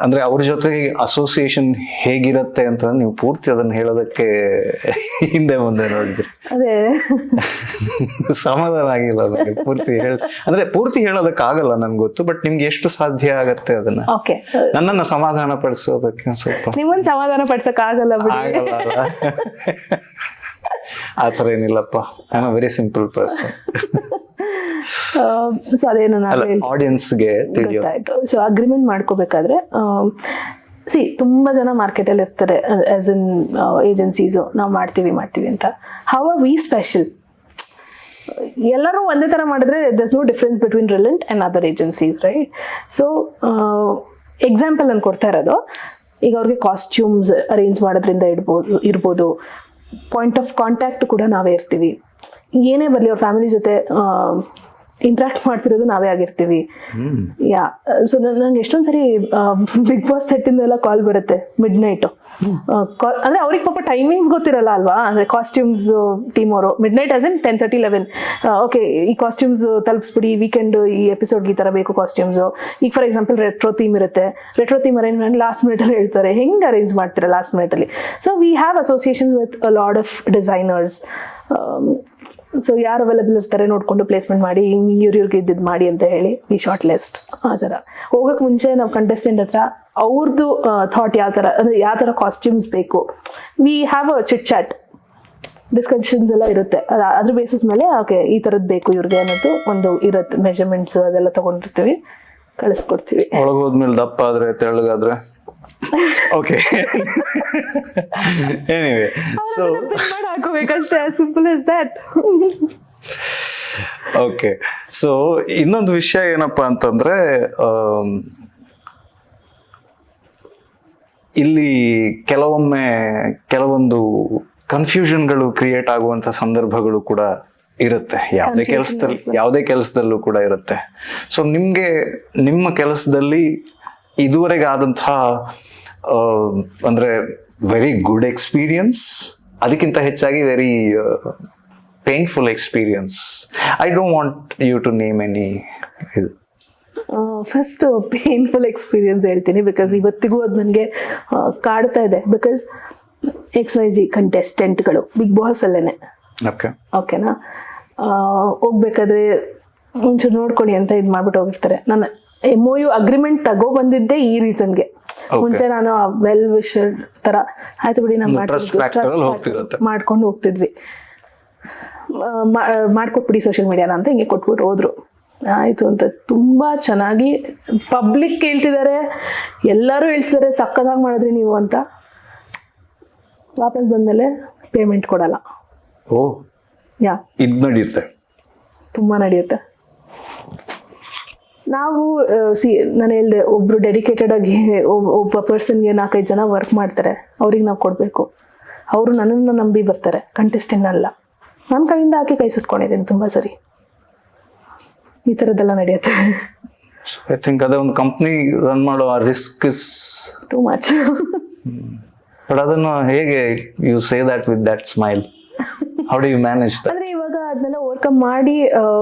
ಅಂದ್ರೆ ಅವ್ರ ಜೊತೆಗೆ ಅಸೋಸಿಯೇಷನ್ ಹೇಗಿರತ್ತೆ ಅಂತ ನೀವು ಪೂರ್ತಿ ಅದನ್ನ ಹೇಳೋದಕ್ಕೆ ಹಿಂದೆ ಮುಂದೆ ನೋಡಿದ್ರಿ. ಅದೇ ಸಮಾಧಾನ ಆಗಿಲ್ಲ ನನಗೆ ಪೂರ್ತಿ ಹೇಳೋದಕ್ಕೆ ಆಗಲ್ಲ ನನ್ಗೆ ಗೊತ್ತು, ಬಟ್ ನಿಮ್ಗೆ ಎಷ್ಟು ಸಾಧ್ಯ ಆಗತ್ತೆ ಅದನ್ನ ಓಕೆ ನನ್ನನ್ನ ಸಮಾಧಾನ ಪಡಿಸೋದಕ್ಕೆ ಸ್ವಲ್ಪ ನಿಮ್ಮನ್ನ ಸಮಾಧಾನ ಪಡ್ಸಕ್ ಆಗಲ್ಲ ಬಿಡಿ. ಆಗಲ್ಲ ಅಲ್ಲ? ಆತರ ಏನಿಲ್ಲಪ್ಪ, I am a very simple person. So ಅದೇನು ನಾನು ಆಡಿಯನ್ಸ್ಗೆ ತಿಳಿಯೋ ಗೊತ್ತಾಯ್ತು. ಸೊ ಅಗ್ರಿಮೆಂಟ್ ಮಾಡ್ಕೋಬೇಕಾದ್ರೆ ತುಂಬಾ ಜನ ಮಾರ್ಕೆಟ್ ಅಲ್ಲಿ ಇರ್ತಾರೆ ಆಸ್ ಇನ್ ಏಜೆನ್ಸೀಸು ನಾವು ಮಾಡ್ತೀವಿ ಅಂತ. How are we special? ಎಲ್ಲರೂ ಒಂದೇ ತರ ಮಾಡಿದ್ರೆ there's no difference between relent and other agencies, right? So example ನಾನು ಕೊಡ್ತಾ ಇರೋದು, ಈಗ ಅವ್ರಿಗೆ ಕಾಸ್ಟ್ಯೂಮ್ಸ್ ಅರೇಂಜ್ ಮಾಡೋದ್ರಿಂದ ಇರ್ಬೋದು, ಪಾಯಿಂಟ್ ಆಫ್ ಕಾಂಟ್ಯಾಕ್ಟ್ ಕೂಡ ನಾವೇ ಇರ್ತೀವಿ. ಏನೇ ಬರಲಿ ಅವ್ರ ಫ್ಯಾಮಿಲಿ ಜೊತೆ ಇಂಟ್ರಾಕ್ಟ್ ಮಾಡ್ತಿರೋದು ನಾವೇ ಆಗಿರ್ತೀವಿ. ಯಾ ಸೊ ನಂಗೆ ಎಷ್ಟೊಂದು ಸರಿ ಬಿಗ್ ಬಾಸ್ ಸೆಟ್ಟಿಂದ ಎಲ್ಲ ಕಾಲ್ ಬರುತ್ತೆ ಮಿಡ್ ನೈಟು. ಅಂದ್ರೆ ಅವ್ರಿಗೆ ಪಾಪ ಟೈಮಿಂಗ್ಸ್ ಗೊತ್ತಿರಲ್ಲ ಅಲ್ವಾ, ಅಂದ್ರೆ ಕಾಸ್ಟ್ಯೂಮ್ಸ್ ಟೀಮ್ ಅವರು midnight as in 10:30, 11 okay ಈ ಕಾಸ್ಟ್ಯೂಮ್ಸ್ ತಲುಪಿಸ್ಬಿಡಿ, ವೀಕೆಂಡ್ ಈ ಎಪಿಸೋಡ್ಗೆ ಈ ಥರ ಬೇಕು ಕಾಸ್ಟ್ಯೂಮ್ಸು. ಈಗ ಫಾರ್ ಎಕ್ಸಾಂಪಲ್ ರೆಟ್ರೋ ಥೀಮ್ ಇರುತ್ತೆ, ರೆಟ್ರೋ ಥೀಮ್ ಅರೇಂಜ್ ಮಾಡಿ ಲಾಸ್ಟ್ ಮಿನಿಟಲ್ಲಿ ಹೇಳ್ತಾರೆ ಹೆಂಗೆ ಅರೇಂಜ್ ಮಾಡ್ತೀರಾ ಲಾಸ್ಟ್ ಮಿನಿಟಲ್ಲಿ. So we have associations with a lot of designers. So ಯಾರು ಅವೈಲೇಬಲ್ ಇರ್ತಾರೆ ನೋಡಿಕೊಂಡು ಪ್ಲೇಸ್ಮೆಂಟ್ ಮಾಡಿ ಇವ್ರಿಗೆ ಇದ್ದಿದ್ದು ಮಾಡಿ ಅಂತ ಹೇಳಿ ವಿ ಶಾರ್ಟ್ ಲಿಸ್ಟ್. ಆ ಥರ ಹೋಗೋಕ್ಕೆ ಮುಂಚೆ ನಾವು ಕಂಟೆಸ್ಟೆಂಟ್ ಹತ್ರ ಅವ್ರದ್ದು ಥಾಟ್ ಯಾವ ಥರ, ಅಂದರೆ ಯಾವ ಥರ ಕಾಸ್ಟ್ಯೂಮ್ಸ್ ಬೇಕು, we have a chit chat discussions ಎಲ್ಲ ಇರುತ್ತೆ. ಅದ್ರ ಬೇಸಿಸ್ ಮೇಲೆ ಓಕೆ ಈ ಥರದ್ದು ಬೇಕು ಇವ್ರಿಗೆ ಅನ್ನೋದು ಒಂದು ಇರುತ್ತೆ, ಮೆಷರ್ಮೆಂಟ್ಸ್ ಅದೆಲ್ಲ ತೊಗೊಂಡಿರ್ತೀವಿ, ಕಳಿಸ್ಕೊಡ್ತೀವಿ. ಒಳಗೋದ್ಮೇಲೆ ದಪ್ಪ ಆದ್ರೆ ತೆಳ್ಳಗಾದ್ರೆ ಓಕೆ ಎನಿವೆ ಸೊ ಹಾಕೋಬೇಕಷ್ಟೇ, simple is that. Okay so ಇನ್ನೊಂದು ವಿಷಯ ಏನಪ್ಪಾ ಅಂತಂದ್ರೆ ಇಲ್ಲಿ ಕೆಲವೊಂದು ಕನ್ಫ್ಯೂಷನ್ಗಳು ಕ್ರಿಯೇಟ್ ಆಗುವಂತ ಸಂದರ್ಭಗಳು ಕೂಡ ಇರುತ್ತೆ, ಯಾವುದೇ ಕೆಲಸದಲ್ಲೂ ಕೂಡ ಇರುತ್ತೆ. ಸೊ ನಿಮ್ಮ ಕೆಲಸದಲ್ಲಿ ಇದುವರೆಗೆ ಆದಂತಹ ಅಂದ್ರೆ ವೆರಿ ಗುಡ್ ಎಕ್ಸ್ಪೀರಿಯನ್ಸ್, ಅದಕ್ಕಿಂತ ಹೆಚ್ಚಾಗಿ very painful experience. I don't want you to name any. First painful experience ಹೇಳ್ತೀನಿ, ಬಿಕಾಸ್ ಇವತ್ತಿಗೂ ಅದು ನನಗೆ ಕಾಡ್ತಾ ಇದೆ. ಬಿಕಾಸ್ XYZ ಕಂಟೆಸ್ಟೆಂಟ್ಗಳು ಬಿಗ್ ಬಾಸ್ ಅಲ್ಲೇನೆ, ಓಕೆನಾ, ಹೋಗ್ಬೇಕಾದ್ರೆ ಒಂಚೂರು ನೋಡ್ಕೊಡಿ ಅಂತ ಇದು ಮಾಡ್ಬಿಟ್ಟು ಹೋಗಿರ್ತಾರೆ. ನಾನು MOU ಅಗ್ರಿಮೆಂಟ್ ತಗೋ ಬಂದಿದ್ದೆ ಈ ರೀಸನ್ಗೆ. ಮುಂಚೆ ನಾನು ವೆಲ್ ವಿಶರ್ ತರ ಆಯ್ತು ಬಿಡಿ ನಾವು ಮಾಡ್ಕೊಂಡು ಹೋಗ್ತಿದ್ವಿ, ಮಾಡ್ಕೊಟ್ಬಿಡಿ ಸೋಷಿಯಲ್ ಮೀಡಿಯಾನ ಅಂತ ಹಿಂಗೆ ಕೊಟ್ಬಿಟ್ಟು ಹೋದ್ರು. ಆಯ್ತು ಅಂತ ತುಂಬಾ ಚೆನ್ನಾಗಿ ಪಬ್ಲಿಕ್ ಕೇಳ್ತಿದ್ದಾರೆ, ಎಲ್ಲರೂ ಹೇಳ್ತಿದ್ದಾರೆ ಸಕ್ಕದಾಗಿ ಮಾಡಿದ್ರಿ ನೀವು ಅಂತ. ವಾಪಸ್ ಬಂದ್ಮೇಲೆ ಪೇಮೆಂಟ್ ಕೊಡಲ್ಲ. ಯಾ ಇದು ನಡೆಯುತ್ತೆ, ತುಂಬಾ ನಡೆಯುತ್ತೆ. ನಾವು ನಾನು ಹೇಳ್ದೆ, ಒಬ್ರು ಡೆಡಿಕೇಟೆಡ್ ಆಗಿ ಒಬ್ಬ ಪರ್ಸನ್ಗೆ 4-5 ಜನ ವರ್ಕ್ ಮಾಡ್ತಾರೆ, ಅವ್ರಿಗೆ ನಾವು ಕೊಡಬೇಕು. ಅವರು ನನ್ನನ್ನು ನಂಬಿ ಬರ್ತಾರೆ, ಕಂಟೆಸ್ಟೆಂಟ್ ಅಲ್ಲ. ನನ್ನ ಕೈಯಿಂದ ಹಾಕಿ ಕೈ ಸುಟ್ಕೊಂಡಿದ್ದೀನಿ ತುಂಬ ಸರಿ. ಈ ಥರದ್ದೆಲ್ಲ ನಡೆಯುತ್ತೆ. ಐ ಥಿಂಕ್ ಅದೇ ಒಂದು ಕಂಪ್ನಿ ರನ್ ಮಾಡೋ risk is too much. But ಅದನ್ನು ಹೇಗೆ you say that with that smile, how do you manage that? ಅಂದರೆ ಇವಾಗ ಅದನ್ನೆಲ್ಲ ಓವರ್ಕಮ್ ಮಾಡಿ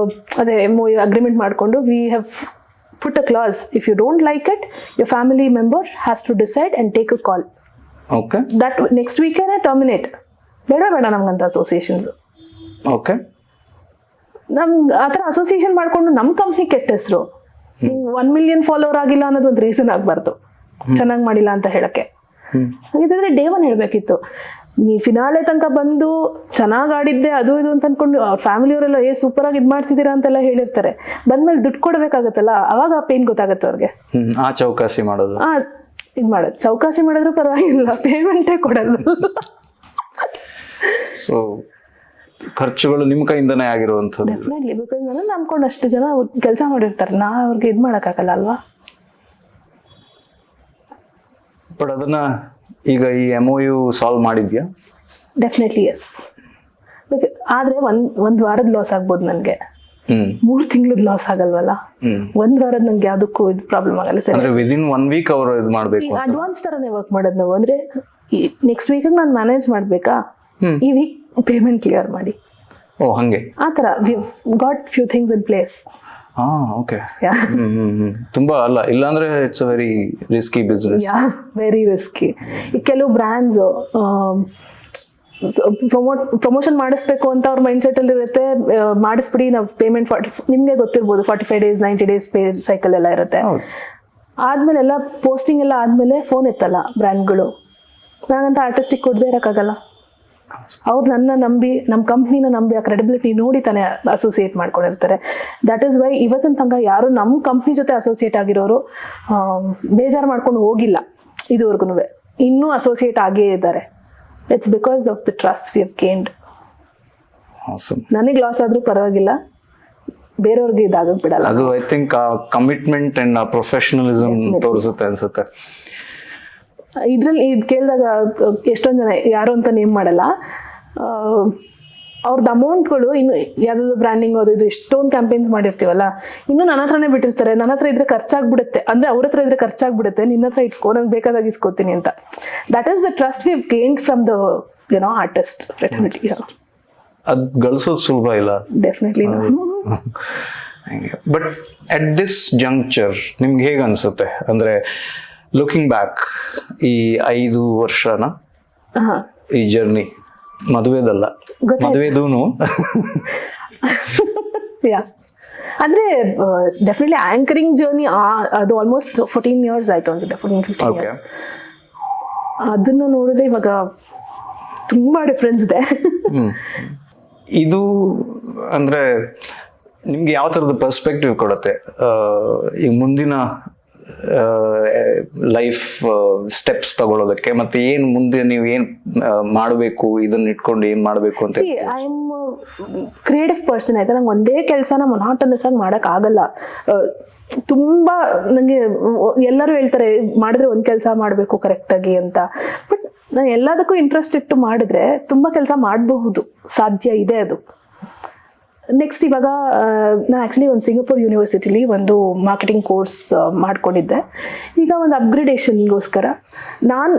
ಅದೇ MOU ಅಗ್ರಿಮೆಂಟ್ ಮಾಡಿಕೊಂಡು we have put a clause, if you don't like it, your family member has to decide and take a call. Okay. That next week I terminate. ಬೇಡ ನಮ್ಗಂತ associations. Okay, ನಮ್ಗೆ ಆ ಥರ association ಮಾಡಿಕೊಂಡು ನಮ್ಮ company ಕೆಟ್ಟ ಹೆಸರು. 1 million follower ಆಗಿಲ್ಲ ಅನ್ನೋದು ಒಂದು ರೀಸನ್ ಆಗಬಾರ್ದು, ಚೆನ್ನಾಗಿ ಮಾಡಿಲ್ಲ ಅಂತ ಹೇಳಕ್ಕೆ. ಹಾಗಿದ್ರೆ ಡೇ 1 ಹೇಳ್ಬೇಕಿತ್ತು. ನೀ ಫಿನಾಲೆ ತನಕ ಬಂದು ಚೆನ್ನಾಗಿ ಆಡಿದ್ದೆ ಅದು ಇದು ಅಂತ ಅನ್ಕೊಂಡು ಅವ್ರ ಫ್ಯಾಮಿಲಿಯವರೆಲ್ಲ ಸೂಪರ್ ಆಗಿ ಇದು ಮಾಡ್ತಿದ್ದೀರಾ ಅಂತೆಲ್ಲ ಹೇಳಿರ್ತಾರೆ. ಬಂದ್ಮೇಲೆ ದುಡ್ಡು ಕೊಡ್ಬೇಕಾಗತ್ತಲ್ಲ, ಅವಾಗ ಪೇನ್ ಗೊತ್ತಾಗತ್ತೆ ಅವ್ರಿಗೆ. ಚೌಕಾಸಿ ಮಾಡೋದು, ಇದು ಮಾಡೋದು, ಚೌಕಾಸಿ ಮಾಡಿದ್ರು ಪರವಾಗಿಲ್ಲ, ಪೇಮೆಂಟೇ ಕೊಡಲ್ಲ. ಸೊ ಖರ್ಚುಗಳು ನಿಮ್ಮ ಕೈಯಿಂದನೇ ಆಗಿರುವಂಥದ್ದು. ಡೆಫಿನೆಟ್ಲಿ, ಬಿಕಾಸ್ ನಾನು ನಂಬ್ಕೊಂಡು ಅಷ್ಟು ಜನ ಕೆಲಸ ಮಾಡಿರ್ತಾರೆ, ನಾ ಅವ್ರಿಗೆ ಇದು ಮಾಡೋಕ್ಕಾಗಲ್ಲ ಅಲ್ವಾ. ಬಟ್ ಅದನ್ನ ಈಗ ಈ MOU ಸಾಲ್ವ್ ಮಾಡಿದ್ಯಾ? Definitely yes. ಆದ್ರೆ ಒಂದ್ ವಾರದ ಲಾಸ್ ಆಗ್ಬೋದು ನನಗೆ, 3 ತಿಂಗಳದ ಲಾಸ್ ಆಗಲ್ವಲ್ಲ. 1 ವಾರದ ನಂಗೆ ಯಾವ್ದಕ್ಕೂ ಇದು ಪ್ರಾಬ್ಲಮ್ ಆಗಲ್ಲ ಸರ್. ಅಂದ್ರೆ ವಿದಿನ್ 1 ವೀಕ್ ಅವರು ಇದು ಮಾಡಬೇಕು. ಅಡ್ವಾನ್ಸ್ ತರನೇ ವರ್ಕ್ ಮಾಡೋದು ನಾವು. ಅಂದ್ರೆ ನೆಕ್ಸ್ಟ್ ವೀಕ್ ನಾನು ಮ್ಯಾನೇಜ್ ಮಾಡ್ಬೇಕಾ, ಈ ವೀಕ್ ಪೇಮೆಂಟ್ ಕ್ಲಿಯರ್ ಮಾಡಿ. ಓ ಹಂಗೆ, ಆ ತರ we got few things in place. ಹಾ ಓಕೆ. Yeah. ತುಂಬಾ ಅಲ್ಲ, ಇಲ್ಲಾಂದ್ರೆ it's a very risky business. Very risky. ಈ ಕೆಲವು ಬ್ರ್ಯಾಂಡ್ಸ್ ಪ್ರಮೋಷನ್ ಮಾಡಿಸ್ಬೇಕು ಅಂತ ಅವ್ರ ಮೈಂಡ್ ಸೆಟ್ ಅಲ್ಲಿ ಇರುತ್ತೆ, ಮಾಡಿಸ್ಬಿಡಿ ನಾವು ಪೇಮೆಂಟ್ ನಿಮ್ಗೆ ಗೊತ್ತಿರ್ಬೋದು 45 days 90 days ಪೇ ಸೈಕಲ್ ಎಲ್ಲ ಇರುತ್ತೆ. ಆದ್ಮೇಲೆ ಎಲ್ಲ ಪೋಸ್ಟಿಂಗ್ ಎಲ್ಲ ಆದ್ಮೇಲೆ ಫೋನ್ ಎತ್ತಲ್ಲ ಬ್ರ್ಯಾಂಡ್ಗಳು. ನಾನಂತ ಆರ್ಟಿಸ್ಟಿಕ್ ಕೊಡದೆ ಇರೋಕ್ಕಾಗಲ್ಲ. ಅವ್ರು ನನ್ನ ನಂಬಿ, ನಮ್ಮ ಕಂಪ್ನಿನ ನಂಬಿ, ಆ ಕ್ರೆಡಿಬಿಲಿಟಿ ನೋಡಿ ತಾನೇ ಅಸೋಸಿಯೇಟ್ ಮಾಡ್ಕೊಂಡಿರ್ತಾರೆ. ದಟ್ ಈಸ್ ವೈ ಇವತ್ತಿನ ತನಕ ಯಾರು ನಮ್ಮ ಕಂಪ್ನಿ ಜೊತೆ ಅಸೋಸಿಯೇಟ್ ಆಗಿರೋರು ಬೇಜಾರು ಮಾಡ್ಕೊಂಡು ಹೋಗಿಲ್ಲ ಇದುವರೆಗೂ, ಇನ್ನೂ ಅಸೋಸಿಯೇಟ್ ಆಗೇ ಇದ್ದಾರೆ. It's because of the trust we have gained. ನನಗೆ ಲಾಸ್ ಆದ್ರೂ ಪರವಾಗಿಲ್ಲ, ಬೇರೆಯವ್ರಿಗೆ ಇದಾಗಕ್ ಬಿಡಲ್ಲ. ಅದು I think commitment and professionalism ತೋರಿಸುತ್ತೆ ಅನ್ಸುತ್ತೆ. ಇದ್ರಲ್ಲಿ ಇದು ಕೇಳಿದಾಗ ಎಷ್ಟೊಂದು ಜನ ಯಾರು ಅಂತ ನೇಮ್ ಮಾಡಲ್ಲ, ಅವ್ರದ್ದು ಅಮೌಂಟ್ಗಳು ಇನ್ನು ಯಾವುದಾದ್ರು ಬ್ರ್ಯಾಂಡಿಂಗ್ ಅದು ಇದು ಎಷ್ಟೊಂದು ಕ್ಯಾಂಪೇನ್ಸ್ ಮಾಡಿರ್ತೀವಲ್ಲ, ಇನ್ನು ನನ್ನ ಹತ್ರನೇ ಬಿಟ್ಟಿರ್ತಾರೆ. ನನ್ನ ಹತ್ರ ಇದ್ರೆ ಖರ್ಚಾಗ್ಬಿಡುತ್ತೆ, ಅಂದ್ರೆ ಅವ್ರ ಹತ್ರ ಇದ್ರೆ ಖರ್ಚಾಗ್ಬಿಡುತ್ತೆ, ನಿನ್ನ ಹತ್ರ ಇಟ್ಕೋ, ನಂಗೆ ಬೇಕಾದಾಗ ಇಸ್ಕೋತೀನಿ ಅಂತ. That is the trust we have gained from the artist fraternity. ಅದು ಗಳಿಸೋದು ಸುಲಭ ಇಲ್ಲ. ಡೆಫಿನೆಟ್ಲಿ. ಬಟ್ ಅಟ್ ದಿಸ್ ಜಂಕ್ಚರ್ ನಿಮ್ಗೆ ಹೇಗೆ ಅನ್ಸುತ್ತೆ, ಅಂದ್ರೆ ಲುಕಿಂಗ್ ಬ್ಯಾಕ್ ಈ 5 ವರ್ಷನ ಈ ಜರ್ನಿ, ಮದುವೆದಲ್ಲ ಮದುವೆದೂನು ಅಂದ್ರೆ ಡೆಫಿನೆಟ್ಲಿ ಆಂಕರಿಂಗ್ ಜರ್ನಿ ಅದು ಆಲ್ಮೋಸ್ಟ್ 14 years ಆಯ್ತು ಅನ್ಸುತ್ತೆ, 14-15 years. ಅದನ್ನ ನೋಡಿದ್ರೆ ಇವಾಗ ತುಂಬಾ ಡಿಫ್ರೆನ್ಸ್ ಇದೆ. ಇದು ಅಂದ್ರೆ ನಿಮ್ಗೆ ಯಾವ ತರದ ಪರ್ಸ್ಪೆಕ್ಟಿವ್ ಕೊಡುತ್ತೆ ಈ ಮುಂದಿನ ಲೈಫ್ ಸ್ಟೆಪ್ಸ್ ತಗೊಳ್ಳೋದಕ್ಕೆ, ಮತ್ತೆ ಏನ್ ಮುಂದೆ ನೀವು ಏನ್ ಮಾಡಬೇಕು, ಇದನ್ನ ಇಟ್ಕೊಂಡು ಏನ್ ಮಾಡಬೇಕು ಅಂತ? ಐ ಆಮ್ ಕ್ರಿಯೇಟಿವ್ ಪರ್ಸನ್ ಆಯ್ತಾ, ನಂಗೆ ಒಂದೇ ಕೆಲಸನ ಮೊನಾಟನಸ್ ಆಗಿ ಮಾಡಕ್ ಆಗಲ್ಲ. ತುಂಬಾ ನಂಗೆ ಎಲ್ಲರೂ ಹೇಳ್ತಾರೆ ಮಾಡಿದ್ರೆ ಒಂದ್ ಕೆಲಸ ಮಾಡ್ಬೇಕು ಕರೆಕ್ಟಾಗಿ ಅಂತ, ಬಟ್ ನಾನು ಎಲ್ಲದಕ್ಕೂ ಇಂಟ್ರೆಸ್ಟ್ ಇಟ್ಟು ಮಾಡಿದ್ರೆ ತುಂಬಾ ಕೆಲಸ ಮಾಡಬಹುದು, ಸಾಧ್ಯ ಇದೆ ಅದು. ನೆಕ್ಸ್ಟ್ ಇವಾಗ ನಾನು ಆ್ಯಕ್ಚುಲಿ ಒಂದು ಸಿಂಗಪುರ್ ಯೂನಿವರ್ಸಿಟಿಲಿ ಒಂದು ಮಾರ್ಕೆಟಿಂಗ್ ಕೋರ್ಸ್ ಮಾಡ್ಕೊಂಡಿದ್ದೆ. ಈಗ ಒಂದು ಅಪ್ಗ್ರೇಡೇಷನ್ಗೋಸ್ಕರ ನಾನು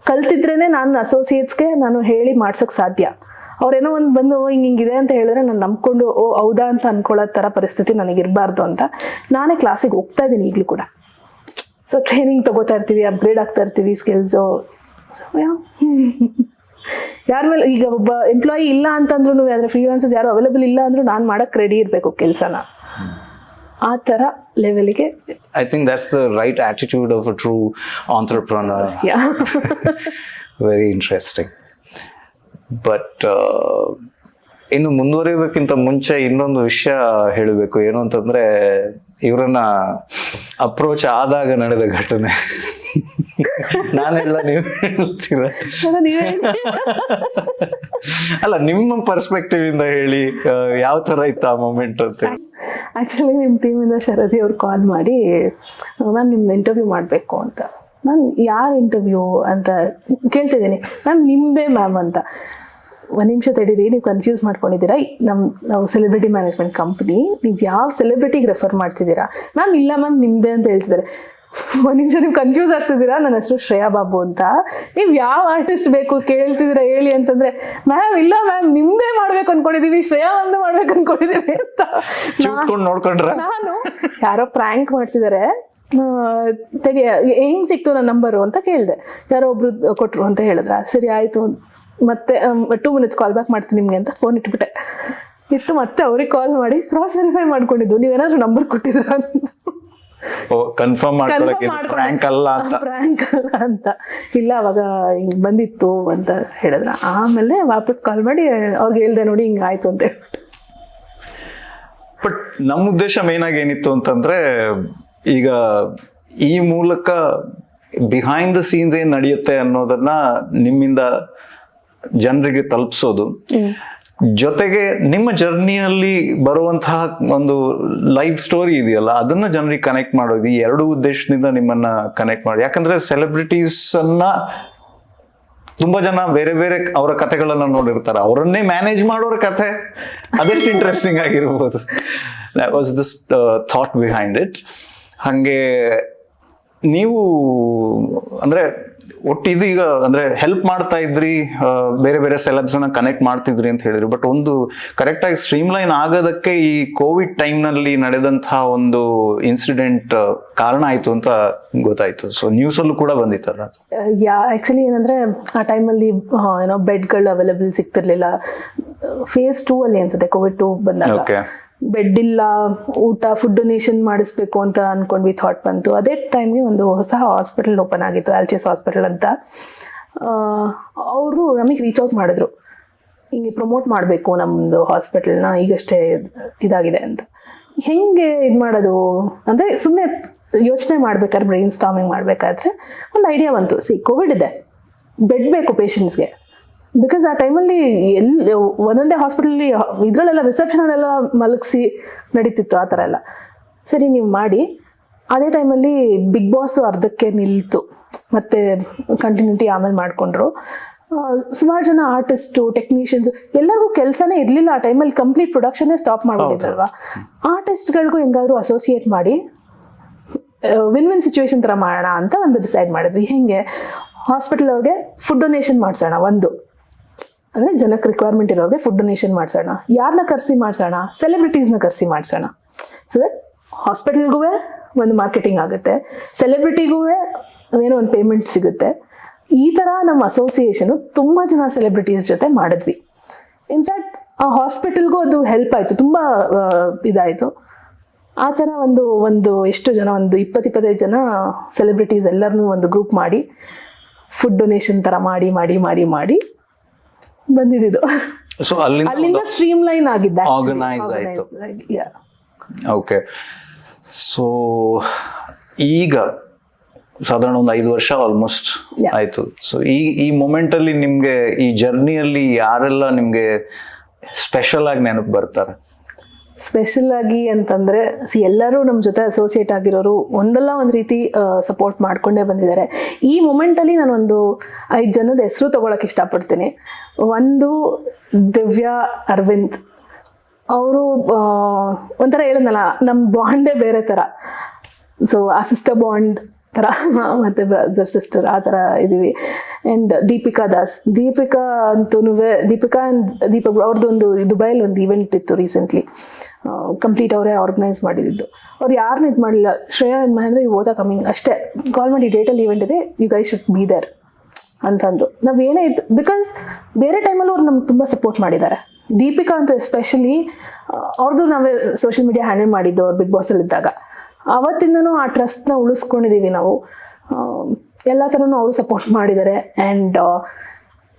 ಕಲ್ತಿದ್ರೇ ನಾನು ಅಸೋಸಿಯೇಟ್ಸ್ಗೆ ನಾನು ಹೇಳಿ ಮಾಡ್ಸೋಕ್ಕೆ ಸಾಧ್ಯ. ಅವ್ರೇನೋ ಒಂದು ಬಂದು ಹಿಂಗಿದೆ ಅಂತ ಹೇಳಿದ್ರೆ ನಾನು ನಂಬ್ಕೊಂಡು ಓ ಹೌದಾ ಅಂತ ಅನ್ಕೊಳ್ಳೋ ಥರ ಪರಿಸ್ಥಿತಿ ನನಗಿರಬಾರ್ದು ಅಂತ ನಾನೇ ಕ್ಲಾಸಿಗೆ ಹೋಗ್ತಾ ಇದ್ದೀನಿ ಈಗಲೂ ಕೂಡ. ಸೊ ಟ್ರೈನಿಂಗ್ ತೊಗೋತಾ ಇರ್ತೀವಿ, ಅಪ್ಗ್ರೇಡ್ ಆಗ್ತಾ ಇರ್ತೀವಿ ಸ್ಕಿಲ್ಸು. ಸೊ ಯಾರ ಮೇಲೆ ಈಗ ಒಬ್ಬ ಎಂಪ್ಲಾಯಿ ಇಲ್ಲ ಅಂತಂದ್ರೂ, ಅಂದರೆ ಫ್ರೀಲಾನ್ಸರ್ಸ್ ಯಾರು ಅವೈಲೇಬಲ್ ಇಲ್ಲ ಅಂದ್ರೂ ನಾನು ಮಾಡಕ್ಕೆ ರೆಡಿ ಇರಬೇಕು ಕೆಲಸನ, ಆ ಥರ ಲೆವೆಲ್ಗೆ. I think that's the right attitude of a true entrepreneur. Very interesting. But ಇನ್ನು ಮುಂದುವರಿಯೋದಕ್ಕಿಂತ ಮುಂಚೆ ಇನ್ನೊಂದು ವಿಷಯ ಹೇಳಬೇಕು. ಏನು ಅಂತಂದ್ರೆ, ಇವರನ್ನ ಅಪ್ರೋಚ್ ಆದಾಗ ನಡೆದ ಘಟನೆ. ನಾನೆಲ್ಲ ನೀವು ಹೇಳ್ತೀರ ಅಲ್ಲ, ನಿಮ್ಮ ಪರ್ಸ್ಪೆಕ್ಟಿವ್ ಇಂದ ಹೇಳಿ, ಯಾವ ತರ ಇತ್ತು ಆ ಮೂಮೆಂಟ್ ಅಂತ. ಆಕ್ಚುಲಿ ನಿಮ್ಮ ಟೀಮಿಂದ ಶರದಿ ಅವ್ರು ಕಾಲ್ ಮಾಡಿ, ಮ್ಯಾಮ್ ನಿಮ್ಮ ಇಂಟರ್ವ್ಯೂ ಮಾಡಬೇಕು ಅಂತ. ಮ್ಯಾಮ್ ಯಾರು ಇಂಟರ್ವ್ಯೂ ಅಂತ ಕೇಳ್ತಿದ್ದೀನಿ. ಮ್ಯಾಮ್ ನಿಮ್ಮದೇ ಮ್ಯಾಮ್ ಅಂತ. ಒಂದು ನಿಮಿಷ ತಡೀರಿ, ನೀವು ಕನ್ಫ್ಯೂಸ್ ಮಾಡ್ಕೊಂಡಿದ್ದೀರಾ, ನಾವು ಸೆಲೆಬ್ರಿಟಿ ಮ್ಯಾನೇಜ್ಮೆಂಟ್ ಕಂಪ್ನಿ, ನೀವು ಯಾವ ಸೆಲೆಬ್ರಿಟಿಗೆ ರೆಫರ್ ಮಾಡ್ತಿದ್ದೀರಾ? ಮ್ಯಾಮ್ ಇಲ್ಲ ಮ್ಯಾಮ್ ನಿಮ್ಮದೇ ಅಂತ ಹೇಳ್ತಿದ್ದಾರೆ. ಒಂದು ನಿಮಿಷ ನೀವು ಕನ್ಫ್ಯೂಸ್ ಆಗ್ತಿದ್ದೀರಾ, ನನ್ನ ಹೆಸರು ಶ್ರೇಯಾ ಬಾಬು ಅಂತ, ನೀವು ಯಾವ ಆರ್ಟಿಸ್ಟ್ ಬೇಕು ಕೇಳ್ತಿದ್ದೀರಾ ಹೇಳಿ ಅಂತಂದ್ರೆ, ಮ್ಯಾಮ್ ಇಲ್ಲ ಮ್ಯಾಮ್ ನಿಮ್ಮದೇ ಮಾಡ್ಬೇಕು ಅನ್ಕೊಂಡಿದೀವಿ, ಶ್ರೇಯಾ ಒಂದೇ ಮಾಡ್ಬೇಕು ಅನ್ಕೊಂಡಿದೀವಿ ಅಂತ. ನೋಡ್ಕೊಂಡ್ರೆ ನಾನು ಯಾರೋ ಪ್ರ್ಯಾಂಕ್ ಮಾಡ್ತಿದ್ದಾರೆ, ಹೆಂಗ್ ಸಿಕ್ತು ನನ್ನ ನಂಬರು ಅಂತ ಕೇಳಿದೆ. ಯಾರೋ ಒಬ್ರು ಕೊಟ್ರು ಅಂತ ಹೇಳಿದ್ರ. ಸರಿ ಆಯ್ತು, ಮತ್ತೆ 2 minutes ಕಾಲ್ ಬ್ಯಾಕ್ ಮಾಡ್ತೀನಿ ನಿಮ್ಗೆ ಅಂತ ಫೋನ್ ಇಟ್ಬಿಟ್ಟೆ. ಮತ್ತೆ ಅವ್ರಿಗೆ ಕಾಲ್ ಮಾಡಿ ಕ್ರಾಸ್ ವೆರಿಫೈ ಮಾಡ್ಕೊಂಡಿದ್ದು, ನೀವೇನಾದ್ರೂ ನಂಬರ್ ಕೊಟ್ಟಿದ್ರ ಅಂತ. ಕನ್ಫರ್ಮ್ ಪ್ರಾಂಕ್ ಅಲ್ಲ ಅಂತ. ಇಲ್ಲ ಅವಾಗ ಹಿಂಗ್ ಬಂದಿತ್ತು ಅಂತ ಹೇಳಿದ್ರ. ಆಮೇಲೆ ವಾಪಸ್ ಕಾಲ್ ಮಾಡಿ ಅವ್ರಿಗೆ ಹೇಳ್ದೆ, ನೋಡಿ ಹಿಂಗ ಆಯ್ತು ಅಂತ ಹೇಳ್ಬಿಟ್ಟು. ಬಟ್ ನಮ್ಮ ಉದ್ದೇಶ ಮೇನ್ ಆಗಿ ಏನಿತ್ತು ಅಂತಂದ್ರೆ, ಈಗ ಈ ಮೂಲಕ ಬಿಹೈಂಡ್ ದ ಸೀನ್ಸ್ ಏನ್ ನಡೆಯುತ್ತೆ ಅನ್ನೋದನ್ನ ನಿಮ್ಮಿಂದ ಜನರಿಗೆ ತಲುಪಿಸೋದು, ಜೊತೆಗೆ ನಿಮ್ಮ ಜರ್ನಿಯಲ್ಲಿ ಬರುವಂತಹ ಒಂದು ಲೈಫ್ ಸ್ಟೋರಿ ಇದೆಯಲ್ಲ, ಅದನ್ನ ಜನರಿಗೆ ಕನೆಕ್ಟ್ ಮಾಡೋದು. ಈ 2 ಉದ್ದೇಶದಿಂದ ನಿಮ್ಮನ್ನ ಕನೆಕ್ಟ್ ಮಾಡಿ. ಯಾಕಂದ್ರೆ ಸೆಲೆಬ್ರಿಟೀಸ್ ಅನ್ನ ತುಂಬಾ ಜನ ಬೇರೆ ಬೇರೆ ಅವರ ಕಥೆಗಳನ್ನ ನೋಡಿರ್ತಾರೆ, ಅವರನ್ನೇ ಮ್ಯಾನೇಜ್ ಮಾಡೋರ ಕಥೆ ಅದೆಷ್ಟು ಇಂಟ್ರೆಸ್ಟಿಂಗ್ ಆಗಿರ್ಬೋದು. That was this thought behind it. ಹಾಗೆ ನೀವು ಅಂದ್ರೆ ಒಟ್ಟು ಇದು ಈಗ ಅಂದ್ರೆ ಹೆಲ್ಪ್ ಮಾಡ್ತಾ ಇದ್ರಿ, ಬೇರೆ ಬೇರೆ ಸೆಲೆಬ್ಸ್ ನ ಕನೆಕ್ಟ್ ಮಾಡ್ತಿದ್ರಿ ಅಂತ ಹೇಳಿದ್ರಿ. ಬಟ್ ಒಂದು ಕರೆಕ್ಟ್ ಆಗಿ ಸ್ಟ್ರೀಮ್ಲೈನ್ ಆಗೋದಕ್ಕೆ ಈ ಕೋವಿಡ್ ಟೈಮ್ ನಲ್ಲಿ ನಡೆದಂತಹ ಒಂದು ಇನ್ಸಿಡೆಂಟ್ ಕಾರಣ ಆಯ್ತು ಅಂತ ಗೊತ್ತಾಯ್ತು. ಸೊ ನ್ಯೂಸ್ ಅಲ್ಲೂ ಕೂಡ ಬಂದಿತ್ತಲ್ಲ. ಆಕ್ಚುಲಿ ಏನಂದ್ರೆ ಆ ಟೈಮಲ್ಲಿ ಏನೋ ಬೆಡ್ಗಳು ಅವೈಲೇಬಲ್ ಸಿಗ್ತಿರ್ಲಿಲ್ಲ. ಫೇಸ್ 2 ಅಲ್ಲಿ ಅನ್ಸುತ್ತೆ ಕೋವಿಡ್ 2 ಬಂದಾಗ. ಓಕೆ. ಬೆಡ್ ಇಲ್ಲ, ಊಟ ಫುಡ್ ಡೊನೇಷನ್ ಮಾಡಿಸ್ಬೇಕು ಅಂತ ಅನ್ಕೊಂಡ್ವಿ, ಥಾಟ್ ಬಂತು. ಅದೇ ಟೈಮ್ಗೆ ಒಂದು ಹೊಸ ಹಾಸ್ಪಿಟಲ್ ಓಪನ್ ಆಗಿತ್ತು, ಆಲ್ಚಿಯಸ್ ಹಾಸ್ಪಿಟಲ್ ಅಂತ. ಅವರು ನಮಗೆ ರೀಚ್ ಔಟ್ ಮಾಡಿದ್ರು, ಹಿಂಗೆ ಪ್ರಮೋಟ್ ಮಾಡಬೇಕು ನಮ್ಮದು ಹಾಸ್ಪಿಟಲ್ನ, ಈಗಷ್ಟೇ ಇದಾಗಿದೆ ಅಂತ. ಹೆಂಗೆ ಇದು ಮಾಡೋದು ಅಂದರೆ ಸುಮ್ಮನೆ ಯೋಚನೆ ಮಾಡ್ಬೇಕಾದ್ರೆ, ಬ್ರೈನ್ ಸ್ಟಾಮಿಂಗ್ ಮಾಡಬೇಕಾದ್ರೆ ಒಂದು ಐಡಿಯಾ ಬಂತು. ಕೋವಿಡ್ ಇದೆ, ಬೆಡ್ ಬೇಕು ಪೇಷಂಟ್ಸ್ಗೆ. ಬಿಕಾಸ್ ಆ ಟೈಮಲ್ಲಿ ಒಂದೊಂದೇ ಹಾಸ್ಪಿಟಲಲ್ಲಿ ಇದರಲ್ಲೆಲ್ಲ ರಿಸೆಪ್ಷನಲ್ಲೆಲ್ಲ ಮಲಗಿಸಿ ನಡೀತಿತ್ತು ಆ ಥರ ಎಲ್ಲ. ಸರಿ ನೀವು ಮಾಡಿ. ಅದೇ ಟೈಮಲ್ಲಿ ಬಿಗ್ ಬಾಸ್ ಅರ್ಧಕ್ಕೆ ನಿಲ್ತು, ಮತ್ತೆ ಕಂಟಿನ್ಯೂಟಿ ಆಮೇಲೆ ಮಾಡಿಕೊಂಡ್ರು. ಸುಮಾರು ಜನ ಆರ್ಟಿಸ್ಟು, ಟೆಕ್ನಿಷಿಯನ್ಸು ಎಲ್ಲರಿಗೂ ಕೆಲಸನೇ ಇರಲಿಲ್ಲ ಆ ಟೈಮಲ್ಲಿ. ಕಂಪ್ಲೀಟ್ ಪ್ರೊಡಕ್ಷನ್ನೇ ಸ್ಟಾಪ್ ಮಾಡ್ಬಿಟ್ಟಿದ್ರಲ್ವಾ. ಆರ್ಟಿಸ್ಟ್ಗಳಿಗೂ ಹೆಂಗಾದ್ರೂ ಅಸೋಸಿಯೇಟ್ ಮಾಡಿ ವಿನ್ ವಿನ್ ಸಿಚುವೇಶನ್ ಥರ ಮಾಡೋಣ ಅಂತ ಒಂದು ಡಿಸೈಡ್ ಮಾಡಿದ್ವಿ. ಹೆಂಗೆ ಹಾಸ್ಪಿಟಲ್ ಅವ್ರಿಗೆ ಫುಡ್ ಡೊನೇಷನ್ ಮಾಡಿಸೋಣ, ಒಂದು ಅಂದರೆ ಜನಕ್ಕೆ ರಿಕ್ವೈರ್ಮೆಂಟ್ ಇರೋರಿಗೆ ಫುಡ್ ಡೊನೇಷನ್ ಮಾಡಿಸೋಣ. ಯಾರನ್ನ ಕರೆಸಿ ಮಾಡಿಸೋಣ? ಸೆಲೆಬ್ರಿಟೀಸ್ನ ಕರೆಸಿ ಮಾಡಿಸೋಣ. ಸೊ ದಟ್ ಹಾಸ್ಪಿಟಲ್ಗೂ ಒಂದು ಮಾರ್ಕೆಟಿಂಗ್ ಆಗುತ್ತೆ, ಸೆಲೆಬ್ರಿಟಿಗೂ ಏನೋ ಒಂದು ಪೇಮೆಂಟ್ ಸಿಗುತ್ತೆ. ಈ ಥರ ನಮ್ಮ ಅಸೋಸಿಯೇಷನು ತುಂಬ ಜನ ಸೆಲೆಬ್ರಿಟೀಸ್ ಜೊತೆ ಮಾಡಿದ್ವಿ. ಇನ್ಫ್ಯಾಕ್ಟ್ ಆ ಹಾಸ್ಪಿಟಲ್ಗೂ ಅದು ಹೆಲ್ಪ್ ಆಯಿತು, ತುಂಬ ಇದಾಯಿತು. ಆ ಥರ ಒಂದು ಎಷ್ಟು ಜನ, ಒಂದು 20-25 ಜನ ಸೆಲೆಬ್ರಿಟೀಸ್ ಎಲ್ಲರನ್ನೂ ಒಂದು ಗ್ರೂಪ್ ಮಾಡಿ ಫುಡ್ ಡೊನೇಷನ್ ಥರ ಮಾಡಿ ಮಾಡಿ ಮಾಡಿ ಮಾಡಿ ಬಂದಿದ್ದು. ಸೊ ಅಲ್ಲಿಂದ ಸ್ಟ್ರೀಮ್ ಲೈನ್ ಆಗಿದ್ದ, ಆರ್ಗನೈಸ್ ಆಯಿತು. ಓಕೆ. ಸೊ ಈಗ ಸಾಧಾರಣ ಒಂದು 5 ವರ್ಷ ಆಲ್ಮೋಸ್ಟ್ ಆಯ್ತು. ಸೊ ಈ ಮೊಮೆಂಟ್ ಅಲ್ಲಿ ನಿಮ್ಗೆ, ಈ ಜರ್ನಿಯಲ್ಲಿ ಯಾರೆಲ್ಲ ನಿಮ್ಗೆ ಸ್ಪೆಷಲ್ ಆಗಿ ನೆನಪು ಬರ್ತಾರೆ? ಸ್ಪೆಷಲ್ ಆಗಿ ಅಂತಂದ್ರೆ ಎಲ್ಲರೂ ನಮ್ಮ ಜೊತೆ ಅಸೋಸಿಯೇಟ್ ಆಗಿರೋರು ಒಂದಲ್ಲ ಒಂದು ರೀತಿ ಸಪೋರ್ಟ್ ಮಾಡ್ಕೊಂಡೇ ಬಂದಿದ್ದಾರೆ. ಈ ಮೂಮೆಂಟಲ್ಲಿ ನಾನು ಒಂದು 5 ಜನದ ಹೆಸರು ತಗೊಳಕ್ಕೆ ಇಷ್ಟಪಡ್ತೀನಿ. ಒಂದು ದಿವ್ಯಾ ಅರವಿಂದ್. ಅವರು ಒಂಥರ ಹೇಳಿದ್ನಲ್ಲ, ನಮ್ಮ ಬಾಂಡೇ ಬೇರೆ ಥರ. ಸೊ ಆ ಸಿಸ್ಟರ್ ಬಾಂಡ್ ಥರ, ಮತ್ತು ಬ್ರದರ್ ಸಿಸ್ಟರ್ ಆ ಥರ ಇದ್ದೀವಿ. ಆ್ಯಂಡ್ ದೀಪಿಕಾ ದಾಸ್. ದೀಪಿಕಾ ಅಂತೂ ದೀಪಕ್ ಅವ್ರದ್ದು ಒಂದು ದುಬೈಲಿ ಒಂದು ಇವೆಂಟ್ ಇತ್ತು ರೀಸೆಂಟ್ಲಿ, ಕಂಪ್ಲೀಟ್ ಅವರೇ ಆರ್ಗನೈಸ್ ಮಾಡಿದ್ದು. ಅವ್ರು ಯಾರನ್ನೂ ಇದು ಮಾಡಲಿಲ್ಲ. Shreya and Mahendra you both are coming ಅಷ್ಟೇ, ಕಾಲ್ ಮಾಡಿ ಡೇಟಲ್ಲಿ ಇವೆಂಟ್ ಇದೆ, you guys should be there ಅಂತಂದು. ನಾವೇನೇ ಇತ್ತು, ಬಿಕಾಸ್ ಬೇರೆ ಟೈಮಲ್ಲಿ ಅವ್ರು ನಮ್ಗೆ ತುಂಬ ಸಪೋರ್ಟ್ ಮಾಡಿದ್ದಾರೆ. ದೀಪಿಕಾ ಅಂತೂ ಎಸ್ಪೆಷಲಿ, ಅವ್ರದ್ದು ನಾವೇ ಸೋಷಿಯಲ್ ಮೀಡಿಯಾ ಹ್ಯಾಂಡಲ್ ಮಾಡಿದ್ದು ಅವ್ರು ಬಿಗ್ ಬಾಸಲ್ಲಿ ಇದ್ದಾಗ. ಆವತ್ತಿಂದನೂ ಆ ಟ್ರಸ್ಟ್ನ ಉಳಿಸ್ಕೊಂಡಿದ್ದೀವಿ ನಾವು. ಎಲ್ಲ ಥರನೂ ಅವರು ಸಪೋರ್ಟ್ ಮಾಡಿದ್ದಾರೆ. ಆ್ಯಂಡ್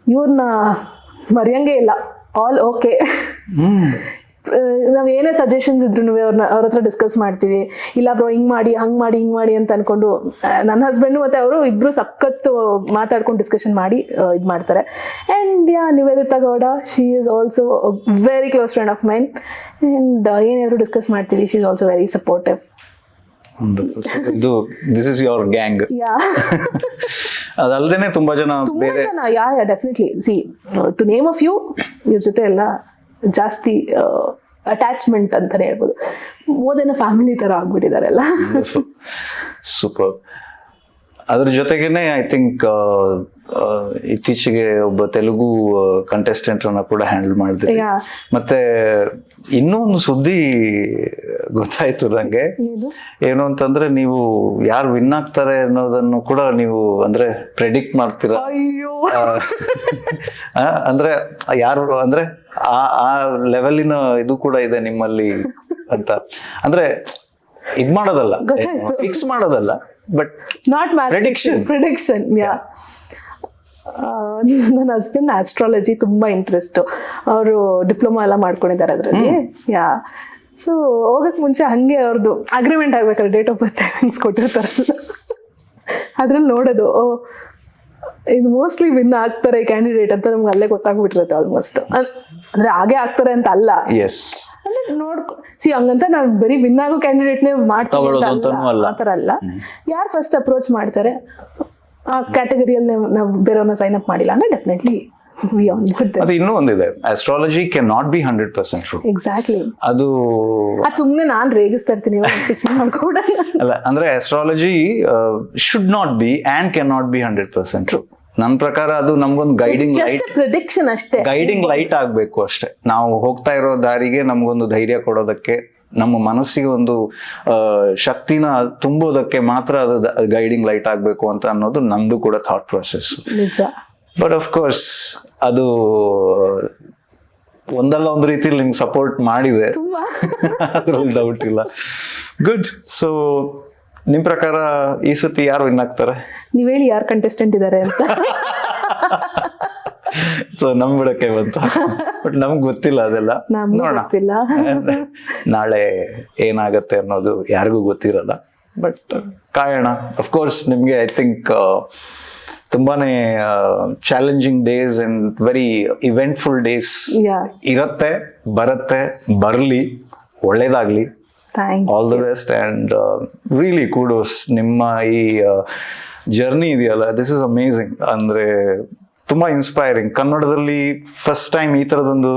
ಇವ್ರನ್ನ ಮರೆಯಂಗೆ ಇಲ್ಲ, ಆಲ್ ಓಕೆ. ನಾವು ಏನೇ ಸಜೆಷನ್ಸ್ ಇದ್ರು ಅವ್ರ ಹತ್ರ ಡಿಸ್ಕಸ್ ಮಾಡ್ತೀವಿ. ಇಲ್ಲ ಬ್ರೋ ಹಿಂಗೆ ಮಾಡಿ ಹಿಂಗೆ ಮಾಡಿ ಅಂತ ಅಂದ್ಕೊಂಡು, ನನ್ನ ಹಸ್ಬೆಂಡು ಮತ್ತು ಅವರು ಇಬ್ಬರು ಸಖತ್ತು ಮಾತಾಡ್ಕೊಂಡು ಡಿಸ್ಕಷನ್ ಮಾಡಿ ಇದು ಮಾಡ್ತಾರೆ. And Nivedita Gowda, she is also very close friend of mine. And ಏನಾದರೂ ಡಿಸ್ಕಸ್ ಮಾಡ್ತೀವಿ, she is also very supportive. This is your gang. ಅದಲ್ದೇನೆ ತುಂಬಾ ಜನ definitely. See to name a few, ಇವ್ರ ಜೊತೆ ಎಲ್ಲ ಜಾಸ್ತಿ ಅಟ್ಯಾಚ್ಮೆಂಟ್ ಅಂತಾನೆ ಹೇಳ್ಬೋದು. ಮೋದನ ಫ್ಯಾಮಿಲಿ ತರ ಆಗ್ಬಿಟ್ಟಿದಾರೆಲ್ಲ. ಸೂಪರ್. ಅದ್ರ ಜೊತೆಗೇನೆ ಐ ಥಿಂಕ್ ಇತ್ತೀಚೆಗೆ ಒಬ್ಬ ತೆಲುಗು ಕಂಟೆಸ್ಟೆಂಟ್ ಅನ್ನ ಕೂಡ ಹ್ಯಾಂಡಲ್ ಮಾಡಿದ್ರಿ. ಮತ್ತೆ ಇನ್ನೂ ಒಂದು ಸುದ್ದಿ ಗೊತ್ತಾಯ್ತು ನಂಗೆ. ಏನು ಅಂತಂದ್ರೆ, ನೀವು ಯಾರು ವಿನ್ ಆಗ್ತಾರೆ ಅನ್ನೋದನ್ನು ಕೂಡ ನೀವು ಅಂದ್ರೆ ಪ್ರೆಡಿಕ್ಟ್ ಮಾಡ್ತೀರಾ. ಅಂದ್ರೆ ಯಾರು ಅಂದ್ರೆ ಆ ಲೆವೆಲಿನ ಇದು ಕೂಡ ಇದೆ ನಿಮ್ಮಲ್ಲಿ ಅಂತ. ಅಂದ್ರೆ ಇದ್ ಮಾಡೋದಲ್ಲ, ಫಿಕ್ಸ್ ಮಾಡೋದಲ್ಲ, ಬಟ್ ನಾಟ್ ಪ್ರೆಡಿಕ್ಷನ್. ನನ್ನ ಹಸ್ಬೆಂಡ್ ಆಸ್ಟ್ರಾಲಜಿ ತುಂಬಾ ಇಂಟ್ರೆಸ್ಟ್. ಅವರು ಡಿಪ್ಲೊಮಾ ಎಲ್ಲ ಮಾಡ್ಕೊಂಡಿದ್ದಾರೆ ಅದರಲ್ಲಿ. ಸೊ ಹೋಗಕ್ ಮುಂಚೆ ಹಂಗೆ ಅವ್ರದ್ದು ಅಗ್ರಿಮೆಂಟ್ ಆಗ್ಬೇಕಾದ್ರೆ ಡೇಟ್ ಆಫ್ ಬರ್ತ್ ಟೈಮಿಂಗ್ಸ್ ಕೊಟ್ಟಿರ್ತಾರಲ್ಲ, ಅದ್ರಲ್ಲಿ ನೋಡೋದು ಇದು ಮೋಸ್ಟ್ಲಿ ವಿನ್ ಆಗ್ತಾರೆ ಕ್ಯಾಂಡಿಡೇಟ್ ಅಂತ ನಮ್ಗೆ ಅಲ್ಲೇ ಗೊತ್ತಾಗ್ಬಿಟ್ಟಿರುತ್ತೆ ಆಲ್ಮೋಸ್ಟ್. ಅಂದ್ರೆ ಹಾಗೆ ಆಗ್ತಾರೆ ಅಂತ ಅಲ್ಲ, ಹಂಗಂತ ನಾವು ಬರೀ ವಿನ್ ಆಗೋ ಕ್ಯಾಂಡಿಡೇಟ್ನೇ ಮಾಡ್ತೀವಿ ಆ ಥರ ಅಲ್ಲ. ಯಾರು ಫಸ್ಟ್ ಅಪ್ರೋಚ್ ಮಾಡ್ತಾರೆ ಆ ಕ್ಯಾಟಗರಿಯಲ್ಲಿ ನಾವು ಬೇರೆಯವ್ರನ್ನ ಸೈನ್ ಅಪ್ ಮಾಡಿಲ್ಲ ಅಂದ್ರೆ definitely we all know that. ಅದು ಇನ್ನೂ ಒಂದಿದೆ, astrology can not be 100% true. Exactly. ಅದು ಸುಮ್ಮನೆ ನಾನು ರೇಗಿಸ್ತಾ ಇರ್ತೀನಿ ಫಿಕ್ಸ್ ಮಾಡ್ಕೊಡ. ಅಲ್ಲ, ಅಂದ್ರೆ astrology should not be and can not be 100% true. ನನ್ನ ಪ್ರಕಾರ ಅದು ನಮ್ಗೊಂದು ಗೈಡಿಂಗ್ ಲೈಟ್, ಪ್ರಿಡಿಕ್ಷನ್ ಅಷ್ಟೇ, ಗೈಡಿಂಗ್ ಲೈಟ್ ಆಗ್ಬೇಕು ಅಷ್ಟೇ. ನಾವು ಹೋಗ್ತಾ ಇರೋ ದಾರಿಗೆ ನಮ್ಗೊಂದು ಧೈರ್ಯ ಕೊಡೋದಕ್ಕೆ, ನಮ್ಮ ಮನಸ್ಸಿಗೆ ಒಂದು ಶಕ್ತಿನ ತುಂಬೋದಕ್ಕೆ ಮಾತ್ರ ಅದು ಗೈಡಿಂಗ್ ಲೈಟ್ ಆಗ್ಬೇಕು ಅಂತ ಅನ್ನೋದು ನಮ್ದು ಕೂಡ ಥಾಟ್ ಪ್ರೊಸೆಸ್. ನಿಜ. ಬಟ್ ಆಫ್ ಕೋರ್ಸ್ ಅದು ಒಂದಲ್ಲ ಒಂದು ರೀತಿಯಲ್ಲಿ ನಿಮ್ಗೆ ಸಪೋರ್ಟ್ ಮಾಡಿದೆ, ಅದ್ರಲ್ಲಿ ಡೌಟ್ ಇಲ್ಲ. ಗುಡ್. ಸೊ ನಿಮ್ ಪ್ರಕಾರ ಈ ಸತಿ ಯಾರು ವಿನ್ ಆಗ್ತಾರೆ? ನೀವ್ ಹೇಳಿ ಯಾರು ಕಂಟೆಸ್ಟೆಂಟ್ ಇದಾರೆ ಅಂತ. ಸೊ ನಮ್ ಬಿಡಕ್ಕೆ ಬಂತು, ಬಟ್ ನಮ್ಗೆ ಗೊತ್ತಿಲ್ಲ ಅದೆಲ್ಲ. ನೋಡೋಣ ನಾಳೆ ಏನಾಗತ್ತೆ ಅನ್ನೋದು ಯಾರಿಗೂ ಗೊತ್ತಿರಲ್ಲ, ಬಟ್ ಕಾಯೋಣ. ಅಫ್ಕೋರ್ಸ್ ನಿಮ್ಗೆ ಐ ಥಿಂಕ್ ತುಂಬಾನೇ challenging days and very eventful days ಇರತ್ತೆ, ಬರತ್ತೆ, ಬರ್ಲಿ, ಒಳ್ಳೇದಾಗ್ಲಿ. All the best and really ಕೂಡೋಸ್. ನಿಮ್ಮ ಈ ಜರ್ನಿ ಇದೆಯಲ್ಲ, ದಿಸ್ ಇಸ್ ಅಮೇಝಿಂಗ್. ಅಂದ್ರೆ ತುಂಬಾ ಇನ್ಸ್ಪೈರಿಂಗ್. ಕನ್ನಡದಲ್ಲಿ ಫಸ್ಟ್ ಟೈಮ್ ಈ ತರದೊಂದು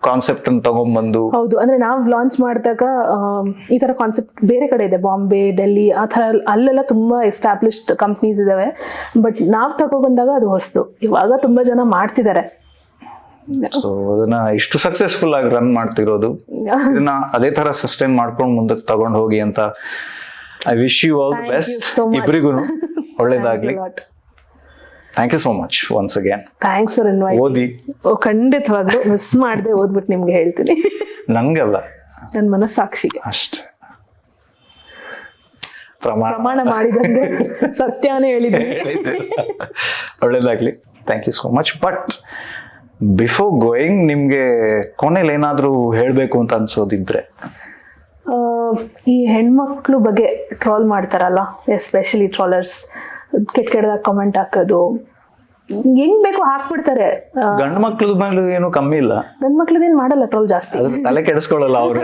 ಕಾನ್ಸೆಪ್ಟ್ ಅನ್ನು ತಗೊಂಡ್ಬಂದು. ಹೌದು, ಅಂದ್ರೆ ನಾವು ಲಾಂಚ್ ಮಾಡಿದಾಗ ಈ ತರ ಕಾನ್ಸೆಪ್ಟ್ ಬೇರೆ ಕಡೆ ಇದೆ, ಬಾಂಬೆ, ಡೆಲ್ಲಿ, ಆ ತರ ಅಲ್ಲೆಲ್ಲ ತುಂಬಾ ಎಸ್ಟಾಬ್ಲಿಷ್ಡ್ ಕಂಪ್ನೀಸ್ ಇದಾವೆ. ಬಟ್ ನಾವ್ ತಗೊಬಂದಾಗ ಅದು ಹೊಸದು. ಇವಾಗ ತುಂಬಾ ಜನ ಮಾಡ್ತಿದ್ದಾರೆ. ಸೊ ಅದನ್ನ ಇಷ್ಟು ಸಕ್ಸಸ್ಫುಲ್ ಆಗಿ ರನ್ ಮಾಡ್ತಿರೋದು, ಇದನ್ನ ಅದೇ ತರ ಸಸ್ಟೈನ್ ಮಾಡ್ಕೊಂಡು ಮುಂದಕ್ಕೆ ತಗೊಂಡ್ ಹೋಗಿ ಅಂತ I wish you all the best. ಇಬ್ಬರಿಗೂ ಒಳ್ಳೇದಾಗ್ಲಿ. Thank you so much once again. Thanks for invite. ಓದಿ. ಖಂಡಿತವಾಗ್ಲೂ ಮಿಸ್ ಮಾಡದೆ ಓದ್ಬಿಟ್ಟು ನಿಮ್ಗೆ ಹೇಳ್ತೀನಿ. ನಂಗಲ್ಲ, ನನ್ನ ಮನಸ್ಸಾಕ್ಷಿಗೆ ಅಷ್ಟೇ. ಪ್ರಮಾಣ ಮಾಡಿದಂಗೆ ಸತ್ಯನೇ ಹೇಳಿದೆ. ಒಳ್ಳೇದಾಗ್ಲಿ. Thank you so much. But before going ನಿಮ್ಗೆ ಕೊನೆಯಲ್ಲಿ ಏನಾದ್ರೂ ಹೇಳ್ಬೇಕು ಅಂತ ಅನ್ಸೋದಿದ್ರೆ? ಈ ಹೆಣ್ಮಕ್ಳು ಬಗ್ಗೆ ಟ್ರೋಲ್ ಮಾಡ್ತಾರಲ್ಲ, ಎಸ್ಪೆಷಲಿ ಟ್ರೋಲರ್ಸ್, ಕೆಟ್ಟದಾಗ ಕಮೆಂಟ್ ಹಾಕೋದು, ಹೆಂಗ್ ಬೇಕೋ ಹಾಕ್ಬಿಡ್ತಾರೆ. ಗಂಡು ಮಕ್ಳದ ಮೇಲೂ ಏನು ಕಮ್ಮಿ ಇಲ್ಲ, ಗಂಡು ಮಕ್ಳದೇನ್ ಮಾಡಲ್ಲ ಟ್ರೋಲ್ ಜಾಸ್ತಿ, ತಲೆ ಕೆಡಿಸ್ಕೊಳ್ಳಲ್ಲ ಅವರು.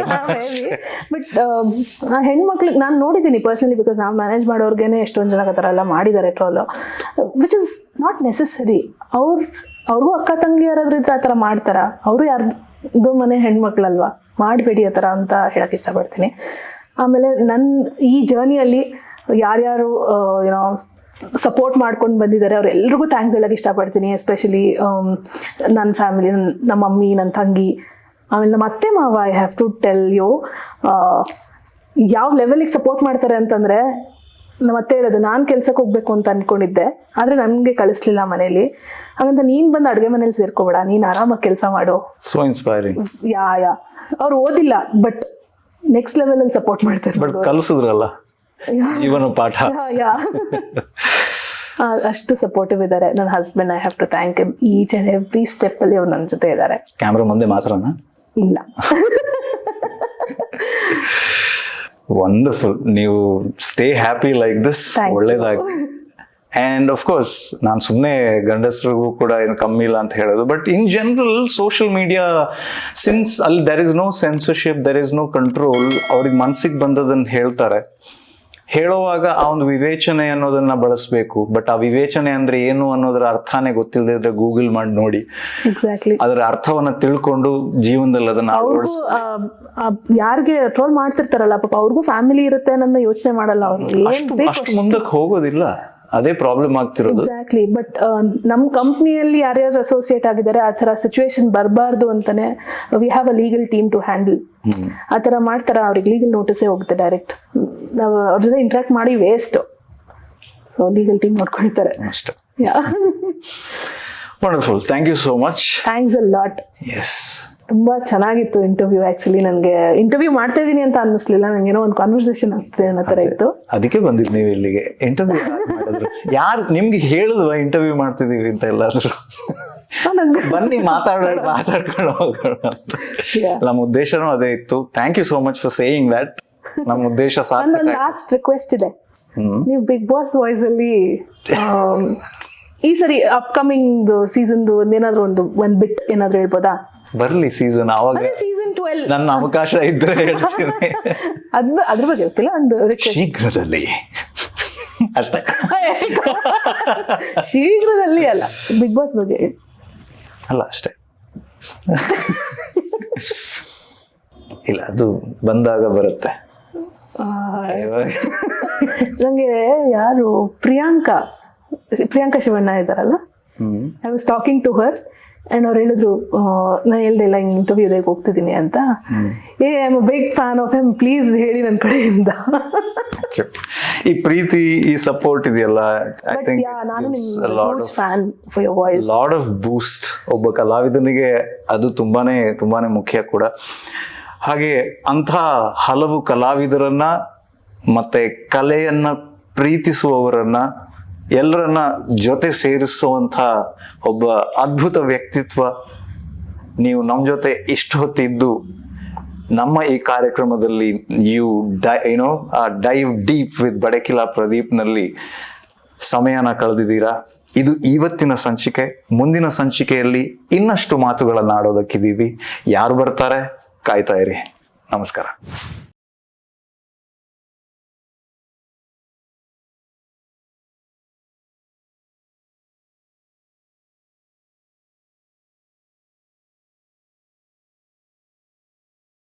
ಬಟ್ ಹೆಣ್ಮಕ್ಳಿಗೆ ನಾನು ನೋಡಿದ್ದೀನಿ ಪರ್ಸನಲಿ, ಬಿಕಾಸ್ ನಾವು ಮ್ಯಾನೇಜ್ ಮಾಡೋರ್ಗೇನೆ ಎಷ್ಟೊಂದು ಜನ ಆ ಥರ ಎಲ್ಲ ಮಾಡಿದ್ದಾರೆ troll, which is not necessary. ಅವ್ರಿಗೂ ಅಕ್ಕ ತಂಗಿ ಯಾರಾದ್ರೂ ಇದ್ರೆ ಆ ಥರ ಮಾಡ್ತಾರ? ಅವರು ಯಾರ್ದು ಮನೆ ಹೆಣ್ಮಕ್ಳಲ್ವಾ, ಮಾಡಬೇಡಿ ಆ ಥರ ಅಂತ ಹೇಳಕ್ ಇಷ್ಟಪಡ್ತೀನಿ. ಆಮೇಲೆ ನನ್ನ ಈ ಜರ್ನಿಯಲ್ಲಿ ಯಾರ್ಯಾರು ಏನೋ ಸಪೋರ್ಟ್ ಮಾಡ್ಕೊಂಡು ಬಂದಿದ್ದಾರೆ ಅವ್ರೆಲ್ರಿಗೂ ಥ್ಯಾಂಕ್ಸ್ ಹೇಳಕ್ಕೆ ಇಷ್ಟಪಡ್ತೀನಿ. ಎಸ್ಪೆಷಲಿ ನನ್ನ ಫ್ಯಾಮಿಲಿ, ನಮ್ಮ ಮಮ್ಮಿ, ನನ್ನ ತಂಗಿ, ಆಮೇಲೆ ನಮ್ಮ ಅತ್ತೆ ಮಾವ. I have to tell you, ಯಾವ ಲೆವೆಲಿಗೆ ಸಪೋರ್ಟ್ ಮಾಡ್ತಾರೆ ಅಂತಂದರೆ, ನಮ್ಮ ಅತ್ತೆ ಹೇಳೋದು, ನಾನು ಕೆಲ್ಸಕ್ಕೆ ಹೋಗ್ಬೇಕು ಅಂತ ಅಂದ್ಕೊಂಡಿದ್ದೆ, ಆದರೆ ನನಗೆ ಕಳಿಸ್ಲಿಲ್ಲ ಮನೇಲಿ, ಹಾಗಂತ ನೀನು ಬಂದು ಅಡುಗೆ ಮನೇಲಿ ಸೇರ್ಕೋಬೇಡ, ನೀನು ಆರಾಮಾಗಿ ಕೆಲಸ ಮಾಡು. So inspiring. ಅವ್ರು ಓದಿಲ್ಲ, ಬಟ್ ನೆಕ್ಸ್ಟ್ ಲೆವೆಲಲ್ಲಿ ಸಪೋರ್ಟ್ ಮಾಡ್ತಾರೆ. ಬಟ್ ಕಲಿಸಿದ್ರಲ್ಲ ಜೀವನ ಪಾಠ. ಅಷ್ಟು ಸಪೋರ್ಟಿವ್ ಇದ್ದಾರೆ ನನ್ನ husband. I have to thank him. Each and every step ಅಲ್ಲಿ ಅವ್ರು ನನ್ನ ಜೊತೆ ಇದ್ದಾರೆ. ಕ್ಯಾಮ್ರಾ ಮುಂದೆ ಮಾತ್ರನಾ? ಇಲ್ಲ. ವಂಡರ್ಫುಲ್. ನೀವು ಸ್ಟೇ ಹ್ಯಾಪಿ ಲೈಕ್ ದಿಸ್. ಒಳ್ಳೇದಾಗಿ. ಆ್ಯಂಡ್ ಆಫ್ ಕೋರ್ಸ್ ನಾನು ಸುಮ್ಮನೆ ಗಂಡಸರಿಗೂ ಕೂಡ ಏನು ಕಮ್ಮಿ ಇಲ್ಲ ಅಂತ ಹೇಳೋದು, but in general social media since ಅಲ್ಲಿ there is no censorship, there is no control. ಅವ್ರಿಗೆ ಮನ್ಸಿಗೆ ಬಂದದನ್ನು ಹೇಳ್ತಾರೆ. ಹೇಳುವಾಗ ಆ ಒಂದು ವಿವೇಚನೆ ಅನ್ನೋದನ್ನ ಬಳಸಬೇಕು. ಬಟ್ ಆ ವಿವೇಚನೆ ಅಂದ್ರೆ ಏನು ಅನ್ನೋದರ ಅರ್ಥನೇ ಗೊತ್ತಿಲ್ಲದೆ ಇದ್ರೆ ಗೂಗಲ್ ಮಾಡಿ ನೋಡಿ, ಅದರ ಅರ್ಥವನ್ನ ತಿಳ್ಕೊಂಡು ಜೀವನದಲ್ಲಿ ಅದನ್ನ ಯಾರಿಗೆ ಟ್ರೋಲ್ ಮಾಡ್ತಿರ್ತಾರಲ್ಲ ಪಾಪ ಅವ್ರಿಗೂ ಫ್ಯಾಮಿಲಿ ಇರುತ್ತೆ ಅನ್ನೋದನ್ನ ಯೋಚನೆ ಮಾಡಲ್ಲ. ಅವ್ರು ಅಷ್ಟು ಮುಂದಕ್ಕೆ ಹೋಗೋದಿಲ್ಲ, ಅದೇ ಪ್ರಾಬ್ಲಮ್ ಆಗ್ತಿರೋದು. ಎಕ್ಸಾಕ್ಟ್ಲಿ. ಬಟ್ ನಮ್ಮ ಕಂಪ್ನಿಯಲ್ಲಿ ಯಾರ್ಯಾರು ಅಸೋಸಿಯೇಟ್ ಆಗಿದ್ದಾರೆ ಆ ಥರ ಸಿಚುವೇಶನ್ ಬರಬಾರ್ದು ಅಂತಾನೆ we have a legal team to handle. ಆ ಥರ ಮಾಡ್ತಾರ, ಅವ್ರಿಗೆ ಲೀಗಲ್ ನೋಟಿಸೇ ಹೋಗುತ್ತೆ ಡೈರೆಕ್ಟ್. ನಾವು ಅವ್ರ ಜೊತೆ ಇಂಟ್ರಾಕ್ಟ್ ಮಾಡಿ ವೇಸ್ಟ್. ಸೊ ಲೀಗಲ್ ಟೀಮ್ ನೋಡ್ಕೊಳ್ತಾರೆ ಅಷ್ಟೇ. Wonderful. Thank you so much. Thanks a lot. Yes, ತುಂಬಾ ಚೆನ್ನಾಗಿತ್ತು ಇಂಟರ್ವ್ಯೂ. ಆಕ್ಚುಲಿ ನನಗೆ ಇಂಟರ್ವ್ಯೂ ಮಾಡ್ತಾ ಇದೀನಿ ಅಂತ ಅನ್ನಿಸ್ಲಿಲ್ಲ, ನಂಗೇನೋ ಒಂದು ಕಾನ್ವರ್ಸೇಷನ್ ಆಗ್ತಿದೆ ಅನ್ನೋ ತರ ಇತ್ತು. ಅದಕ್ಕೆ ಬಂದಿದ್ದು ನೀವು ಇಲ್ಲಿಗೆ. ಇಂಟರ್ವ್ಯೂ ಯಾರು ನಿಮ್ಗೆ ಹೇಳಿದ್ವಾ ಇಂಟರ್ವ್ಯೂ ಮಾಡ್ತಿದೀವಿ ಅಂತ? ಎಲ್ಲಾದ್ರೂ ಬನ್ನಿ ಮಾತಾಡ್ಕೊಂಡು ಹೋಗೋಣ ಅಂತ. ನಮ್ಮ ಉದ್ದೇಶನೂ ಅದೇ ಇತ್ತು. Thank you so much for saying that. ನಮ್ಮ ಉದ್ದೇಶ ಸಾರ್ಥಕ. ಲಾಸ್ಟ್ ರಿಕ್ವೆಸ್ಟ್ ಇದೆ, ನೀವು ಬಿಗ್ ಬಾಸ್ ವಾಯ್ಸ್ ಅಲ್ಲಿ ಈ ಸರಿ ಅಪ್ಕಮಿಂಗ್ ಸೀಸನ್ ಒಂದೇನಾದ್ರು ಒಂದ್ ಬಿಟ್ ಏನಾದ್ರು ಹೇಳ್ಬೋದಾ? ಬರ್ಲಿ ಸೀಸನ್, ಆವಾಗ ಸೀಸನ್ 12 ನನ್ನ ಅವಕಾಶ ಇದ್ರೆ ಹೇಳ್ತೀನಿ. ಅದ್ರ ಬಗ್ಗೆ ಗೊತ್ತಿಲ್ಲ, ಒಂದು ಶೀಘ್ರದಲ್ಲಿ ಅಷ್ಟೇ. ಶೀಘ್ರದಲ್ಲಿ ಅಲ್ಲ, ಬಿಗ್ ಬಾಸ್ ಬಗ್ಗೆ ಅಲ್ಲ ಅಷ್ಟೇ. ಇಲ್ಲ, ಅದು ಬಂದಾಗ ಬರುತ್ತೆ. ನಂಗೆ ಯಾರು ಪ್ರಿಯಾಂಕಾ ಶಿವಣ್ಣ ಇದ್ದಾರಲ್ಲ, I was talking to her and ಅವ್ರು ಹೇಳಿದ್ರು, ನಾನು ಹೇಳ್ದೆ ಇಲ್ಲ ಹಿಂಗೆ ಇಂಟರ್ವ್ಯೂಗೆ ಹೋಗ್ತಿದ್ದೀನಿ ಅಂತ, I am a big fan of him, please ಹೇಳಿ ನನ್ನ ಕಡೆಯಿಂದ. ಈ ಪ್ರೀತಿ, ಈ ಸಪೋರ್ಟ್ ಇದೆಯಲ್ಲ, ಐ ಥಿಂಕ್ ನಾನು fan for your voice. Lot of boost. ಒಬ್ಬ ಕಲಾವಿದನಿಗೆ ಅದು ತುಂಬಾನೇ ತುಂಬಾನೇ ಮುಖ್ಯ ಕೂಡ. ಹಾಗೆ ಅಂಥ ಹಲವು ಕಲಾವಿದರನ್ನ ಮತ್ತೆ ಕಲೆಯನ್ನ ಪ್ರೀತಿಸುವವರನ್ನ ಎಲ್ಲರನ್ನ ಜೊತೆ ಸೇರಿಸುವಂಥ ಒಬ್ಬ ಅದ್ಭುತ ವ್ಯಕ್ತಿತ್ವ ನೀವು ನಮ್ಮ ಜೊತೆ ಇಷ್ಟು ಹೊತ್ತಿದ್ದು ನಮ್ಮ ಈ ಕಾರ್ಯಕ್ರಮದಲ್ಲಿ ಡೈವ್ ಡೀಪ್ ವಿತ್ ಬಡಕಿಲಾ ಪ್ರದೀಪ್ನಲ್ಲಿ ಸಮಯನ ಕಳೆದಿದ್ದೀರಾ. ಇದು ಇವತ್ತಿನ ಸಂಚಿಕೆ. ಮುಂದಿನ ಸಂಚಿಕೆಯಲ್ಲಿ ಇನ್ನಷ್ಟು ಮಾತುಗಳನ್ನ ಆಡೋದಕ್ಕಿದ್ದೀವಿ. ಯಾರು ಬರ್ತಾರೆ ಕಾಯ್ತಾ ಇರಿ. ನಮಸ್ಕಾರ.